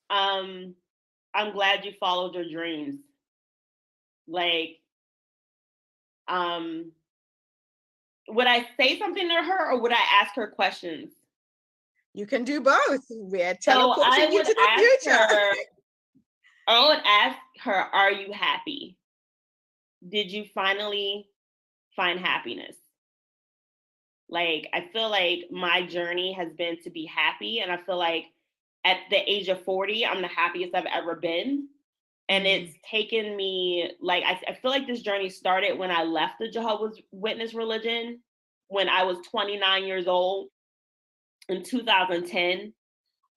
I'm glad you followed your dreams. Like, would I say something to her, or would I ask her questions? You can do both. We're teleporting you to the future. I would ask her, are you happy? Did you finally find happiness? Like, I feel like my journey has been to be happy. And I feel like at the age of 40, I'm the happiest I've ever been. And it's taken me, like, I feel like this journey started when I left the Jehovah's Witness religion, when I was 29 years old in 2010.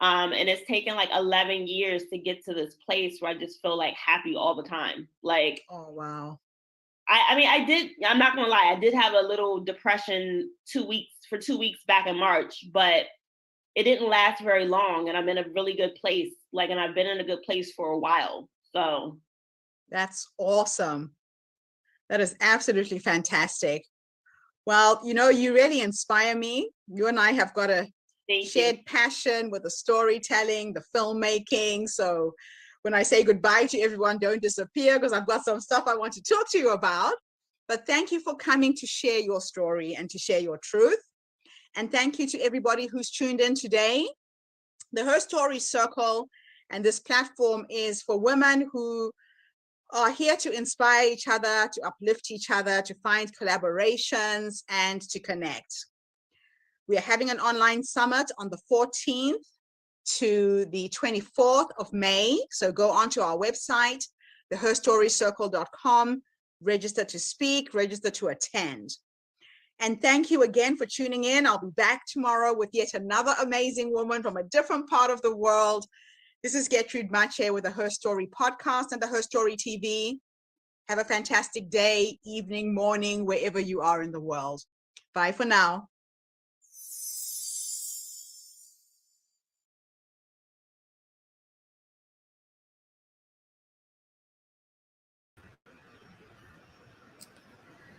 And it's taken like 11 years to get to this place where I just feel like happy all the time. Like, oh, wow. I'm not gonna lie, I did have a little depression 2 weeks back in March, but it didn't last very long. And I'm in a really good place. Like, and I've been in a good place for a while. So that's awesome. That is absolutely fantastic. Well, you really inspire me. You and I have got a shared passion with the storytelling, the filmmaking. So when I say goodbye to everyone, don't disappear, because I've got some stuff I want to talk to you about. But thank you for coming to share your story and to share your truth. And thank you to everybody who's tuned in today. The Herstory Circle and this platform is for women who are here to inspire each other, to uplift each other, to find collaborations, and to connect. We are having an online summit on the 14th to the 24th of May. So go onto our website, theherstorycircle.com, register to speak, register to attend. And thank you again for tuning in. I'll be back tomorrow with yet another amazing woman from a different part of the world. This is Gertrude Mache with the Herstory podcast and the Herstory TV. Have a fantastic day, evening, morning, wherever you are in the world. Bye for now.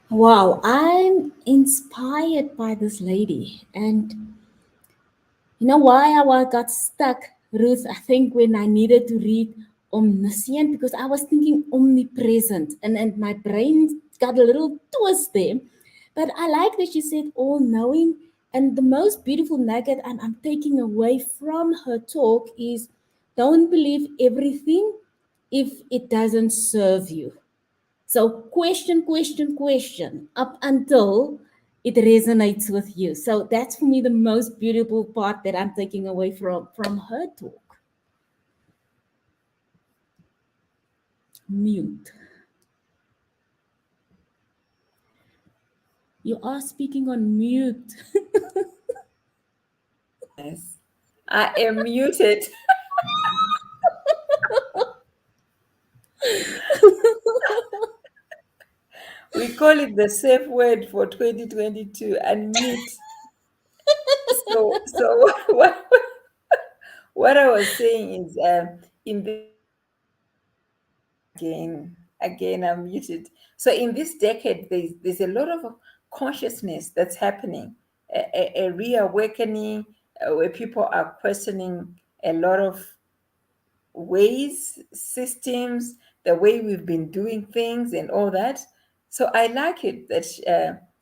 Wow, I'm inspired by this lady. And you know why I got stuck, Ruth? I think when I needed to read omniscient, because I was thinking omnipresent, and my brain got a little twist there. But I like that she said all knowing. And the most beautiful nugget I'm taking away from her talk is don't believe everything if it doesn't serve you. So question, question, question up until it resonates with you. So that's for me the most beautiful part that I'm taking away from her talk. Mute. You are speaking on mute. Yes. I am muted. We call it the safe word for 2022, unmute. So what I was saying is, in this again, I'm muted. So in this decade, there's a lot of consciousness that's happening, a reawakening, where people are questioning a lot of ways, systems, the way we've been doing things, and all that. So I like it that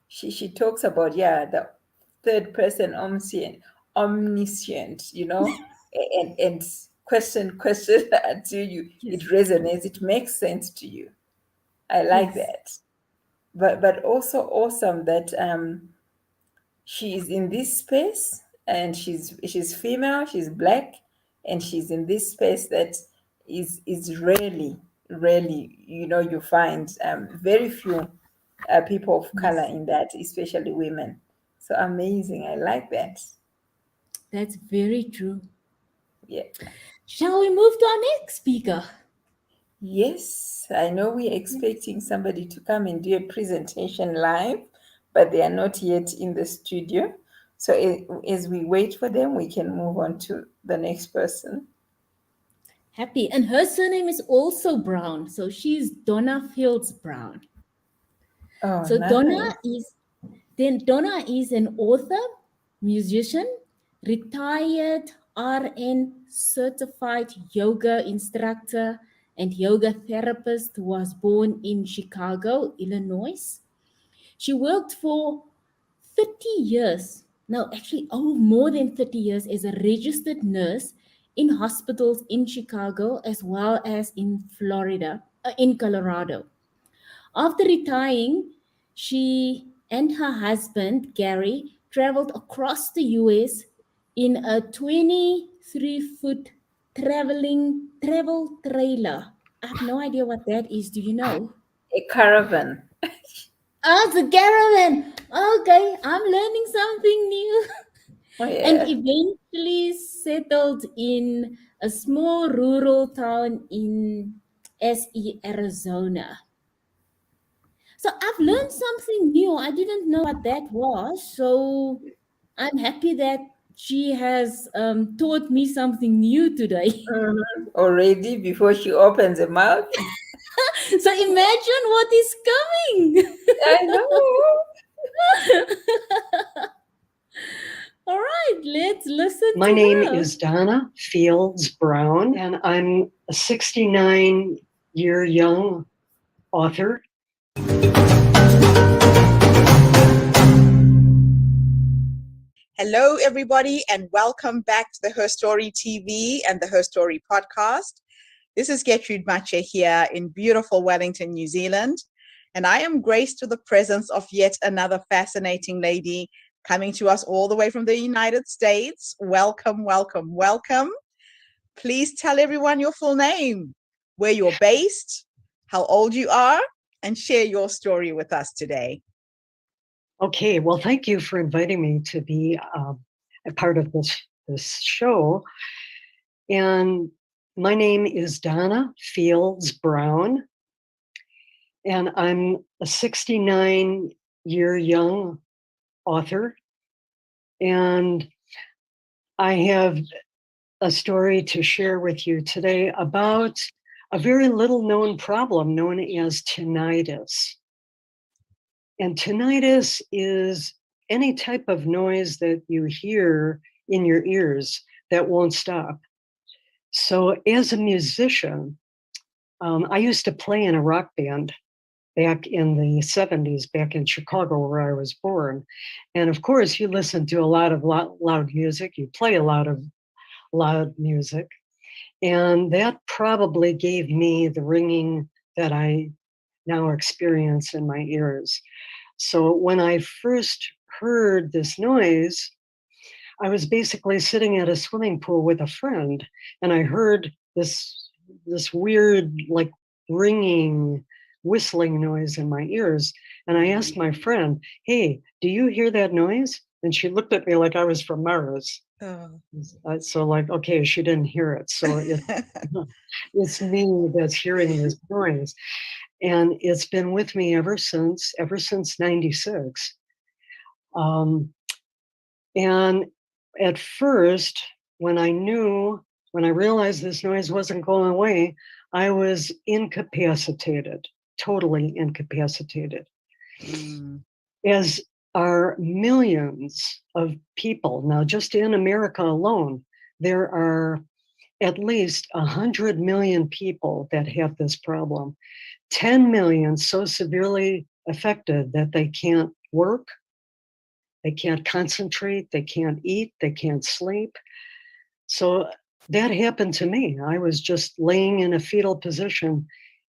she talks about, yeah, the third person omniscient, and question until it Yes. resonates, it makes sense to you. I like Yes. that. But also awesome that she is in this space, and she's female, she's black, and she's in this space that is rarely, you find very few people of color Yes. in that, especially women. So amazing. I like that. That's very true. Yeah. Shall we move to our next speaker? Yes, I know we're expecting somebody to come and do a presentation live, but they are not yet in the studio. So as we wait for them, we can move on to the next person. Happy. And her surname is also Brown. So she's Donna Fields Brown. Oh, So nice. Donna is an author, musician, retired RN certified yoga instructor and yoga therapist who was born in Chicago, Illinois. She worked for 30 years, no, actually, oh, more than 30 years as a registered nurse in hospitals in Chicago as well as in Florida, in Colorado. After retiring, she and her husband, Gary, traveled across the US in a 23-foot travel trailer. I have no idea what that is. Do you know? A caravan. Oh, it's a caravan. Okay, I'm learning something new. Oh, And yeah. eventually settled in a small rural town in SE, Arizona. So I've learned something new. I didn't know what that was. So I'm happy that she has taught me something new today. Already before she opens her mouth. So imagine what is coming. I know. All right, let's listen My to name her. is Donna Fields Brown, and I'm a 69-year young author. Hello, everybody, and welcome back to the Herstory TV and the Herstory podcast. This is Gertrude Mache here in beautiful Wellington, New Zealand, and I am graced with the presence of yet another fascinating lady coming to us all the way from the United States. Welcome, welcome, welcome. Please tell everyone your full name, where you're based, how old you are, and share your story with us today. Okay, well, thank you for inviting me to be a part of this show. And my name is Donna Fields Brown, and I'm a 69-year young author. And I have a story to share with you today about a very little known problem known as tinnitus. And tinnitus is any type of noise that you hear in your ears that won't stop. So as a musician, I used to play in a rock band back in the 70s, back in Chicago, where I was born. And of course, you listen to a lot of loud music, you play a lot of loud music. And that probably gave me the ringing that I now experience in my ears. So when I first heard this noise, I was basically sitting at a swimming pool with a friend, and I heard this weird, like, ringing, whistling noise in my ears. And I asked my friend, "Hey, do you hear that noise?" And she looked at me like I was from Mars. Oh. So, like, okay, she didn't hear it. So it's me that's hearing this noise. And it's been with me ever since 96. And at first, when I realized this noise wasn't going away, I was incapacitated, totally incapacitated. As are millions of people. Now, just in America alone, there are at least 100 million people that have this problem. 10 million so severely affected that they can't work, they can't concentrate, they can't eat, they can't sleep. So that happened to me. I was just laying in a fetal position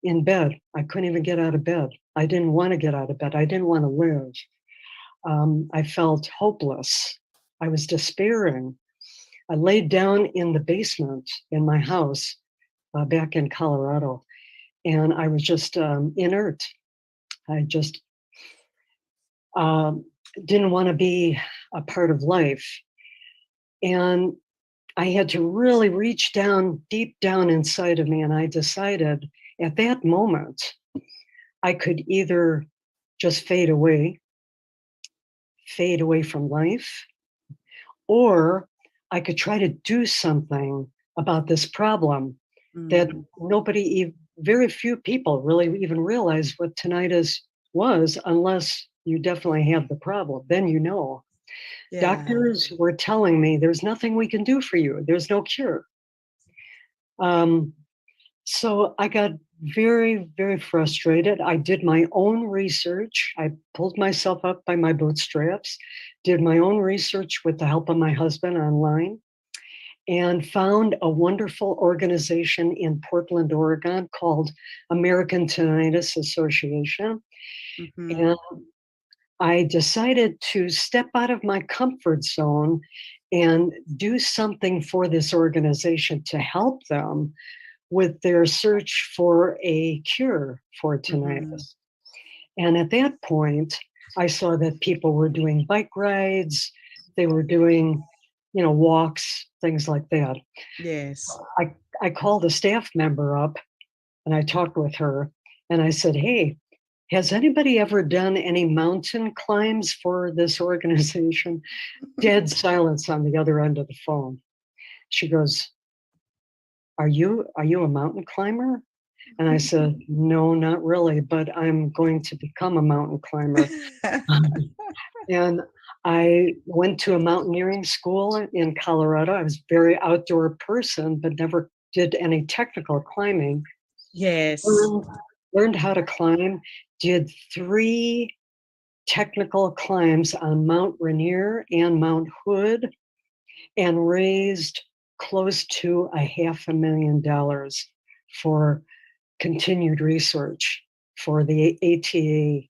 in bed. I couldn't even get out of bed. I didn't want to get out of bed. I didn't want to live. I felt hopeless. I was despairing. I laid down in the basement in my house back in Colorado, and I was just inert. I just didn't want to be a part of life. And I had to really reach down, deep down inside of me, and I decided at that moment I could either just fade away from life, or I could try to do something about this problem that very few people really even realize what tinnitus was, unless you definitely have the problem. Then you know. Yeah. Doctors were telling me there's nothing we can do for you. There's no cure. So I got very, very frustrated. I did my own research. I pulled myself up by my bootstraps, did my own research with the help of my husband online, and found a wonderful organization in Portland, Oregon called American Tinnitus Association. And I decided to step out of my comfort zone and do something for this organization to help them with their search for a cure for tinnitus. And at that point, I saw that people were doing bike rides, they were doing, walks, things like that. Yes. I called a staff member up and I talked with her and I said, "Hey, has anybody ever done any mountain climbs for this organization?" Dead silence on the other end of the phone. She goes, Are you a mountain climber?" And I said, no, not really, but I'm going to become a mountain climber. And I went to a mountaineering school in Colorado. I was a very outdoor person, but never did any technical climbing. Yes. Learned how to climb, did 3 technical climbs on Mount Rainier and Mount Hood, and raised close to $500,000 for continued research for the ATA,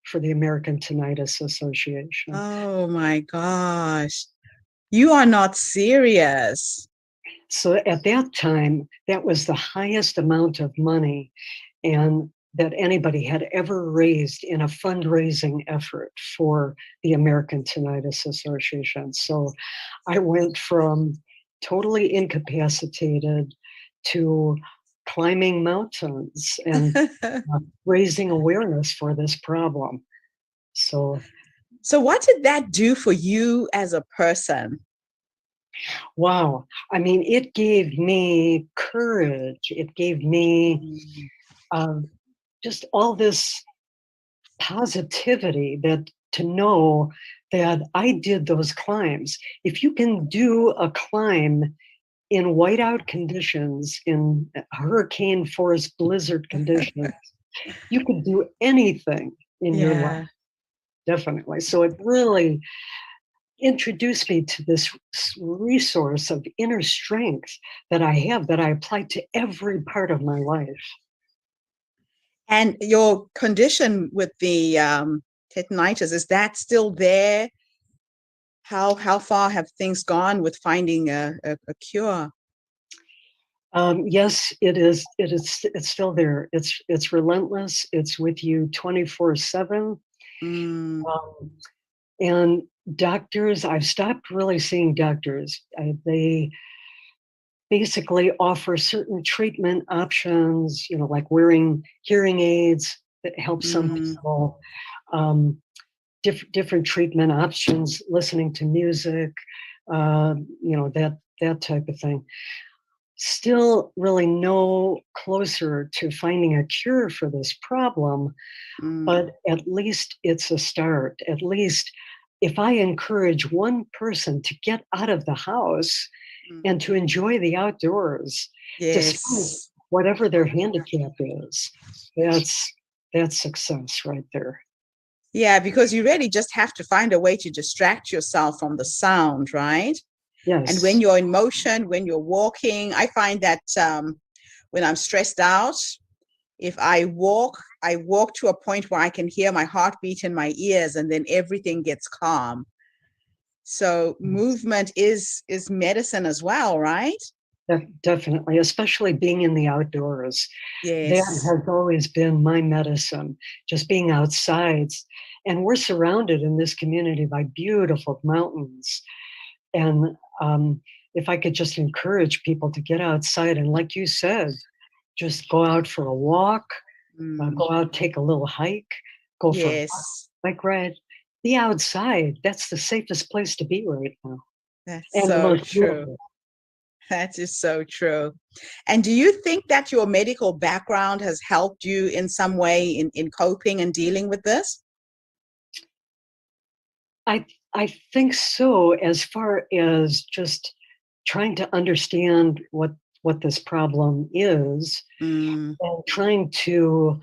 for the American Tinnitus Association. Oh my gosh. You are not serious. So at that time, that was the highest amount of money and that anybody had ever raised in a fundraising effort for the American Tinnitus Association. So I went from totally incapacitated to climbing mountains and raising awareness for this problem. So what did that do for you as a person? Wow. I mean, it gave me courage. It gave me just all this positivity that to know that I did those climbs. If you can do a climb in whiteout conditions, in hurricane force blizzard conditions, you could do anything in your life. Definitely. So it really introduced me to this resource of inner strength that I have, that I apply to every part of my life. And your condition with the tinnitus, is that still there? How far have things gone with finding a cure? Yes, it is. It's still there. It's relentless. It's with you 24/7. And doctors, I've stopped really seeing doctors. They basically offer certain treatment options, like wearing hearing aids that help some people, different treatment options, listening to music, that type of thing. Still really no closer to finding a cure for this problem, but at least it's a start. At least if I encourage one person to get out of the house and to enjoy the outdoors, despite whatever their handicap is, that's success right there. Yeah, because you really just have to find a way to distract yourself from the sound, right? Yes. And when you're in motion, when you're walking, I find that when I'm stressed out, if I walk to a point where I can hear my heartbeat in my ears, and then everything gets calm. So movement is medicine as well, right? Definitely, especially being in the outdoors. Yes. That has always been my medicine, just being outside. And we're surrounded in this community by beautiful mountains. And if I could just encourage people to get outside and, like you said, just go out for a walk, go out, take a little hike, go for a bike ride, be outside. That's the safest place to be right now. That's and so true. beautiful. That is so true. And do you think that your medical background has helped you in some way in coping and dealing with this? I think so, as far as just trying to understand what this problem is, and trying to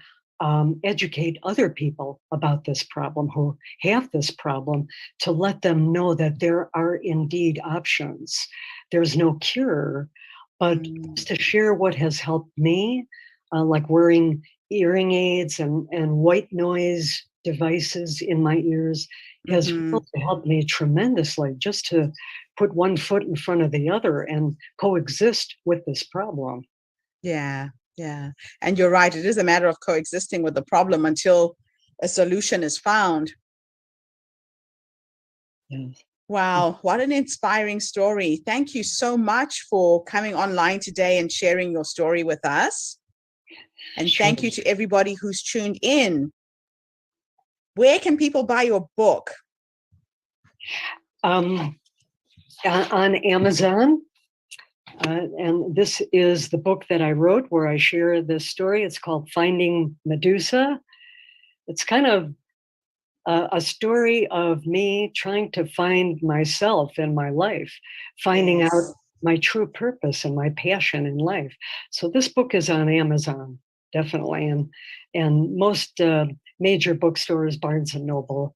educate other people about this problem who have this problem, to let them know that there are indeed options. There's no cure, but just to share what has helped me, like wearing hearing aids and white noise devices in my ears, has really helped me tremendously, just to put one foot in front of the other and coexist with this problem. Yeah. And you're right. It is a matter of coexisting with the problem until a solution is found. Yes. Wow, what an inspiring story. Thank you so much for coming online today and sharing your story with us. And thank you to everybody who's tuned in. Where can people buy your book? On Amazon, And this is the book that I wrote where I share this story. It's called Finding Medusa. It's kind of a story of me trying to find myself in my life, finding out my true purpose and my passion in life. So this book is on Amazon, definitely, and most major bookstores, Barnes and Noble.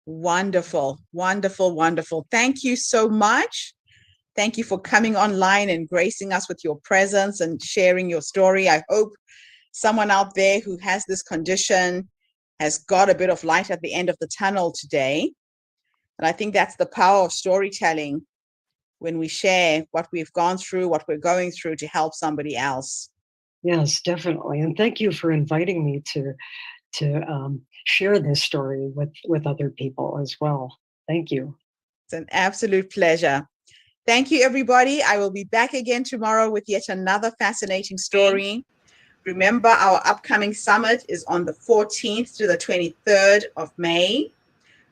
Wonderful, wonderful, wonderful. Thank you so much. Thank you for coming online and gracing us with your presence and sharing your story. I hope someone out there who has this condition has got a bit of light at the end of the tunnel today. And I think that's the power of storytelling, when we share what we've gone through, what we're going through, to help somebody else. Yes, definitely. And thank you for inviting me to share this story with other people as well. Thank you. It's an absolute pleasure. Thank you, everybody. I will be back again tomorrow with yet another fascinating story. Remember, our upcoming summit is on the 14th to the 23rd of May.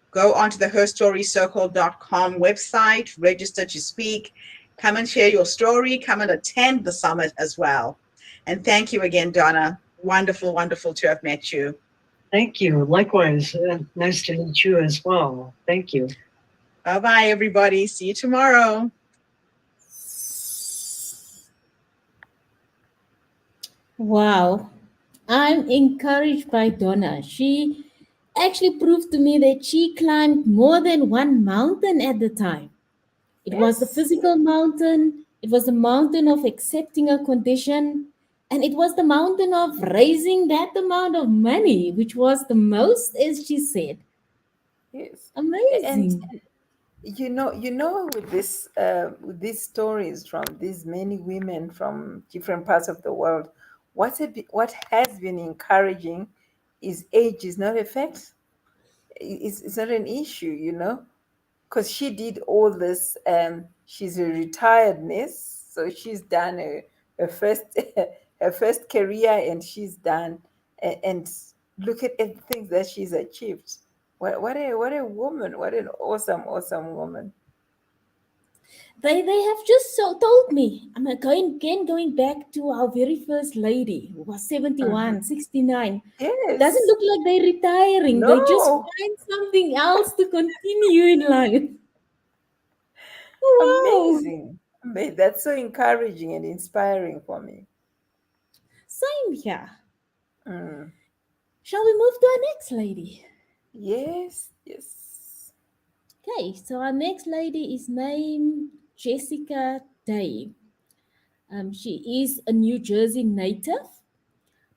Go onto the HerStoryCircle.com website, register to speak, come and share your story, come and attend the summit as well. And thank you again, Donna. Wonderful, wonderful to have met you. Thank you. Likewise. Nice to meet you as well. Thank you. Bye-bye, everybody. See you tomorrow. Wow. I'm encouraged by Donna. She actually proved to me that she climbed more than one mountain at the time. It was the physical mountain, it was the mountain of accepting a condition, and it was the mountain of raising that amount of money, which was the most, as she said. Yes. Amazing. And you know, with these stories from these many women from different parts of the world, what has been encouraging is age is not a fact. It's not an issue, you know, because she did all this. She's a retired nurse, so she's done her first her first career, and she's done. And look at the things that she's achieved. What a woman! What an awesome woman! They have just told me. I'm going back to our very first lady, who was 71, 69. Yes. Doesn't look like they're retiring. No. They just find something else to continue in life. Wow. Amazing. That's so encouraging and inspiring for me. Same here. Mm. Shall we move to our next lady? Yes. Okay, so our next lady is named Jessica Day. She is a New Jersey native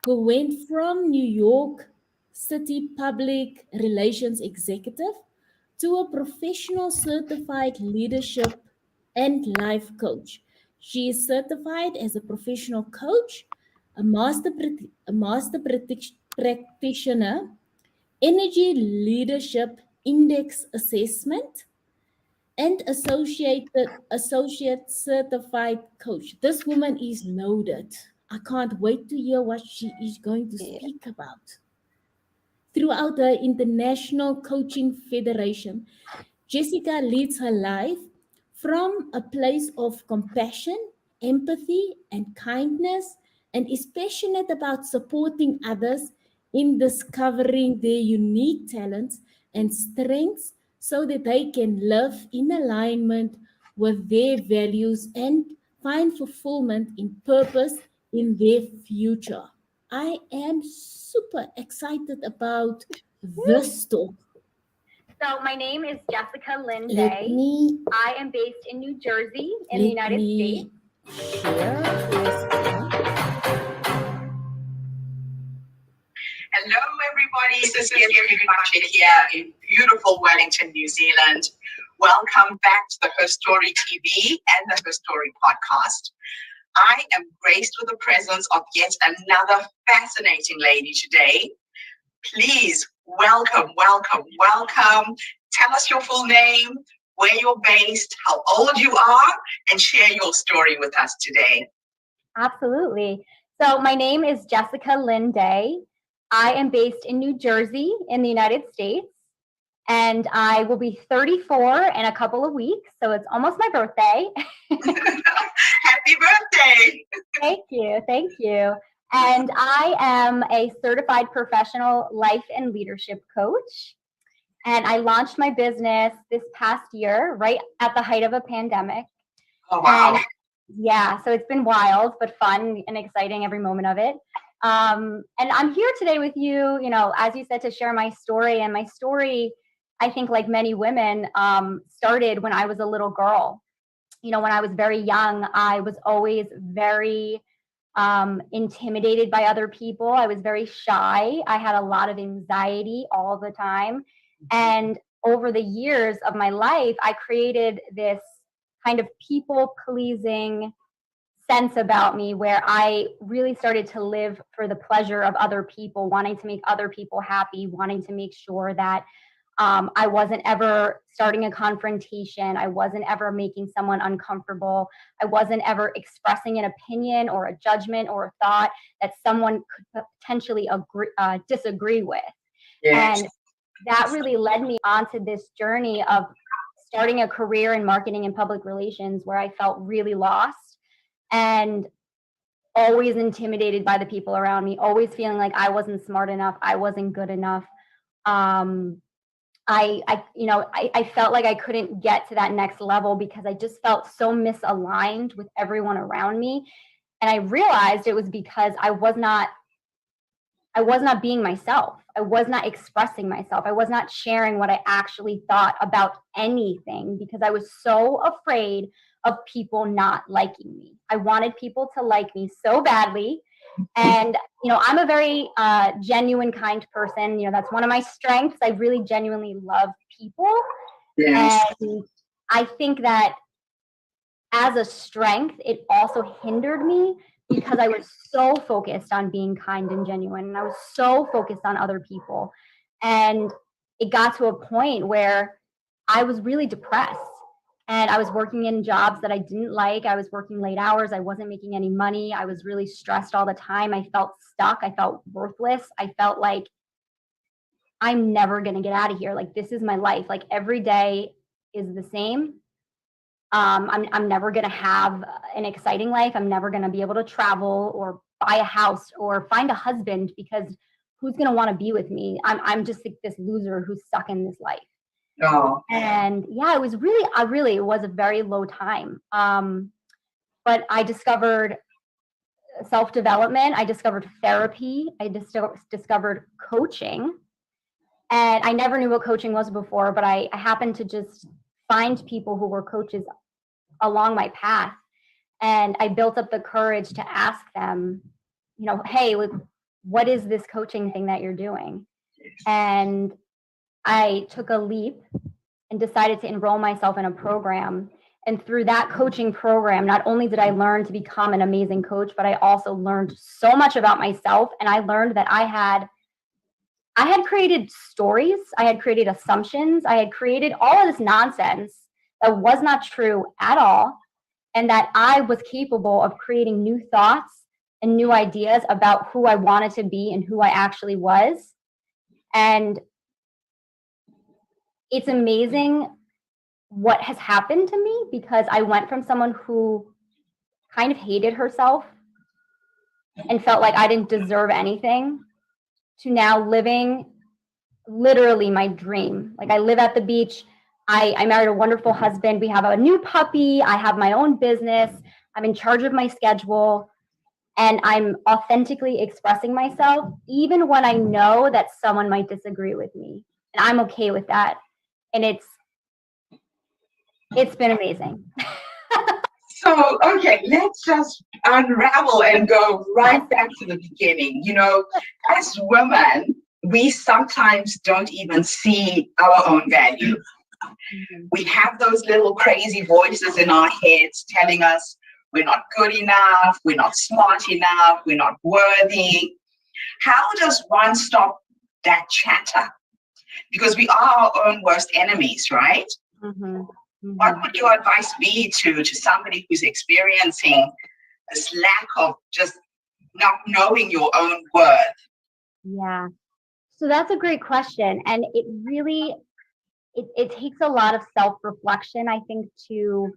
who went from New York City Public Relations Executive to a professional certified leadership and life coach. She is certified as a professional coach, a master practitioner, energy leadership index assessment, and associate certified coach. This woman is loaded. I can't wait to hear what she is going to speak about. Throughout the International Coaching Federation, Jessica leads her life from a place of compassion, empathy, and kindness, and is passionate about supporting others in discovering their unique talents and strengths so that they can live in alignment with their values and find fulfillment in purpose in their future. I am super excited about this talk. So my name is Jessica Lynn Let Day. me I am based in New Jersey in the United States. Hello, everybody. This is Gertrude Matchett here in beautiful Wellington, New Zealand. Welcome back to the Herstory TV and the Herstory podcast. I am graced with the presence of yet another fascinating lady today. Please welcome. Tell us your full name, where you're based, how old you are, and share your story with us today. Absolutely. So my name is Jessica Lynn Day. I am based in New Jersey in the United States, and I will be 34 in a couple of weeks. So it's almost my birthday. Happy birthday. Thank you. Thank you. And I am a certified professional life and leadership coach. And I launched my business this past year, right at the height of a pandemic. Oh, wow. And yeah, so it's been wild, but fun and exciting every moment of it. And I'm here today with you, as you said, to share my story. And my story, I think, like many women, started when I was a little girl. When I was very young, I was always very intimidated by other people. I was very shy. I had a lot of anxiety all the time. And over the years of my life, I created this kind of people pleasing sense about me where I really started to live for the pleasure of other people, wanting to make other people happy, wanting to make sure that I wasn't ever starting a confrontation. I wasn't ever making someone uncomfortable. I wasn't ever expressing an opinion or a judgment or a thought that someone could potentially disagree with. Yes. And that really led me onto this journey of starting a career in marketing and public relations where I felt really lost and always intimidated by the people around me, always feeling like I wasn't smart enough, I wasn't good enough. I felt like I couldn't get to that next level because I just felt so misaligned with everyone around me. And I realized it was because I was not being myself. I was not expressing myself. I was not sharing what I actually thought about anything because I was so afraid of people not liking me. I wanted people to like me so badly. And, I'm a very genuine, kind person. That's one of my strengths. I really genuinely love people. Yes. And I think that as a strength, it also hindered me because I was so focused on being kind and genuine. And I was so focused on other people. And it got to a point where I was really depressed. And I was working in jobs that I didn't like. I was working late hours. I wasn't making any money. I was really stressed all the time. I felt stuck. I felt worthless. I felt like I'm never going to get out of here. Like, this is my life. Like, every day is the same. I'm never going to have an exciting life. I'm never going to be able to travel or buy a house or find a husband because who's going to want to be with me? I'm just like this loser who's stuck in this life. Oh. And yeah, it was it was a very low time. But I discovered self-development. I discovered therapy. I discovered coaching. And I never knew what coaching was before, but I happened to just find people who were coaches along my path. And I built up the courage to ask them, hey, what is this coaching thing that you're doing? And I took a leap and decided to enroll myself in a program. And through that coaching program, not only did I learn to become an amazing coach, but I also learned so much about myself. And I learned that I had created stories, I had created assumptions, I had created all of this nonsense that was not true at all, and that I was capable of creating new thoughts and new ideas about who I wanted to be and who I actually was. And it's amazing what has happened to me because I went from someone who kind of hated herself and felt like I didn't deserve anything to now living literally my dream. Like, I live at the beach. I married a wonderful husband. We have a new puppy. I have my own business. I'm in charge of my schedule. And I'm authentically expressing myself, even when I know that someone might disagree with me. And I'm okay with that. And it's been amazing. So, okay, let's just unravel and go right back to the beginning. As women, we sometimes don't even see our own value. We have those little crazy voices in our heads telling us we're not good enough, we're not smart enough, we're not worthy. How does one stop that chatter? Because we are our own worst enemies, right? Mm-hmm. What would your advice be to somebody who's experiencing this lack of just not knowing your own worth? Yeah. So that's a great question. And it really, it takes a lot of self-reflection, I think, to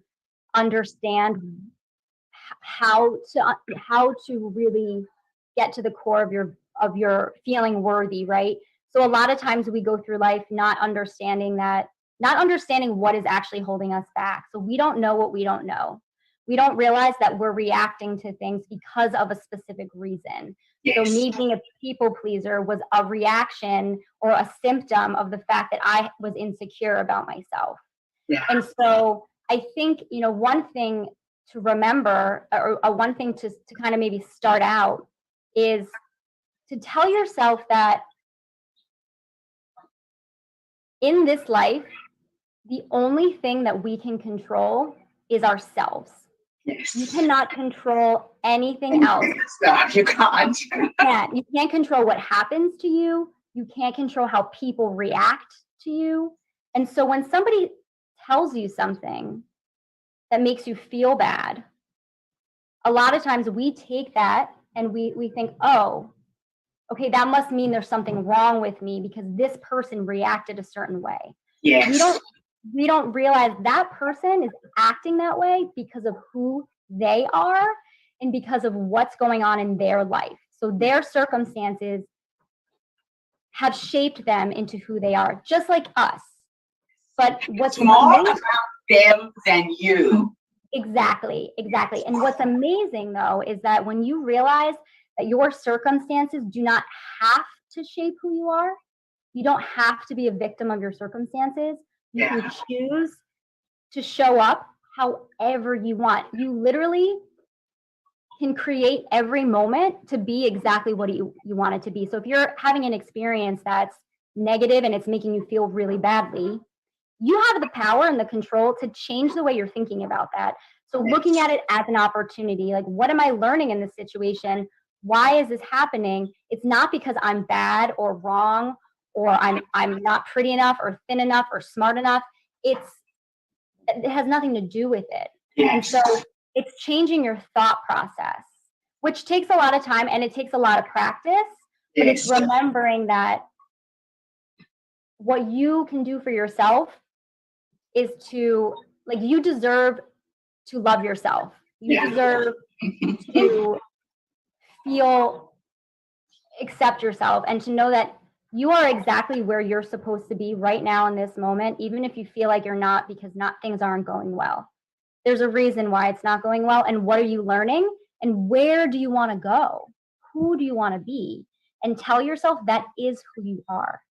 understand how to really get to the core of your feeling worthy, right? So a lot of times we go through life not understanding what is actually holding us back. So we don't know what we don't know. We don't realize that we're reacting to things because of a specific reason. Yes. So me being a people pleaser was a reaction or a symptom of the fact that I was insecure about myself. Yeah. And so I think, one thing to remember, or one thing to kind of maybe start out, is to tell yourself that in this life, the only thing that we can control is ourselves. Yes. You cannot control anything else. No, you can't. You can't control what happens to you. You can't control how people react to you. And so when somebody tells you something that makes you feel bad, a lot of times we take that and we think, oh, okay, that must mean there's something wrong with me because this person reacted a certain way. Yes. We don't realize that person is acting that way because of who they are and because of what's going on in their life. So their circumstances have shaped them into who they are, just like us. But what's more about them than you. Exactly. And what's amazing, though, is that when you realize that your circumstances do not have to shape who you are, you don't have to be a victim of your circumstances. You can choose to show up however you want. You literally can create every moment to be exactly what you want it to be. So if you're having an experience that's negative and it's making you feel really badly, you have the power and the control to change the way you're thinking about that. So looking at it as an opportunity, like, what am I learning in this situation? Why is this happening? It's not because I'm bad or wrong, or I'm not pretty enough or thin enough or smart enough. It has nothing to do with it. Yes. And so it's changing your thought process, which takes a lot of time and it takes a lot of practice, but it's remembering that what you can do for yourself is to, like, you deserve to love yourself. You deserve to accept yourself and to know that you are exactly where you're supposed to be right now in this moment, even if you feel like you're not, because things aren't going well. There's a reason why it's not going well, and what are you learning, and where do you want to go? Who do you want to be? And tell yourself that is who you are.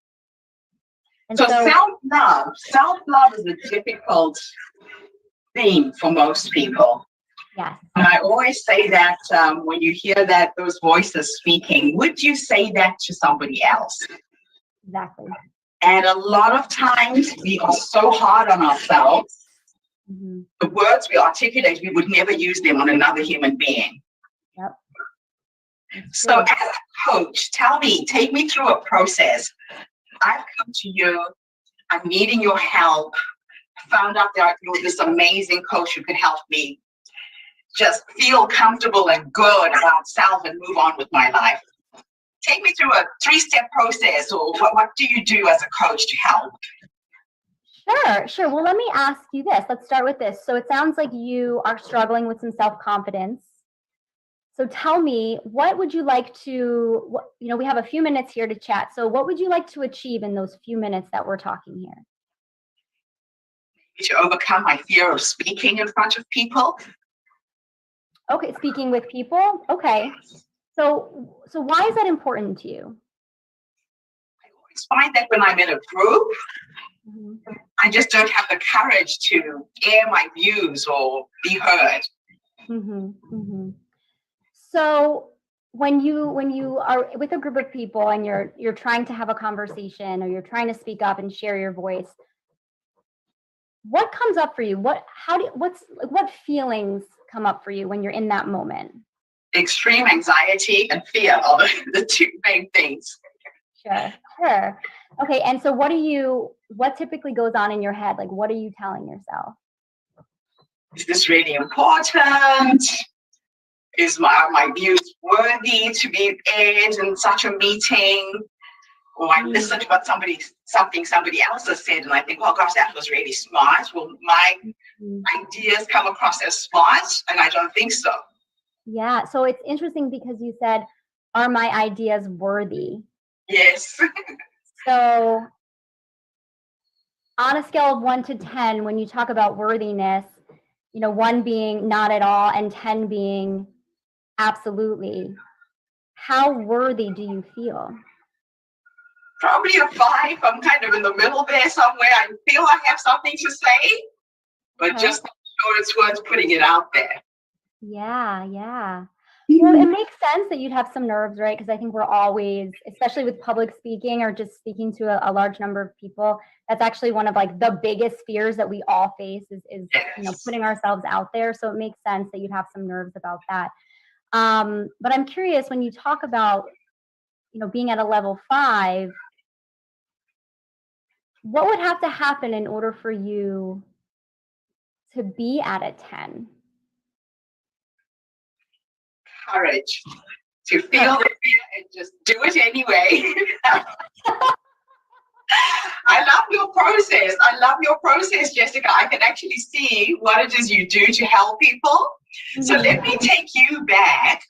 And so self-love is a difficult theme for most people. Yes. And I always say that when you hear those voices speaking, would you say that to somebody else? Exactly. And a lot of times we are so hard on ourselves. Mm-hmm. The words we articulate, we would never use them on another human being. Yep. So as a coach, take me through a process. I've come to you, I'm needing your help, found out that you're this amazing coach who could help me just feel comfortable and good about self and move on with my life. Take me through a 3-step process, or what do you do as a coach to help? Sure. Well, let me ask you this. Let's start with this. So it sounds like you are struggling with some self-confidence. So tell me, what would you like to, we have a few minutes here to chat. So what would you like to achieve in those few minutes that we're talking here? To overcome my fear of speaking in front of people. Okay, speaking with people. Okay. So why is that important to you? I always find that when I'm in a group, I just don't have the courage to air my views or be heard. So when you are with a group of people and you're trying to have a conversation, or you're trying to speak up and share your voice, what comes up for you? What feelings come up for you when you're in that moment? Extreme anxiety and fear are the two main things. Sure. Okay, and so what typically goes on in your head? Like, what are you telling yourself? Is this really important? Are my views worthy to be aired in such a meeting? or I listen to what somebody else has said, and I think, oh gosh, that was really smart. Well, my ideas come across as smart, and I don't think so. Yeah. So it's interesting because you said, are my ideas worthy? Yes. So on a scale of 1 to 10, when you talk about worthiness, 1 being not at all and 10 being absolutely, how worthy do you feel? Probably a 5. I'm kind of in the middle there somewhere. I feel I have something to say, but just not sure it's worth putting it out there. Yeah. Well, it makes sense that you'd have some nerves, right? Because I think we're always, especially with public speaking or just speaking to a large number of people, that's actually one of like the biggest fears that we all face is putting ourselves out there. So it makes sense that you'd have some nerves about that. But I'm curious, when you talk about, being at a level 5, what would have to happen in order for you to be at a 10? Courage to feel the fear and just do it anyway. I love your process, Jessica. I can actually see what it is you do to help people. So let me take you back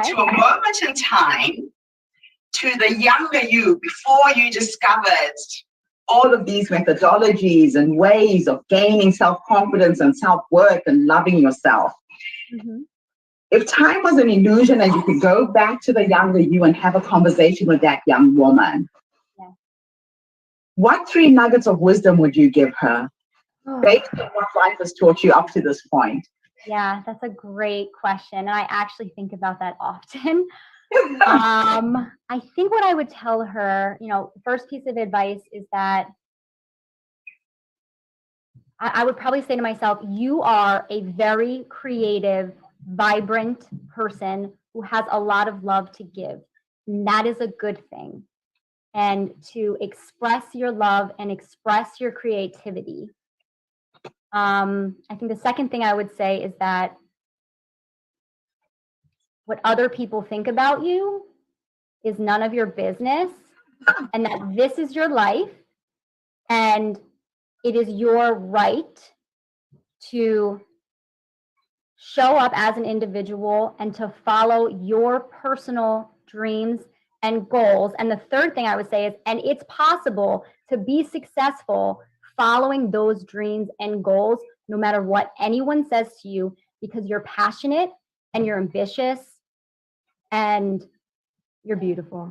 to a moment in time, to the younger you, before you discovered all of these methodologies and ways of gaining self-confidence and self-worth and loving yourself. If time was an illusion and you could go back to the younger you and have a conversation with that young woman, what 3 nuggets of wisdom would you give her based on what life has taught you up to this point? Yeah, that's a great question. And I actually think about that often. I think what I would tell her, first piece of advice is that I would probably say to myself, you are a very creative, vibrant person who has a lot of love to give. And that is a good thing. And to express your love and express your creativity. I think the second thing I would say is that what other people think about you is none of your business, and that this is your life, and it is your right to show up as an individual and to follow your personal dreams and goals. And the third thing I would say is, and it's possible to be successful following those dreams and goals, no matter what anyone says to you, because you're passionate and you're ambitious and you're beautiful.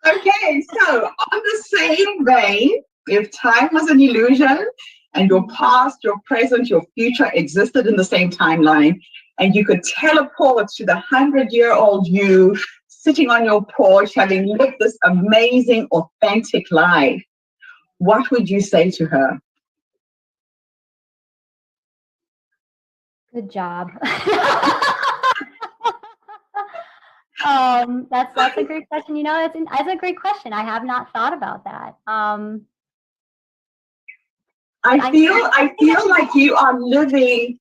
Okay, so on the same vein, if time was an illusion and your past, your present, your future existed in the same timeline, and you could teleport to the 100-year-old you sitting on your porch, having lived this amazing, authentic life, what would you say to her? Good job. That's a great question. That's a great question. I have not thought about that. I feel like you are living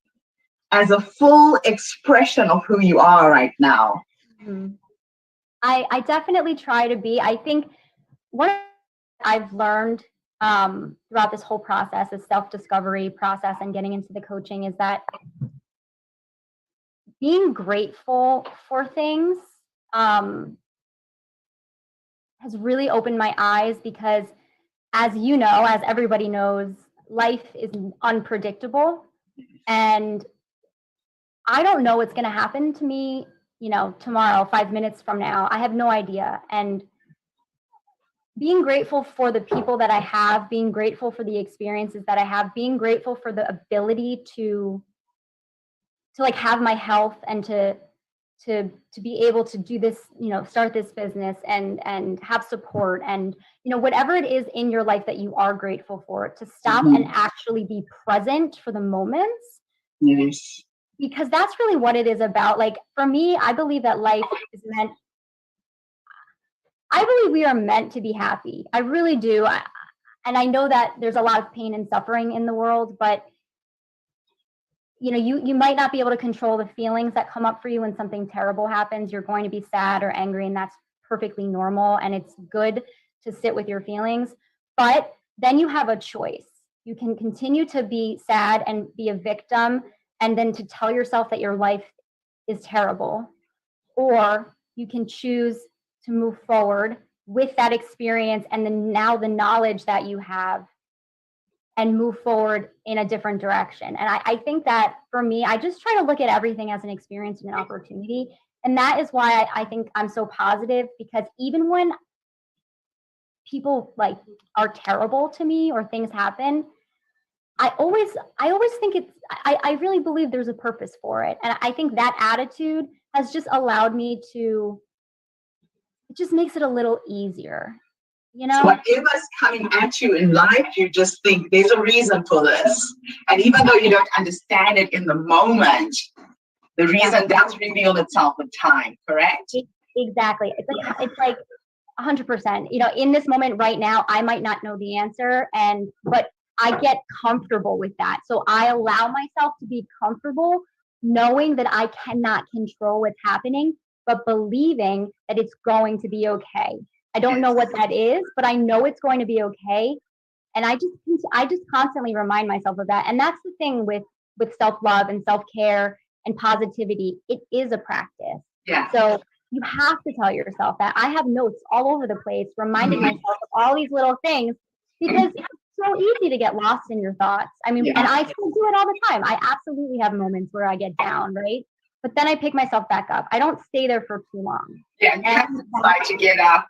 as a full expression of who you are right now. I definitely try to be. I think what I've learned throughout this whole process, this self-discovery process and getting into the coaching, is that being grateful for things has really opened my eyes, because as you know, as everybody knows, life is unpredictable, and I don't know what's going to happen to me, tomorrow, 5 minutes from now. I have no idea. And being grateful for the people that I have, being grateful for the experiences that I have, being grateful for the ability to like have my health and to be able to do this, start this business and have support, and whatever it is in your life that you are grateful for, to stop and actually be present for the moments. Yes. Because that's really what it is about. Like, for me, I believe that life is I believe we are meant to be happy. I really do. And I know that there's a lot of pain and suffering in the world, but you might not be able to control the feelings that come up for you when something terrible happens. You're going to be sad or angry, and that's perfectly normal, and it's good to sit with your feelings. But then you have a choice. You can continue to be sad and be a victim, and then to tell yourself that your life is terrible, or you can choose to move forward with that experience and then now the knowledge that you have, and move forward in a different direction. And I think that for me, I just try to look at everything as an experience and an opportunity. And that is why I think I'm so positive, because even when people like are terrible to me or things happen, I always think I really believe there's a purpose for it. And I think that attitude has just allowed me to, it just makes it a little easier. So whatever's coming at you in life, you just think there's a reason for this. And even though you don't understand it in the moment, the reason does reveal itself with time, correct? Exactly. It's like 100%. In this moment right now, I might not know the answer, but I get comfortable with that. So I allow myself to be comfortable knowing that I cannot control what's happening, but believing that it's going to be okay. I don't know what that is, but I know it's going to be okay. And I just constantly remind myself of that. And that's the thing with self-love and self-care and positivity. It is a practice. Yeah. So you have to tell yourself that. I have notes all over the place reminding myself of all these little things, because it's so easy to get lost in your thoughts. I mean, and I still do it all the time. I absolutely have moments where I get down, right? But then I pick myself back up. I don't stay there for too long. Yeah, you have to decide to get up.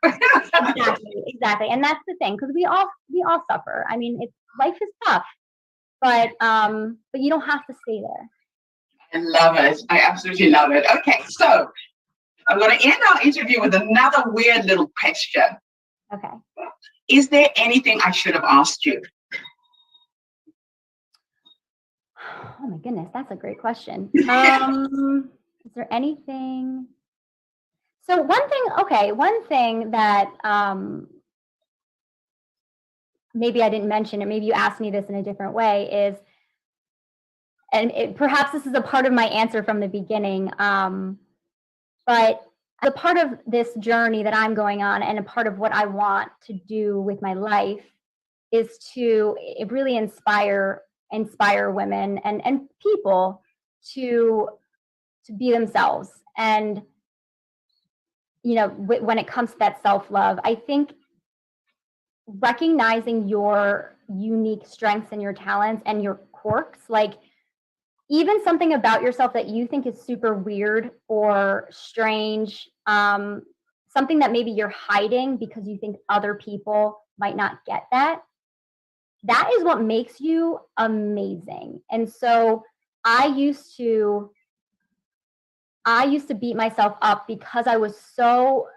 Exactly. And that's the thing, because we all suffer. I mean, life is tough, but you don't have to stay there. I love it. I absolutely love it. Okay, so I'm going to end our interview with another weird little question. Okay. Is there anything I should have asked you? Oh my goodness, that's a great question. Is there anything? So one thing that maybe I didn't mention, and maybe you asked me this in a different way, is, and perhaps this is a part of my answer from the beginning, but a part of this journey that I'm going on, and a part of what I want to do with my life, is to really inspire women and people to be themselves. And when it comes to that self-love, I think recognizing your unique strengths and your talents and your quirks, like even something about yourself that you think is super weird or strange, something that maybe you're hiding because you think other people might not get that is what makes you amazing. And so I used to beat myself up because I was so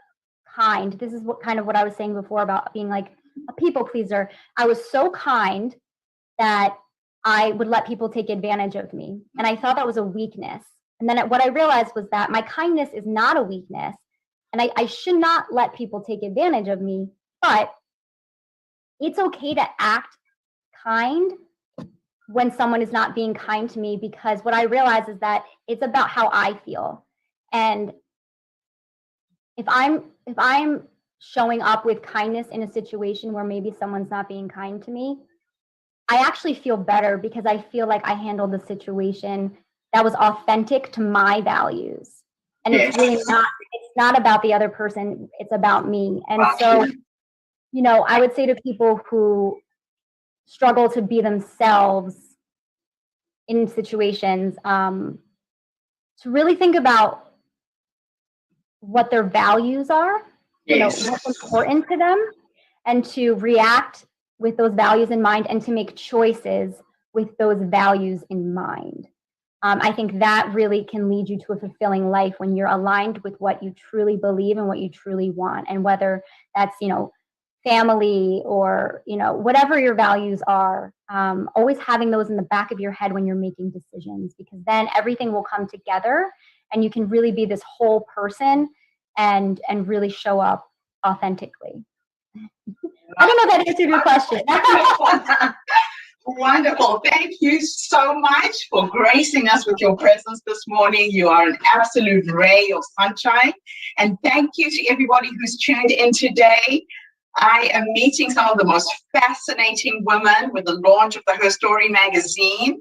kind. This is what I was saying before about being like a people pleaser. I was so kind that I would let people take advantage of me. And I thought that was a weakness. And then what I realized was that my kindness is not a weakness. And I should not let people take advantage of me. But it's okay to act kind when someone is not being kind to me, because what I realize is that it's about how I feel. And if I'm showing up with kindness in a situation where maybe someone's not being kind to me, I actually feel better, because I feel like I handled the situation that was authentic to my values. And it's really not about the other person, it's about me. And so, I would say to people who struggle to be themselves in situations, to really think about what their values are, what's important to them, and to react with those values in mind, and to make choices with those values in mind. I think that really can lead you to a fulfilling life when you're aligned with what you truly believe and what you truly want. And whether that's, family or, whatever your values are, always having those in the back of your head when you're making decisions, because then everything will come together and you can really be this whole person and really show up authentically. I don't know if that answered your question. Wonderful. Thank you so much for gracing us with your presence this morning. You are an absolute ray of sunshine. And thank you to everybody who's tuned in today. I am meeting some of the most fascinating women with the launch of the Herstory magazine.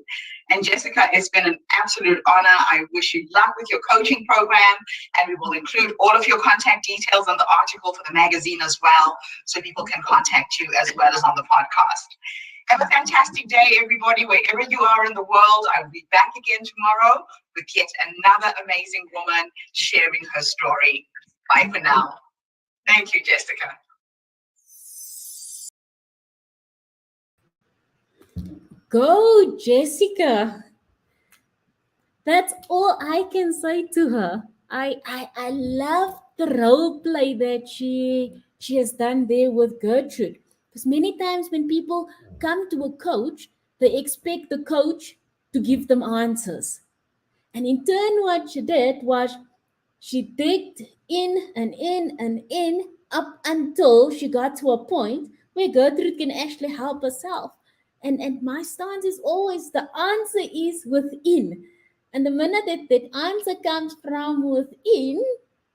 And Jessica, it's been an absolute honor. I wish you luck with your coaching program, and we will include all of your contact details in the article for the magazine as well, so people can contact you as well as on the podcast. Have a fantastic day, everybody, wherever you are in the world. I will be back again tomorrow with yet another amazing woman sharing her story. Bye for now. Thank you, Jessica. Go, Jessica. That's all I can say to her. I love the role play that she has done there with Gertrude. Because many times when people come to a coach, they expect the coach to give them answers. And in turn, what she did was she digged in and in and in up until she got to a point where Gertrude can actually help herself. And my stance is always the answer is within. And the minute that answer comes from within,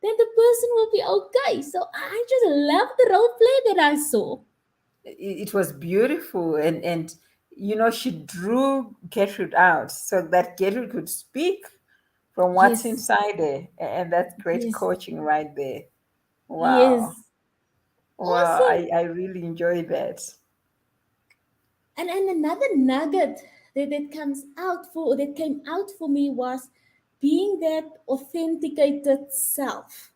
then the person will be okay. So I just love the role play that I saw. It was beautiful, and she drew Gertrude out so that Gertrude could speak from what's Yes, inside her, and that's great yes, coaching right there. Wow. yes. Wow, Awesome. I really enjoy that. And another nugget that comes out for that came out for me was being that authenticated self,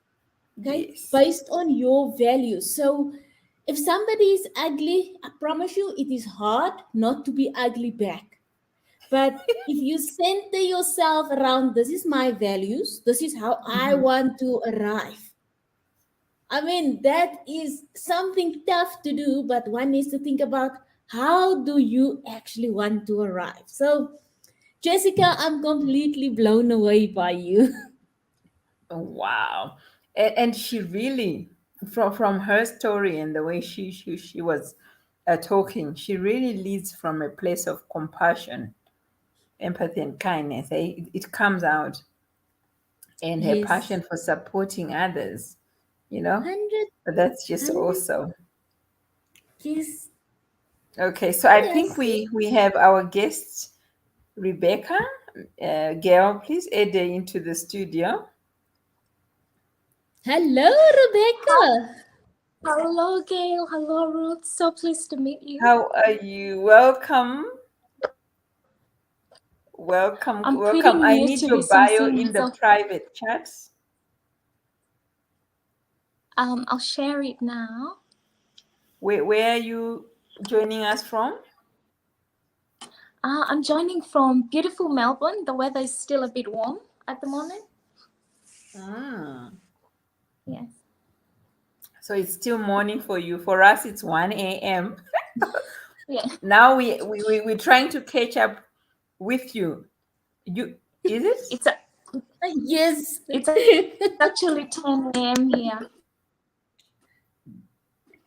okay, Yes. based on your values. So if somebody is ugly, I promise you it is hard not to be ugly back. But if you center yourself around this is my values, this is how I Mhm. want to arrive. I mean, that is something tough to do, but one needs to think about how do you actually want to arrive. So, Jessica, I'm completely blown away by you. Oh, wow. And she really, from her story and the way she was talking, she really leads from a place of compassion, empathy, and kindness. It comes out, and her Yes, passion for supporting others, you know. 100, But that's just 100, awesome. yes, Okay, so I think yes. we have our guest Rebecca. Gail, please add her into the studio. Hello, Rebecca. Hello, Gail. Hello, Ruth. So pleased to meet you. How are you? Welcome. Welcome, I'm pretty welcome. I new need to your this, so bio seeing in the myself. private chat. I'll share it now. Where are you joining us from? I'm joining from beautiful Melbourne. The weather is still a bit warm at the moment. Ah, Yes. so it's still morning for you. For us, it's 1 a.m. Yeah. Now we're trying to catch up with you. You is it? It's a, Yes. it's actually 10 a.m. here.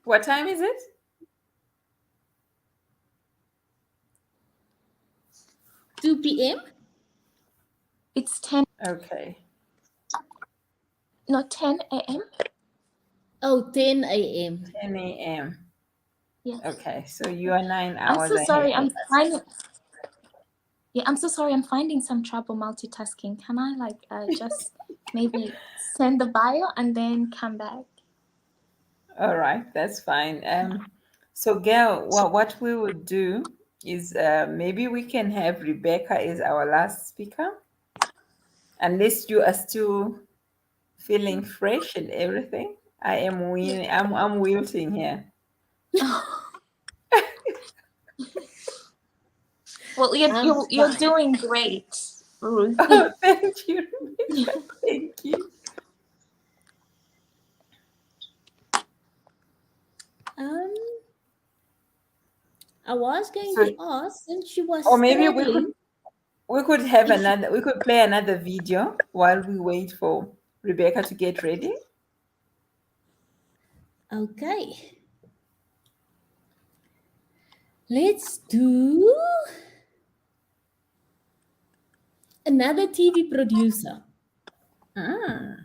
What time is it? Two p.m. It's 10. Okay. No, 10 a.m. Oh, 10 a.m. 10 a.m. Yes. Okay, so you are 9 I'm hours so ahead sorry. of us. I'm so sorry. I'm finding some trouble multitasking. Can I just maybe send the bio and then come back? All right, that's fine. So Gail, what we would do is maybe we can have Rebecca as our last speaker, unless you are still feeling fresh and everything. I am winning. I'm wilting here. Well, I'm you're fine. doing great, Ruth. Oh, thank you, Rebecca. Thank you. Um, I was going So, to ask since she was or maybe struggling. we could have If she, another. We could play another video while we wait for Rebecca to get ready. okay. Let's do another TV producer. The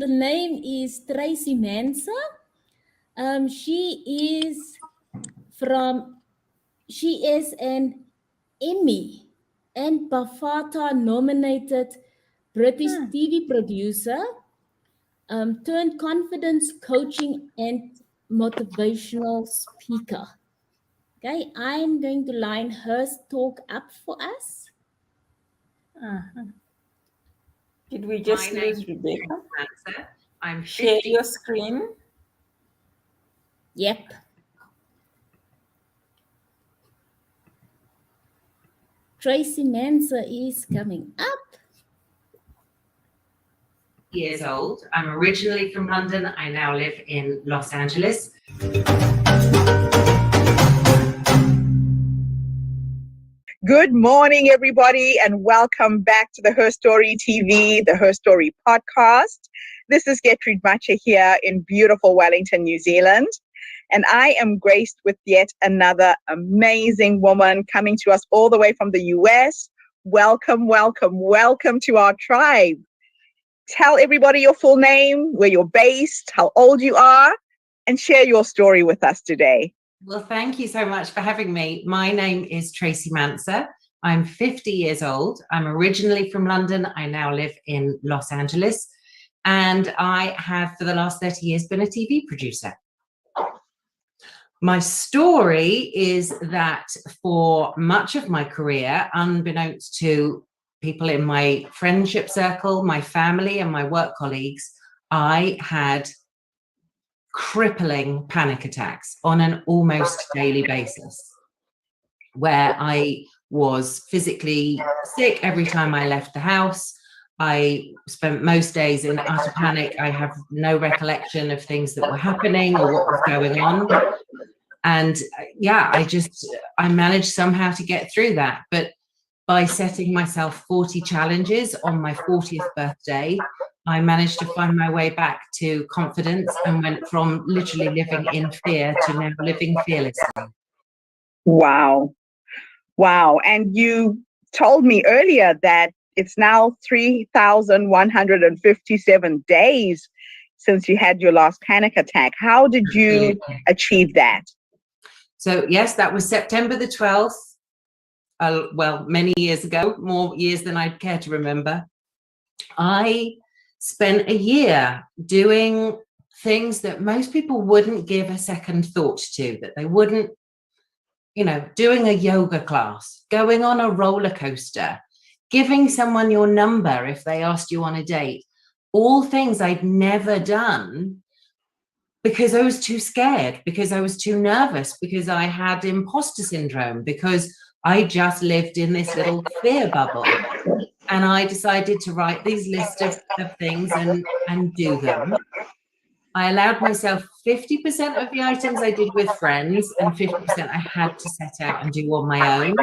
name is Tracy Mansa. She is an Emmy and BAFTA nominated British TV producer, turned confidence coaching and motivational speaker. Okay, I'm going to line her talk up for us. Did we just lose Rebecca? Share your screen. Yep. Tracy Mansa is coming up. Years old. I'm originally from London. I now live in Los Angeles. Good morning, everybody, and welcome back to the Herstory TV, the Herstory podcast. This is Gertrude Mache here in beautiful Wellington, New Zealand. And I am graced with yet another amazing woman coming to us all the way from the US. Welcome, welcome, welcome to our tribe. Tell everybody your full name, where you're based, how old you are, and share your story with us today. Well, thank you so much for having me. My name is Tracy Mansa. I'm 50 years old. I'm originally from London. I now live in Los Angeles. And I have, for the last 30 years, been a TV producer. My story is that for much of my career, unbeknownst to people in my friendship circle, my family, and my work colleagues, I had crippling panic attacks on an almost daily basis, where I was physically sick every time I left the house. I spent most days in utter panic. I have no recollection of things that were happening or what was going on. And yeah, I managed somehow to get through that. But by setting myself 40 challenges on my 40th birthday, I managed to find my way back to confidence and went from literally living in fear to now living fearlessly. Wow. Wow. And you told me earlier that it's now 3,157 days since you had your last panic attack. How did you achieve that? So yes, that was September the 12th. Well, many years ago, more years than I'd care to remember. I spent a year doing things that most people wouldn't give a second thought to, that they wouldn't, doing a yoga class, going on a roller coaster, giving someone your number if they asked you on a date, all things I'd never done because I was too scared, because I was too nervous, because I had imposter syndrome, because I just lived in this little fear bubble. And I decided to write these lists of things and do them. I allowed myself 50% of the items I did with friends and 50% I had to set out and do on my own.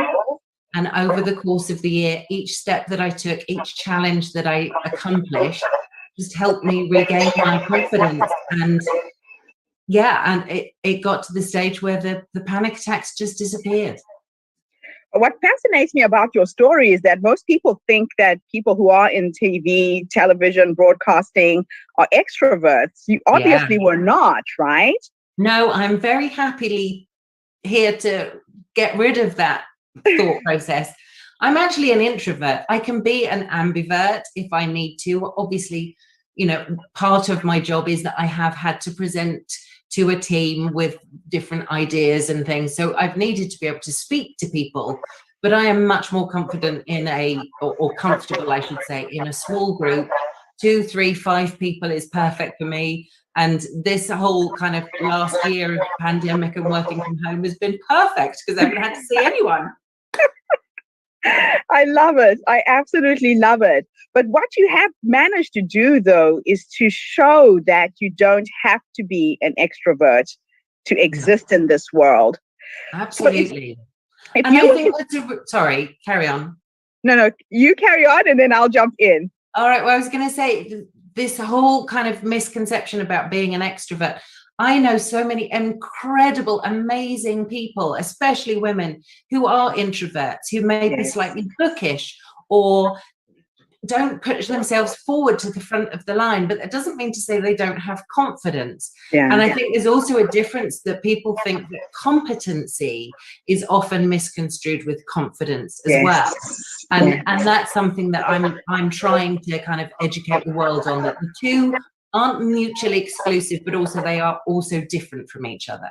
And over the course of the year, each step that I took, each challenge that I accomplished just helped me regain my confidence. And it got to the stage where the panic attacks just disappeared. What fascinates me about your story is that most people think that people who are in TV, television, broadcasting are extroverts. You obviously were not, right? No, I'm very happily here to get rid of that thought process. I'm actually an introvert. I can be an ambivert if I need to. Obviously, part of my job is that I have had to present to a team with different ideas and things. So I've needed to be able to speak to people, but I am much more confident or comfortable, I should say, in a small group. 2, 3, 5 people is perfect for me. And this whole kind of last year of pandemic and working from home has been perfect because I haven't had to see anyone. I love it. I absolutely love it. But what you have managed to do, though, is to show that you don't have to be an extrovert to exist in this world. Absolutely. So I think sorry, carry on. No, you carry on and then I'll jump in. All right. Well, I was going to say this whole kind of misconception about being an extrovert. I know so many incredible, amazing people, especially women who are introverts, who may be slightly bookish or don't put themselves forward to the front of the line, but that doesn't mean to say they don't have confidence. And I think there's also a difference that people think that competency is often misconstrued with confidence as well. And that's something that I'm trying to kind of educate the world on, that the two aren't mutually exclusive, but also they are also different from each other.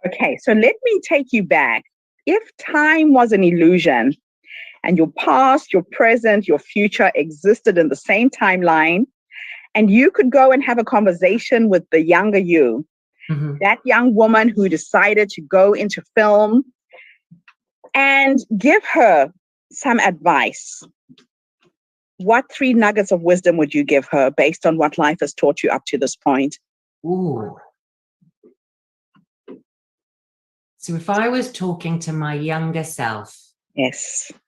Okay, so let me take you back. If time was an illusion, and your past, your present, your future existed in the same timeline, and you could go and have a conversation with the younger you, that young woman who decided to go into film, and give her some advice, what 3 nuggets of wisdom would you give her based on what life has taught you up to this point? Ooh. So if I was talking to my younger self,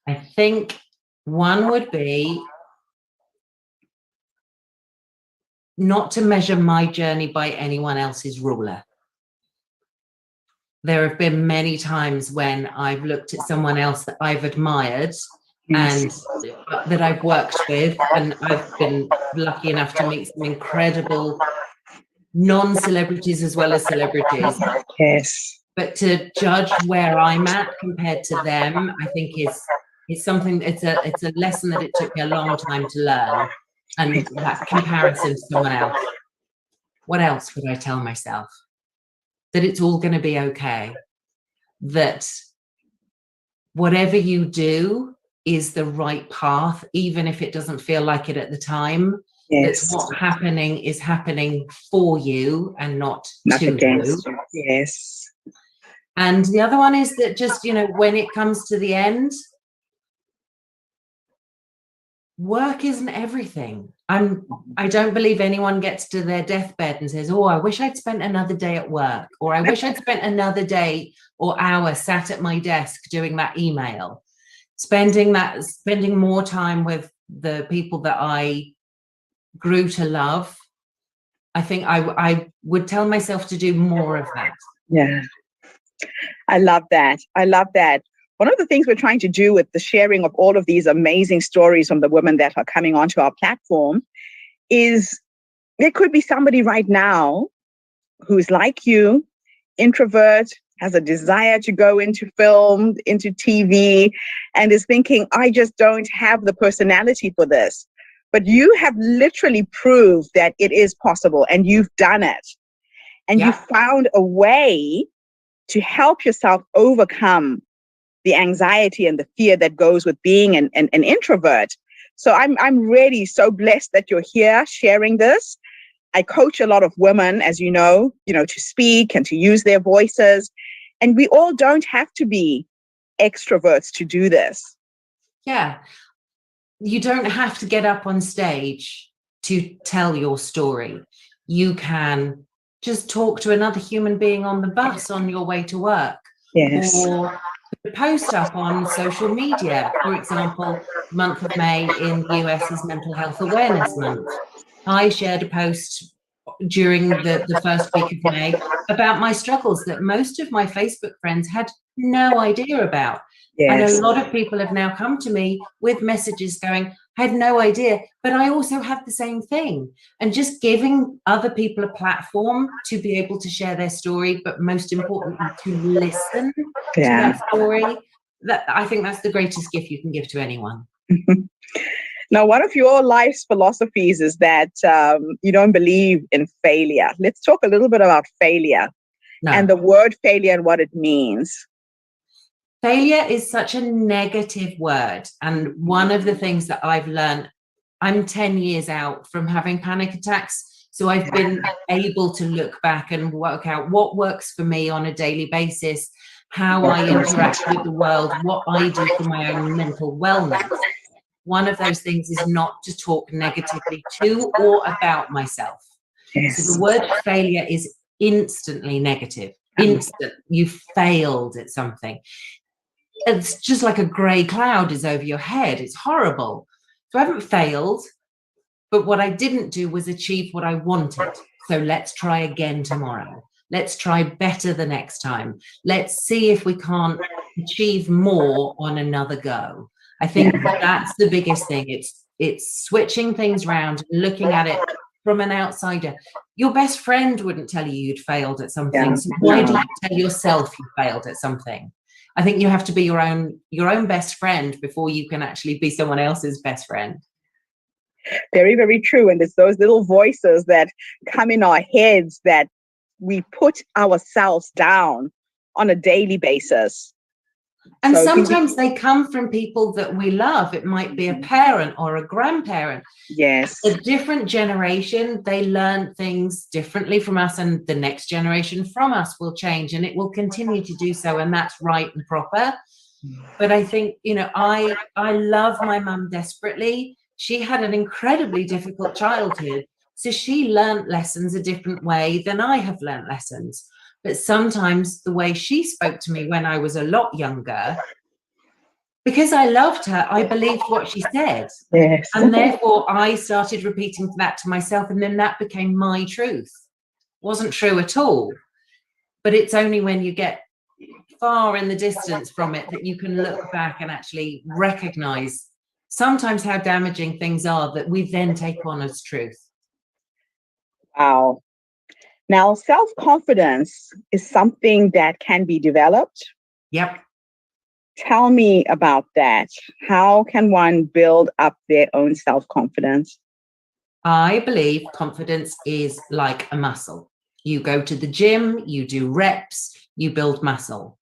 I think one would be not to measure my journey by anyone else's ruler. There have been many times when I've looked at someone else that I've admired and that I've worked with, and I've been lucky enough to meet some incredible non-celebrities as well as celebrities. But to judge where I'm at compared to them, I think is something. It's a lesson that it took me a long time to learn, and that comparison to someone else. What else would I tell myself? That it's all going to be okay. That whatever you do is the right path, even if it doesn't feel like it at the time. That's what's happening is happening for you and not to against you. Yes. And the other one is that just, when it comes to the end, work isn't everything. I don't believe anyone gets to their deathbed and says, oh, I wish I'd spent another day at work, or I wish I'd spent another day or hour sat at my desk doing that email. Spending more time with the people that I grew to love. I think I would tell myself to do more of that. Yeah. I love that. I love that. One of the things we're trying to do with the sharing of all of these amazing stories from the women that are coming onto our platform is there could be somebody right now who's like you, introvert, has a desire to go into film, into TV, and is thinking, I just don't have the personality for this. But you have literally proved that it is possible, and you've done it. And you found a way to help yourself overcome the anxiety and the fear that goes with being an introvert. So I'm really so blessed that you're here sharing this. I coach a lot of women, as you know, to speak and to use their voices. And we all don't have to be extroverts to do this. Yeah. You don't have to get up on stage to tell your story. You can just talk to another human being on the bus on your way to work. Or post up on social media. For example, the month of May in the US is Mental Health Awareness Month. I shared a post during the first week of May about my struggles that most of my Facebook friends had no idea about. And a lot of people have now come to me with messages going, I had no idea, but I also have the same thing. And just giving other people a platform to be able to share their story, but most importantly, to listen to that story, I think that's the greatest gift you can give to anyone. Now, one of your life's philosophies is that you don't believe in failure. Let's talk a little bit about failure and the word failure and what it means. Failure is such a negative word. And one of the things that I've learned, I'm 10 years out from having panic attacks. So I've been able to look back and work out what works for me on a daily basis, how I interact with the world, what I do for my own mental wellness. One of those things is not to talk negatively to or about myself. So the word failure is instantly negative. Instant. You failed at something. It's just like a grey cloud is over your head. It's horrible. So I haven't failed, but what I didn't do was achieve what I wanted. So let's try again tomorrow. Let's try better the next time. Let's see if we can't achieve more on another go. I think that's the biggest thing. It's switching things around, looking at it from an outsider. Your best friend wouldn't tell you you'd failed at something. So why do you tell yourself you failed at something? I think you have to be your own best friend before you can actually be someone else's best friend. Very, very true. And it's those little voices that come in our heads that we put ourselves down on a daily basis. And sometimes they come from people that we love. It might be a parent or a grandparent. Yes. A different generation, they learn things differently from us, and the next generation from us will change, and it will continue to do so, and that's right and proper. But I think, I love my mum desperately. She had an incredibly difficult childhood, so she learned lessons a different way than I have learned lessons. But sometimes the way she spoke to me when I was a lot younger, because I loved her, I believed what she said. Yes. And therefore I started repeating that to myself, and then that became my truth. It wasn't true at all. But it's only when you get far in the distance from it that you can look back and actually recognize sometimes how damaging things are that we then take on as truth. Wow. Now, self-confidence is something that can be developed. Yep. Tell me about that. How can one build up their own self-confidence? I believe confidence is like a muscle. You go to the gym, you do reps, you build muscle.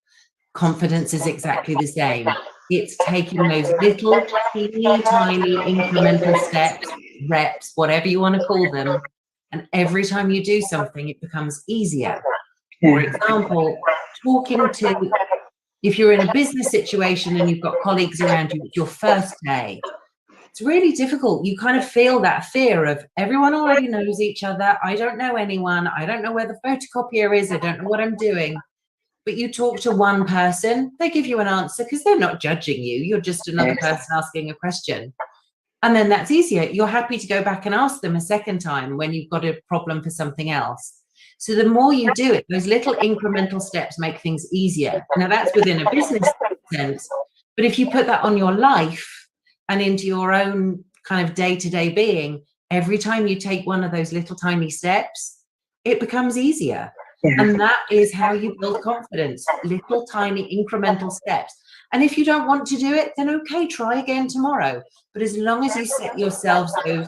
Confidence is exactly the same. It's taking those little teeny tiny incremental steps, reps, whatever you want to call them. And every time you do something, it becomes easier. For example, if you're in a business situation and you've got colleagues around you, it's your first day. It's really difficult. You kind of feel that fear of everyone already knows each other. I don't know anyone. I don't know where the photocopier is. I don't know what I'm doing. But you talk to one person, they give you an answer because they're not judging you. You're just another person asking a question. And then that's easier. You're happy to go back and ask them a second time when you've got a problem for something else. So the more you do it, those little incremental steps make things easier. Now that's within a business sense. But if you put that on your life and into your own kind of day-to-day being, every time you take one of those little tiny steps, it becomes easier. And that is how you build confidence, little tiny incremental steps. And if you don't want to do it, then okay, try again tomorrow. But as long as you set yourselves those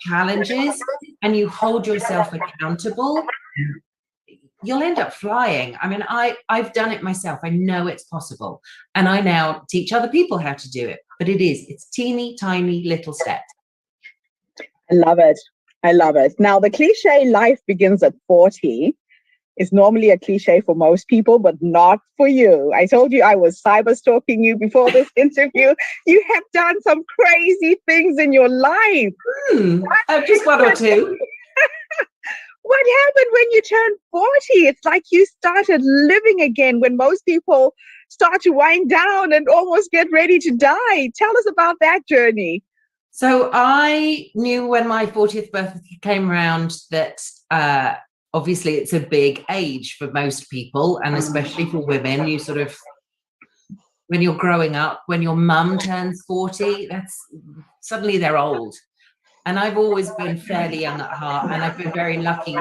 challenges and you hold yourself accountable, you'll end up flying. I mean, I've done it myself. I know it's possible. And I now teach other people how to do it. But it's teeny tiny little steps. I love it. I love it. Now, the cliche life begins at 40 is normally a cliche for most people, but not for you. I told you I was cyber stalking you before this interview. You have done some crazy things in your life. Just one or two. What happened when you turned 40? It's like you started living again when most people start to wind down and almost get ready to die. Tell us about that journey. So I knew when my 40th birthday came around that obviously it's a big age for most people, and especially for women. You sort of, when you're growing up, when your mum turns 40, suddenly they're old. And I've always been fairly young at heart, and I've been very lucky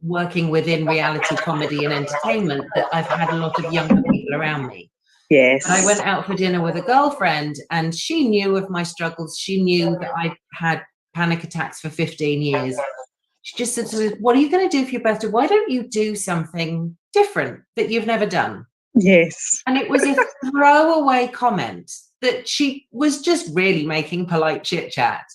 working within reality comedy and entertainment that I've had a lot of younger people around me. Yes. And I went out for dinner with a girlfriend, and she knew of my struggles. She knew that I'd had panic attacks for 15 years. She just said to me, what are you going to do for your birthday? Why don't you do something different that you've never done? Yes. And it was a throwaway comment that she was just really making polite chit chat.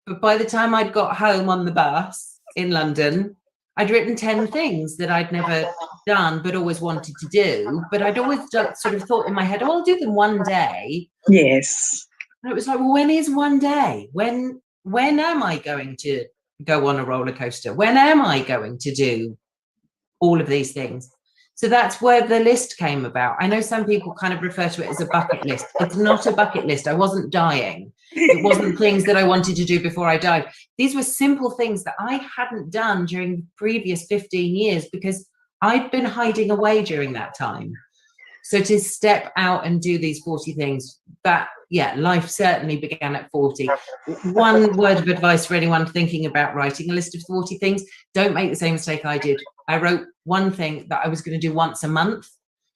But by the time I'd got home on the bus in London, I'd written 10 things that I'd never done, but always wanted to do. But I'd always sort of thought in my head, oh, I'll do them one day. Yes. And it was like, well, when is one day? When am I going to go on a roller coaster? When am I going to do all of these things? So that's where the list came about. I know some people kind of refer to it as a bucket list. It's not a bucket list. I wasn't dying. It wasn't things that I wanted to do before I died. These were simple things that I hadn't done during the previous 15 years because I'd been hiding away during that time. So to step out and do these 40 things, that, yeah, life certainly began at 40. One word of advice for anyone thinking about writing a list of 40 things: don't make the same mistake I did. I wrote one thing that I was going to do once a month.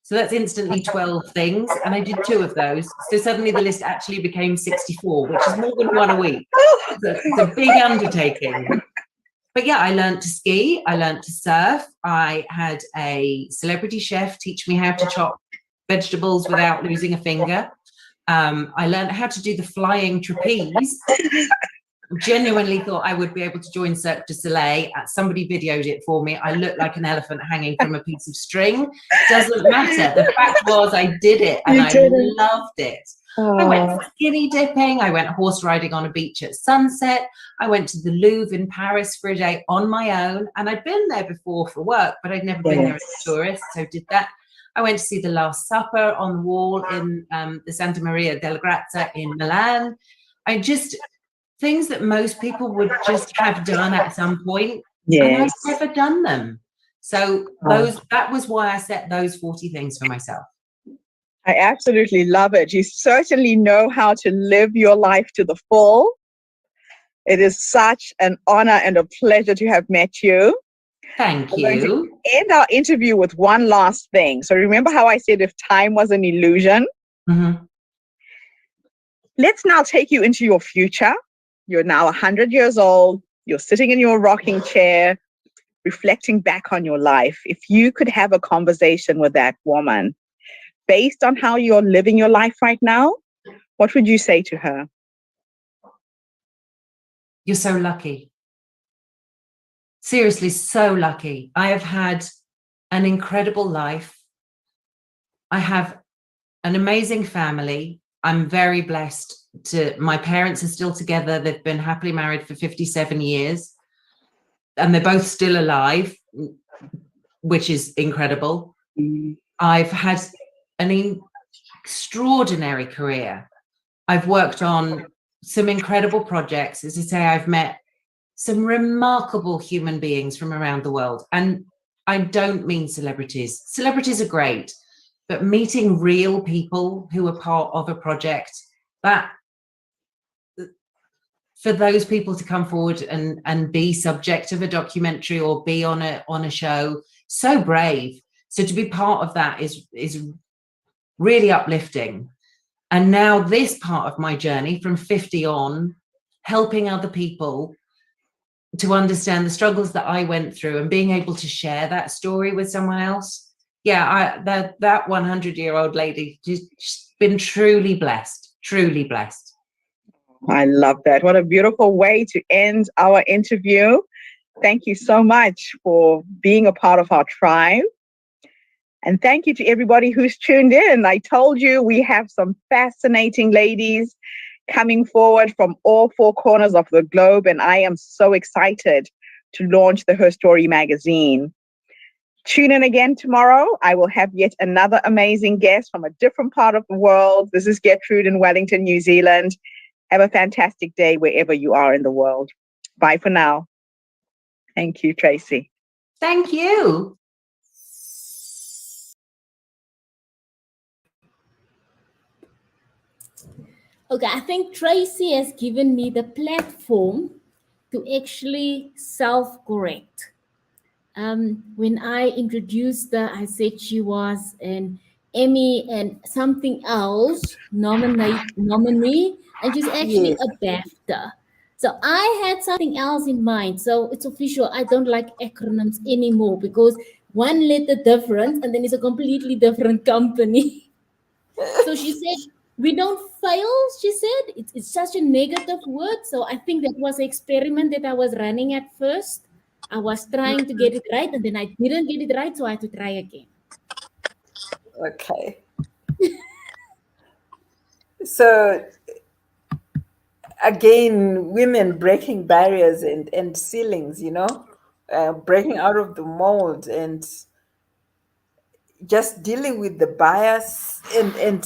So that's instantly 12 things. And I did 2 of those. So suddenly the list actually became 64, which is more than 1 a week. It's a big undertaking. But yeah, I learned to ski. I learned to surf. I had a celebrity chef teach me how to chop vegetables without losing a finger. I learned how to do the flying trapeze. Genuinely thought I would be able to join Cirque du Soleil. Somebody videoed it for me. I looked like an elephant hanging from a piece of string. Doesn't matter. The fact was I did it and I loved it. I went skinny dipping. I went horse riding on a beach at sunset. I went to the Louvre in Paris for a day on my own. And I'd been there before for work, but I'd never been there as a tourist. So did that. I went to see the Last Supper on the wall in the Santa Maria della Grazia in Milan. I just... things that most people would just have done at some point, and I've never done them. So that was why I set those 40 things for myself. I absolutely love it. You certainly know how to live your life to the full. It is such an honor and a pleasure to have met you. Thank you. I'm going to end our interview with one last thing. So remember how I said if time was an illusion? Mm-hmm. Let's now take you into your future. You're now 100 years old. You're sitting in your rocking chair, reflecting back on your life. If you could have a conversation with that woman, based on how you're living your life right now, what would you say to her? You're so lucky. Seriously, so lucky. I have had an incredible life. I have an amazing family. I'm very blessed. My parents are still together. They've been happily married for 57 years and they're both still alive, which is incredible. I've had an extraordinary career. I've worked on some incredible projects. As I say, I've met some remarkable human beings from around the world. And I don't mean celebrities. Celebrities are great, but meeting real people who are part of a project, that for those people to come forward and be subject of a documentary or be on a show, so brave. So to be part of that is really uplifting. And now this part of my journey from 50 on, helping other people to understand the struggles that I went through and being able to share that story with someone else. Yeah, that 100-year-old lady, just been truly blessed, truly blessed. I love that. What a beautiful way to end our interview. Thank you so much for being a part of our tribe. And thank you to everybody who's tuned in. I told you we have some fascinating ladies coming forward from all 4 corners of the globe, and I am so excited to launch the Herstory magazine. Tune in again tomorrow. I will have yet another amazing guest from a different part of the world. This is Gertrude in Wellington, New Zealand. Have a fantastic day wherever you are in the world. Bye for now. Thank you, Tracy. Thank you. Okay, I think Tracy has given me the platform to actually self-correct. When I introduced her, I said she was an Emmy and something else nominee, and she's actually a BAFTA. So I had something else in mind. So it's official. I don't like acronyms anymore because one letter difference and then it's a completely different company. So she said, we don't fail, she said. It's such a negative word. So I think that was an experiment that I was running at first. I was trying to get it right and then I didn't get it right. So I had to try again. Okay. So again, women breaking barriers and ceilings, breaking out of the mold and just dealing with the bias and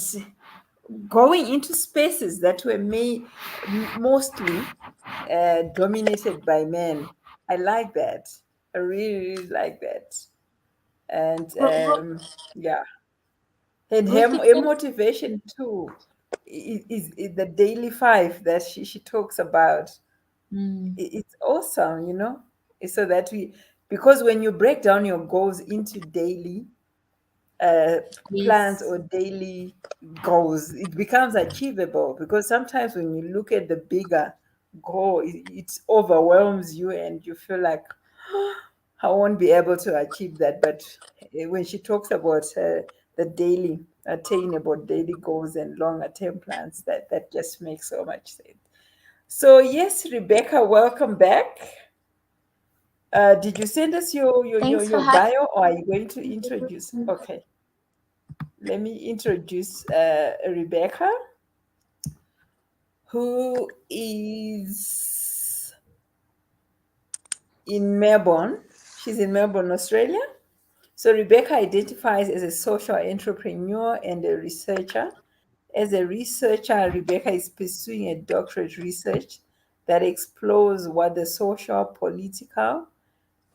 going into spaces that were mostly dominated by men. I like that. I really, really like that. And yeah, and her motivation too is the daily five that she talks about. It's awesome, you know, so that because when you break down your goals into daily plans Yes. or daily goals, it becomes achievable. Because sometimes when you look at the bigger goal, it overwhelms you and you feel like, I won't be able to achieve that. But when she talks about the daily attainable daily goals and longer term plans, that just makes so much sense. So yes, Rebecca, welcome back. Did you send us Thanks for your having bio, or are you going to introduce? Okay, let me introduce Rebecca, who is in Melbourne. She's in Melbourne, Australia. So Rebecca identifies as a social entrepreneur and a researcher. As a researcher, Rebecca is pursuing a doctorate research that explores what the social, political,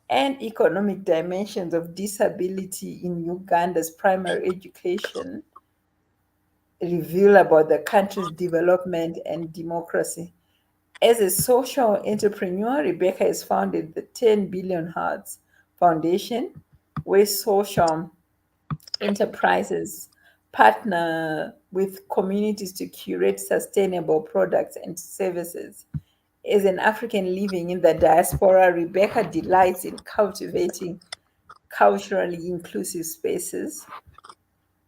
and economic dimensions of disability in Uganda's primary education reveal about the country's development and democracy. As a social entrepreneur, Rebecca has founded the 10 Billion Hearts Foundation, where social enterprises partner with communities to curate sustainable products and services. As an African living in the diaspora, Rebecca delights in cultivating culturally inclusive spaces.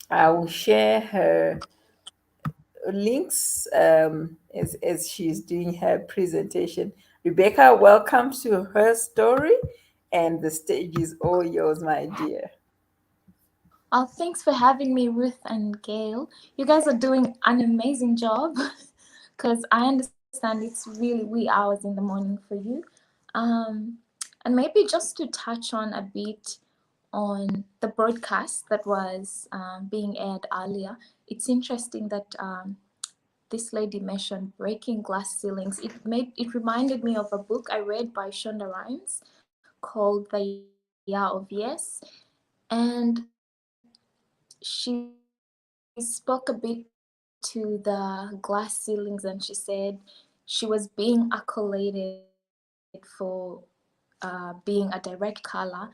I will share her links as she's doing her presentation. Rebecca, welcome to Her Story, and the stage is all yours, my dear. thanks for having me, Ruth and Gail. You guys are doing an amazing job because I understand it's really wee hours in the morning for you. Um, and maybe just to touch on a bit on the broadcast that was being aired earlier, it's interesting that this lady mentioned breaking glass ceilings. It reminded me of a book I read by Shonda Rhimes called The Year of Yes, and she spoke a bit to the glass ceilings, and she said she was being accoladed for being a direct color,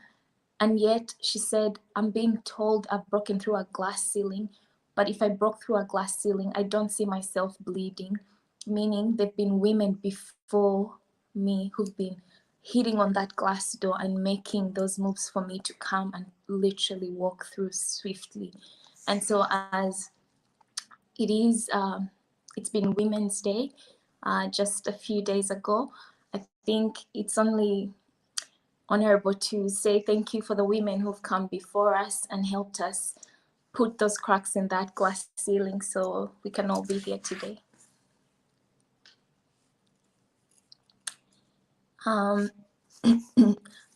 and yet she said, I'm being told I've broken through a glass ceiling, but if I broke through a glass ceiling, I don't see myself bleeding. Meaning there've been women before me who've been hitting on that glass door and making those moves for me to come and literally walk through swiftly. And so as it is, it's been Women's Day just a few days ago. I think it's only honorable to say thank you for the women who've come before us and helped us put those cracks in that glass ceiling so we can all be here today. Um,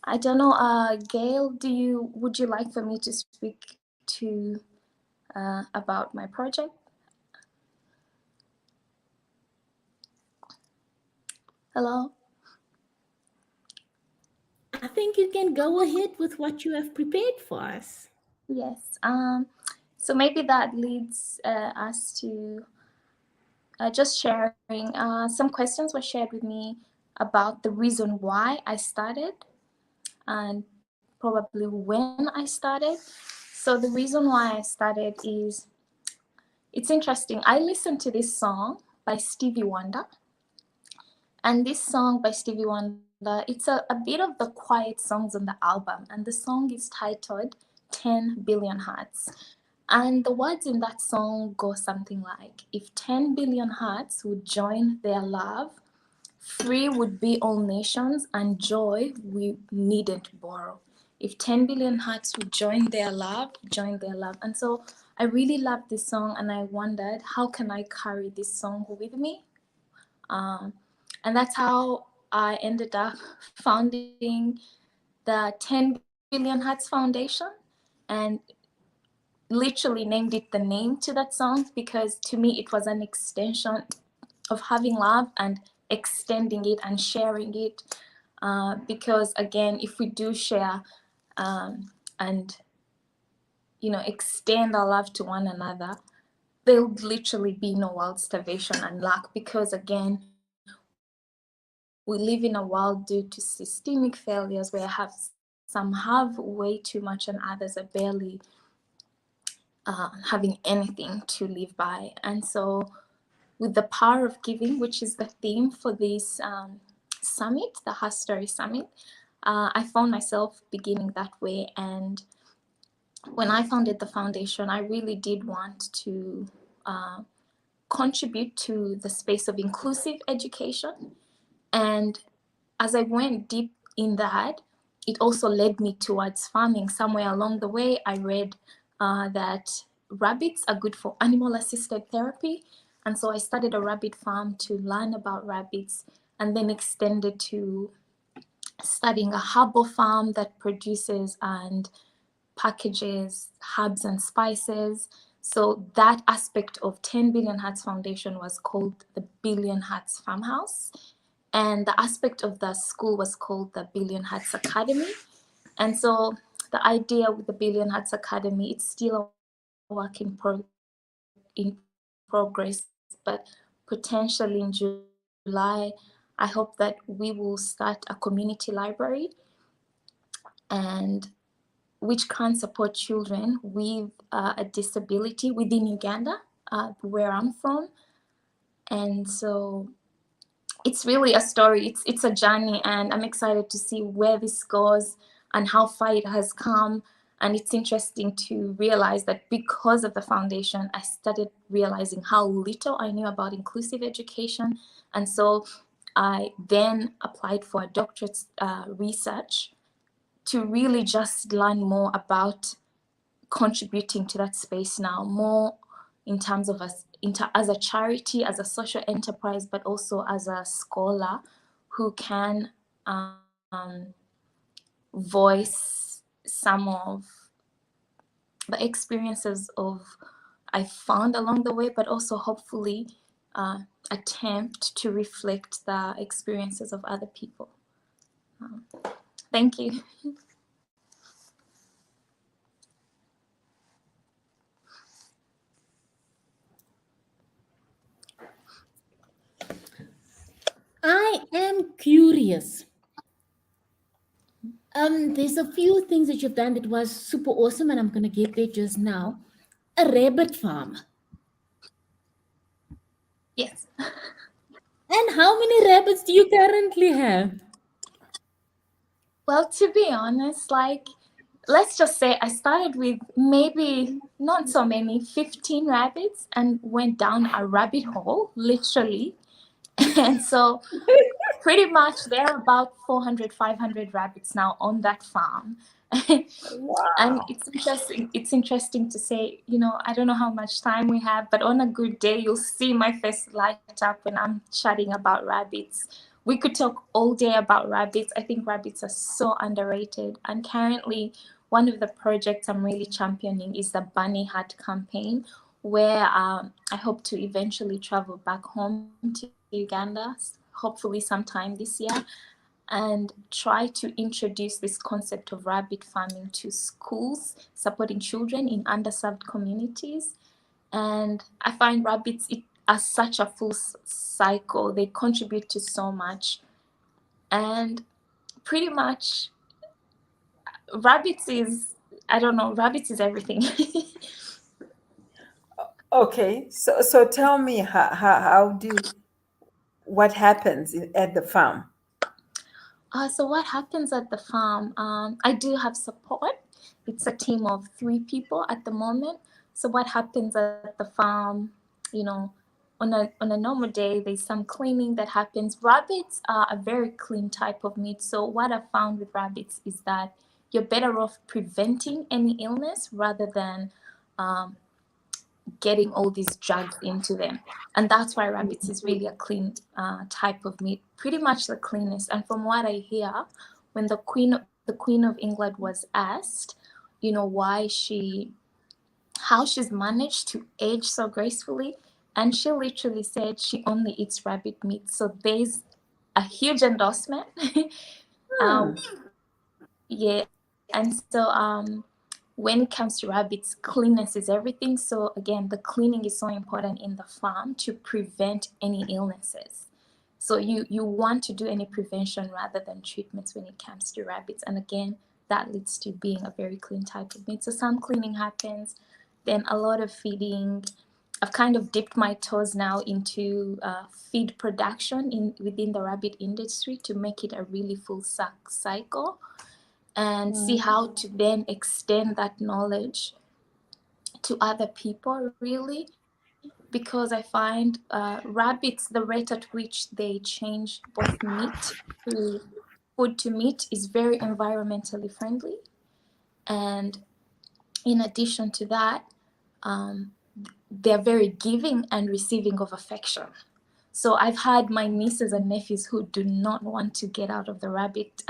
I don't know, Gail, would you like for me to speak to about my project? Hello? I think you can go ahead with what you have prepared for us. Yes. So maybe that leads us to just sharing. Some questions were shared with me about the reason why I started and probably when I started. So the reason why I started is, it's interesting. I listened to this song by Stevie Wonder. And this song by Stevie Wonder, it's a bit of the quiet songs on the album. And the song is titled 10 Billion Hearts. And the words in that song go something like, if 10 billion hearts would join their love, free would be all nations and joy we needn't borrow. If 10 billion hearts would join their love, join their love. And so I really loved this song and I wondered, how can I carry this song with me? And that's how I ended up founding the 10 Billion Hearts Foundation. And literally named it the name to that song, because to me it was an extension of having love and extending it and sharing it. Because again, if we do share and extend our love to one another, there would literally be no world starvation and lack, because again, we live in a world due to systemic failures where some have way too much and others are barely having anything to live by. And so with the power of giving, which is the theme for this summit, the Herstory Summit, I found myself beginning that way. And when I founded the foundation, I really did want to contribute to the space of inclusive education. And as I went deep in that, it also led me towards farming. Somewhere along the way, I read that rabbits are good for animal-assisted therapy. And so I started a rabbit farm to learn about rabbits, and then extended to studying a herbal farm that produces and packages herbs and spices. So that aspect of 10 Billion Hearts Foundation was called the Billion Hearts Farmhouse. And the aspect of the school was called the Billion Hearts Academy. And so the idea with the Billion Hearts Academy, it's still a work in progress, but potentially in July, I hope that we will start a community library, and which can support children with a disability within Uganda, where I'm from. And so it's really a story, it's a journey, and I'm excited to see where this goes and how far it has come. And it's interesting to realize that because of the foundation, I started realizing how little I knew about inclusive education. And so I then applied for a doctorate research to really just learn more about contributing to that space now, more in terms of as a charity, as a social enterprise, but also as a scholar who can voice some of the experiences of I found along the way, but also hopefully attempt to reflect the experiences of other people. Thank you. I am curious. There's a few things that you've done that was super awesome, and I'm gonna get there just now. A rabbit farm. Yes. And how many rabbits do you currently have? Well, to be honest, like, let's just say I started with maybe not so many, 15 rabbits, and went down a rabbit hole, literally. And so pretty much there are about 400, 500 rabbits now on that farm. Wow. And it's interesting to say, I don't know how much time we have, but on a good day, you'll see my face light up when I'm chatting about rabbits. We could talk all day about rabbits. I think rabbits are so underrated. And currently, one of the projects I'm really championing is the Bunny Hat campaign, where I hope to eventually travel back home to Uganda, hopefully sometime this year, and try to introduce this concept of rabbit farming to schools, supporting children in underserved communities. And I find rabbits are such a full cycle. They contribute to so much. And pretty much rabbits is, I don't know, rabbits is everything. Okay, so tell me what happens at the farm? So what happens at the farm? I do have support. It's a team of 3 people at the moment. So what happens at the farm? On a normal day, there's some cleaning that happens. Rabbits are a very clean type of meat. So what I found with rabbits is that you're better off preventing any illness rather than getting all these drugs into them. And that's why rabbits is really a clean type of meat, pretty much the cleanest. And from what I hear, when the Queen of England was asked, why she how she's managed to age so gracefully. And she literally said she only eats rabbit meat. So there's a huge endorsement. um, yeah, and so when it comes to rabbits, cleanness is everything. So again, the cleaning is so important in the farm to prevent any illnesses. So you want to do any prevention rather than treatments when it comes to rabbits. And again, that leads to being a very clean type of meat. So some cleaning happens, then a lot of feeding. I've kind of dipped my toes now into feed production within the rabbit industry to make it a really full cycle, and see how to then extend that knowledge to other people, really. Because I find rabbits, the rate at which they change both meat to food to meat is very environmentally friendly. And in addition to that, um, they're very giving and receiving of affection. So I've had my nieces and nephews who do not want to get out of the rabbit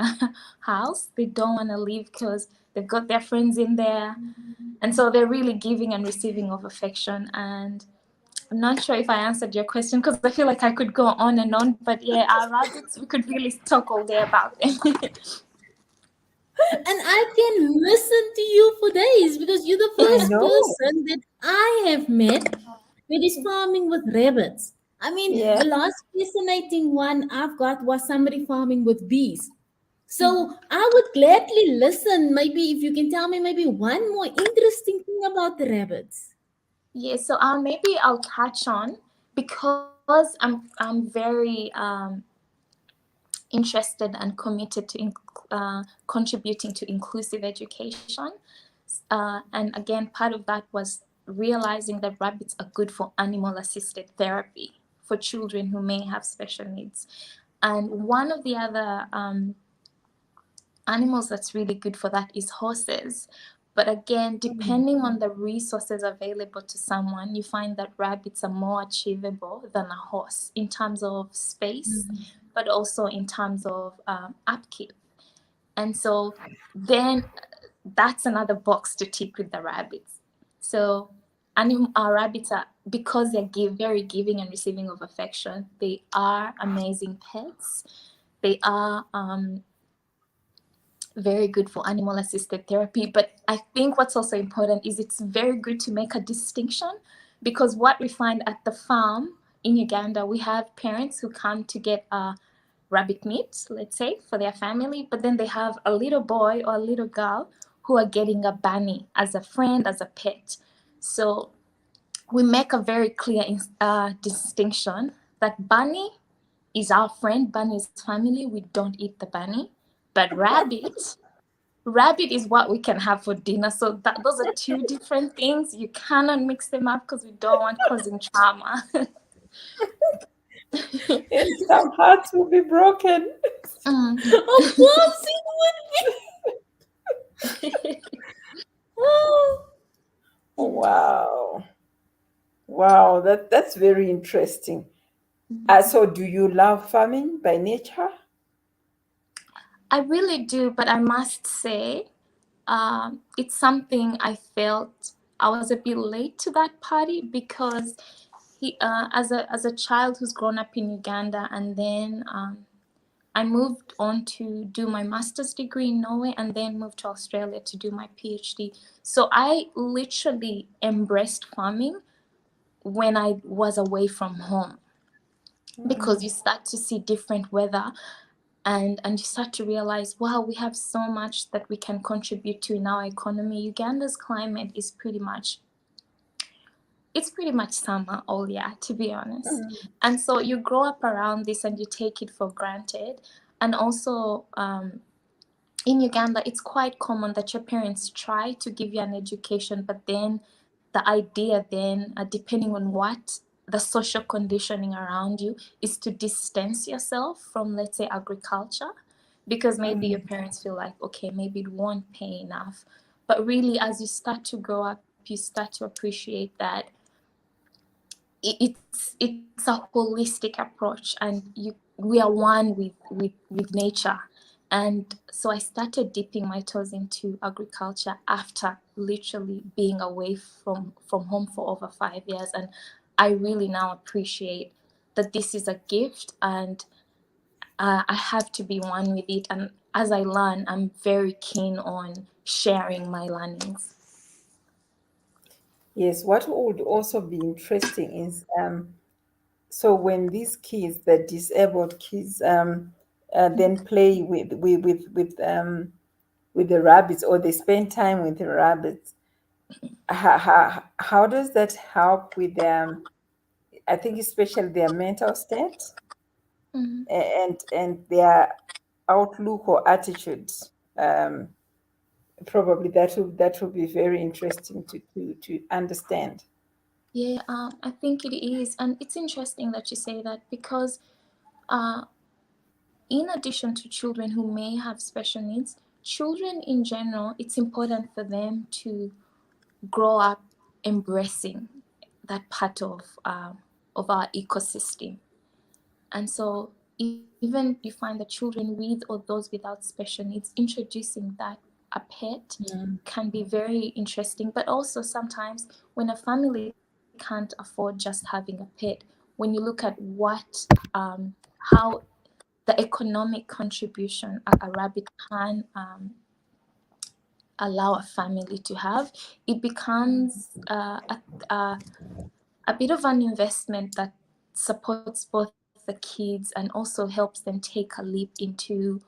house. They don't want to leave because they've got their friends in there. And so they're really giving and receiving of affection. And I'm not sure if I answered your question because I feel like I could go on and on. But yeah, our rabbits, we could really talk all day about them. And I can listen to you for days because you're the I first know. person that I have met that is farming with rabbits. I mean, Yeah. the last fascinating one I've got was somebody farming with bees. So I would gladly listen. Maybe if you can tell me maybe one more interesting thing about the rabbits. Yeah, so maybe I'll touch on, because I'm very interested and committed to contributing to inclusive education. And again, part of that was realizing that rabbits are good for animal assisted therapy for children who may have special needs. And one of the other animals that's really good for that is horses. But again, depending on the resources available to someone, you find that rabbits are more achievable than a horse in terms of space, but also in terms of upkeep. And so then that's another box to tick with the rabbits. So our rabbits are, because they're very giving and receiving of affection, they are amazing pets. They are very good for animal assisted therapy. But I think what's also important is it's very good to make a distinction, because what we find at the farm in Uganda, we have parents who come to get rabbit meat, let's say, for their family, but then they have a little boy or a little girl who are getting a bunny as a friend, as a pet. So we make a very clear distinction that bunny is our friend, bunny is family, we don't eat the bunny. But rabbit is what we can have for dinner. So those are two different things. You cannot mix them up because we don't want causing trauma. And some hearts will be broken. Of course it would be. Oh. Wow. Wow, that's very interesting. So do you love farming by nature? I really do, but I must say, it's something I felt I was a bit late to that party, because as a child who's grown up in Uganda, and then I moved on to do my master's degree in Norway, and then moved to Australia to do my PhD. So I literally embraced farming when I was away from home, because you start to see different weather, and you start to realize, wow, we have so much that we can contribute to in our economy. Uganda's climate is pretty much summer all year, to be honest. And so you grow up around this and you take it for granted. And also in Uganda, it's quite common that your parents try to give you an education, but then the idea then, depending on what the social conditioning around you, is to distance yourself from, let's say, agriculture, because maybe your parents feel like, okay, maybe it won't pay enough. But really, as you start to grow up, you start to appreciate that it's a holistic approach, and we are one with nature. And so I started dipping my toes into agriculture after literally being away from home for over 5 years. And I really now appreciate that this is a gift, and I have to be one with it. And as I learn, I'm very keen on sharing my learnings. Yes, what would also be interesting is so when these kids, the disabled kids, then play with the rabbits, or they spend time with the rabbits, how does that help with them? I think especially their mental state Mhm. and their outlook or attitudes. Probably that will be very interesting to understand. Yeah, I think it is. And it's interesting that you say that, because in addition to children who may have special needs, children in general, it's important for them to grow up embracing that part of our ecosystem. And so even you find the children with or those without special needs, introducing that a pet can be very interesting. But also sometimes when a family can't afford just having a pet, when you look at how the economic contribution a rabbit can allow a family to have, it becomes a bit of an investment that supports both the kids and also helps them take a leap into,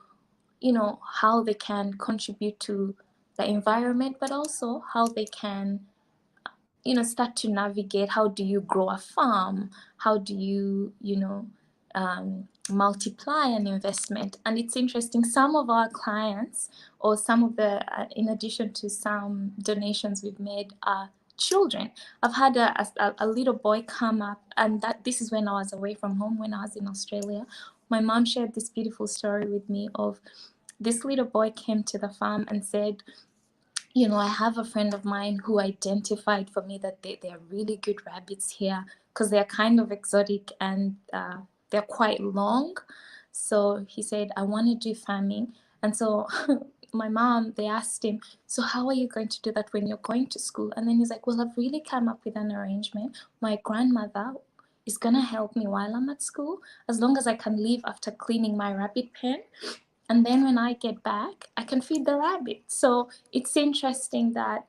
how they can contribute to the environment, but also how they can, start to navigate. How do you grow a farm? How do you, multiply an investment? And it's interesting, some of our clients, or some of the, in addition to some donations we've made, are children. I've had a little boy come up, and that this is when I was away from home, when I was in Australia. My mom shared this beautiful story with me of this little boy came to the farm and said, I have a friend of mine who identified for me that there are really good rabbits here, because they're kind of exotic and they're quite long. So he said, I want to do farming. And so my mom, they asked him, so how are you going to do that when you're going to school? And then he's like, well, I've really come up with an arrangement. My grandmother is going to help me while I'm at school, as long as I can leave after cleaning my rabbit pen. And then when I get back, I can feed the rabbit. So it's interesting that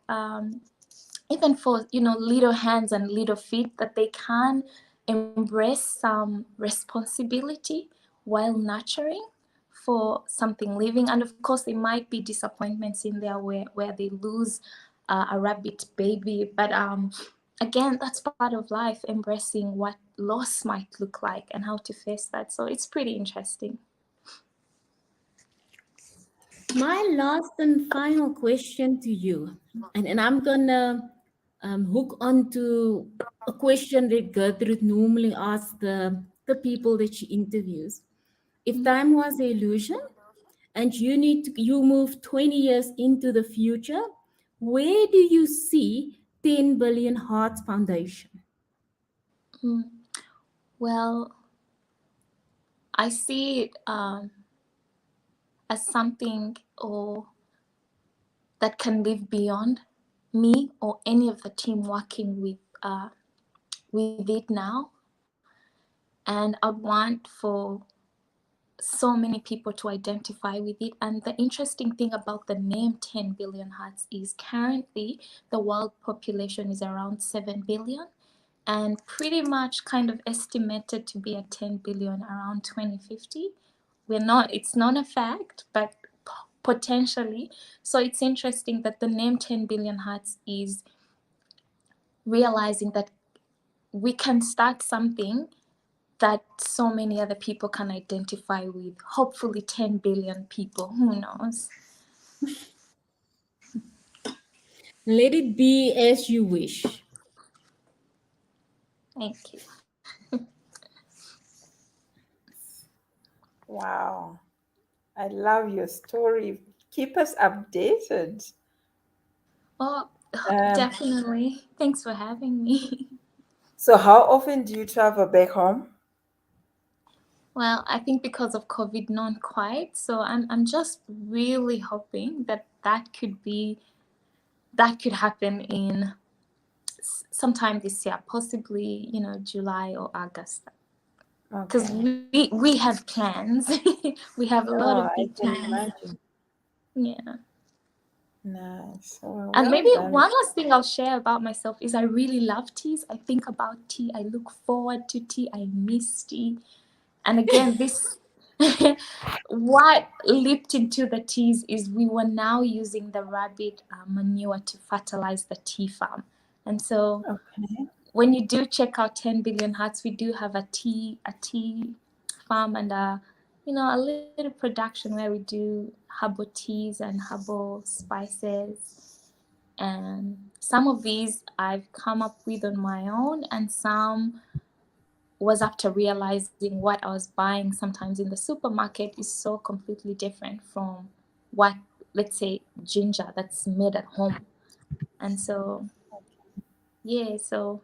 even for, little hands and little feet, that they can embrace some responsibility while nurturing for something living. And of course, there might be disappointments in there where they lose a rabbit baby. But again, that's part of life, embracing what loss might look like and how to face that. So it's pretty interesting. My last and final question to you, and I'm gonna hook on to a question that Gertrude normally asks the people that she interviews. If time was an illusion and you move 20 years into the future, where do you see 10 Billion Hearts Foundation? Well, I see it as something that can live beyond me or any of the team working with it now. And I want for so many people to identify with it. And the interesting thing about the name 10 Billion Hearts is currently the world population is around 7 billion, and pretty much kind of estimated to be at 10 billion around 2050. It's not a fact, but potentially. So it's interesting that the name 10 Billion Hearts is realizing that we can start something that so many other people can identify with. Hopefully 10 billion people, who knows? Let it be as you wish. Thank you. Wow. I love your story. Keep us updated. Oh, definitely. Thanks for having me. So how often do you travel back home? Well, I think because of COVID, not quite. So I'm just really hoping that that could happen in sometime this year, possibly, July or August. Because Okay. we have plans. We have a lot Oh, of I big can plans. imagine. Yeah. Nice. Well, And well maybe done. one last thing I'll share about myself is I really love teas. I think about tea. I look forward to tea. I miss tea. And again, this what leaped into the teas is we were now using the rabbit manure to fertilize the tea farm. And so Okay. when you do check out 10 Billion Hearts, we do have a tea farm and a little production where we do herbal teas and herbal spices. And some of these I've come up with on my own, and some was after realizing what I was buying sometimes in the supermarket is so completely different from what, let's say, ginger that's made at home. And so, yeah, so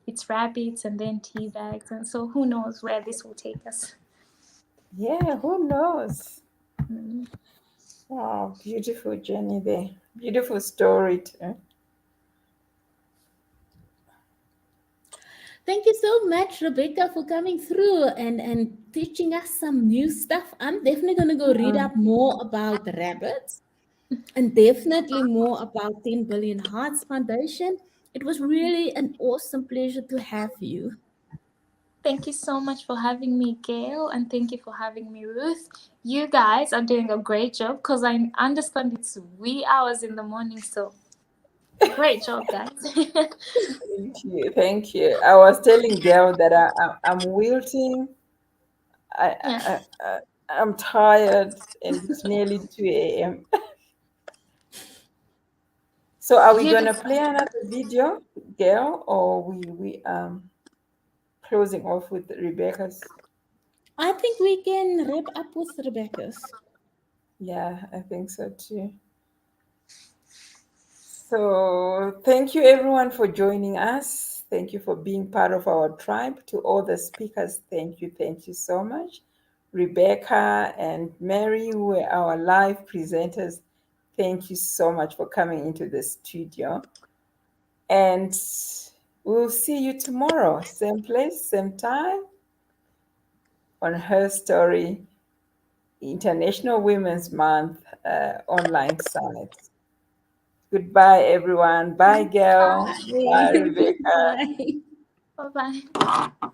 it's rabbits and then tea bags. And so who knows where this will take us. Yeah, who knows? Mm. Wow, beautiful journey there. Beautiful story too. Thank you so much, Rebecca, for coming through and teaching us some new stuff. I'm definitely going to go read up more about rabbits and definitely more about 10 Billion Hearts Foundation. It was really an awesome pleasure to have you. Thank you so much for having me, Gail, and thank you for having me, Ruth. You guys are doing a great job because I understand it's wee hours in the morning. So great job, guys. Thank you. Thank you. I was telling Gail that I'm wilting. I, Yeah. I, I I'm tired, and it's nearly 2 a.m. So are we You gonna do. play another video, Gail, or we closing off with Rebecca's? I think we can wrap up with Rebecca's. Yeah, I think so too. So thank you everyone for joining us. Thank you for being part of our tribe. To all the speakers, thank you so much. Rebecca and Mary, who were our live presenters, thank you so much for coming into the studio. And we'll see you tomorrow, same place, same time, on Herstory International Women's Month online site. Goodbye, everyone. Bye, Gail. Bye, Bye. Rebecca. Bye. Bye-bye.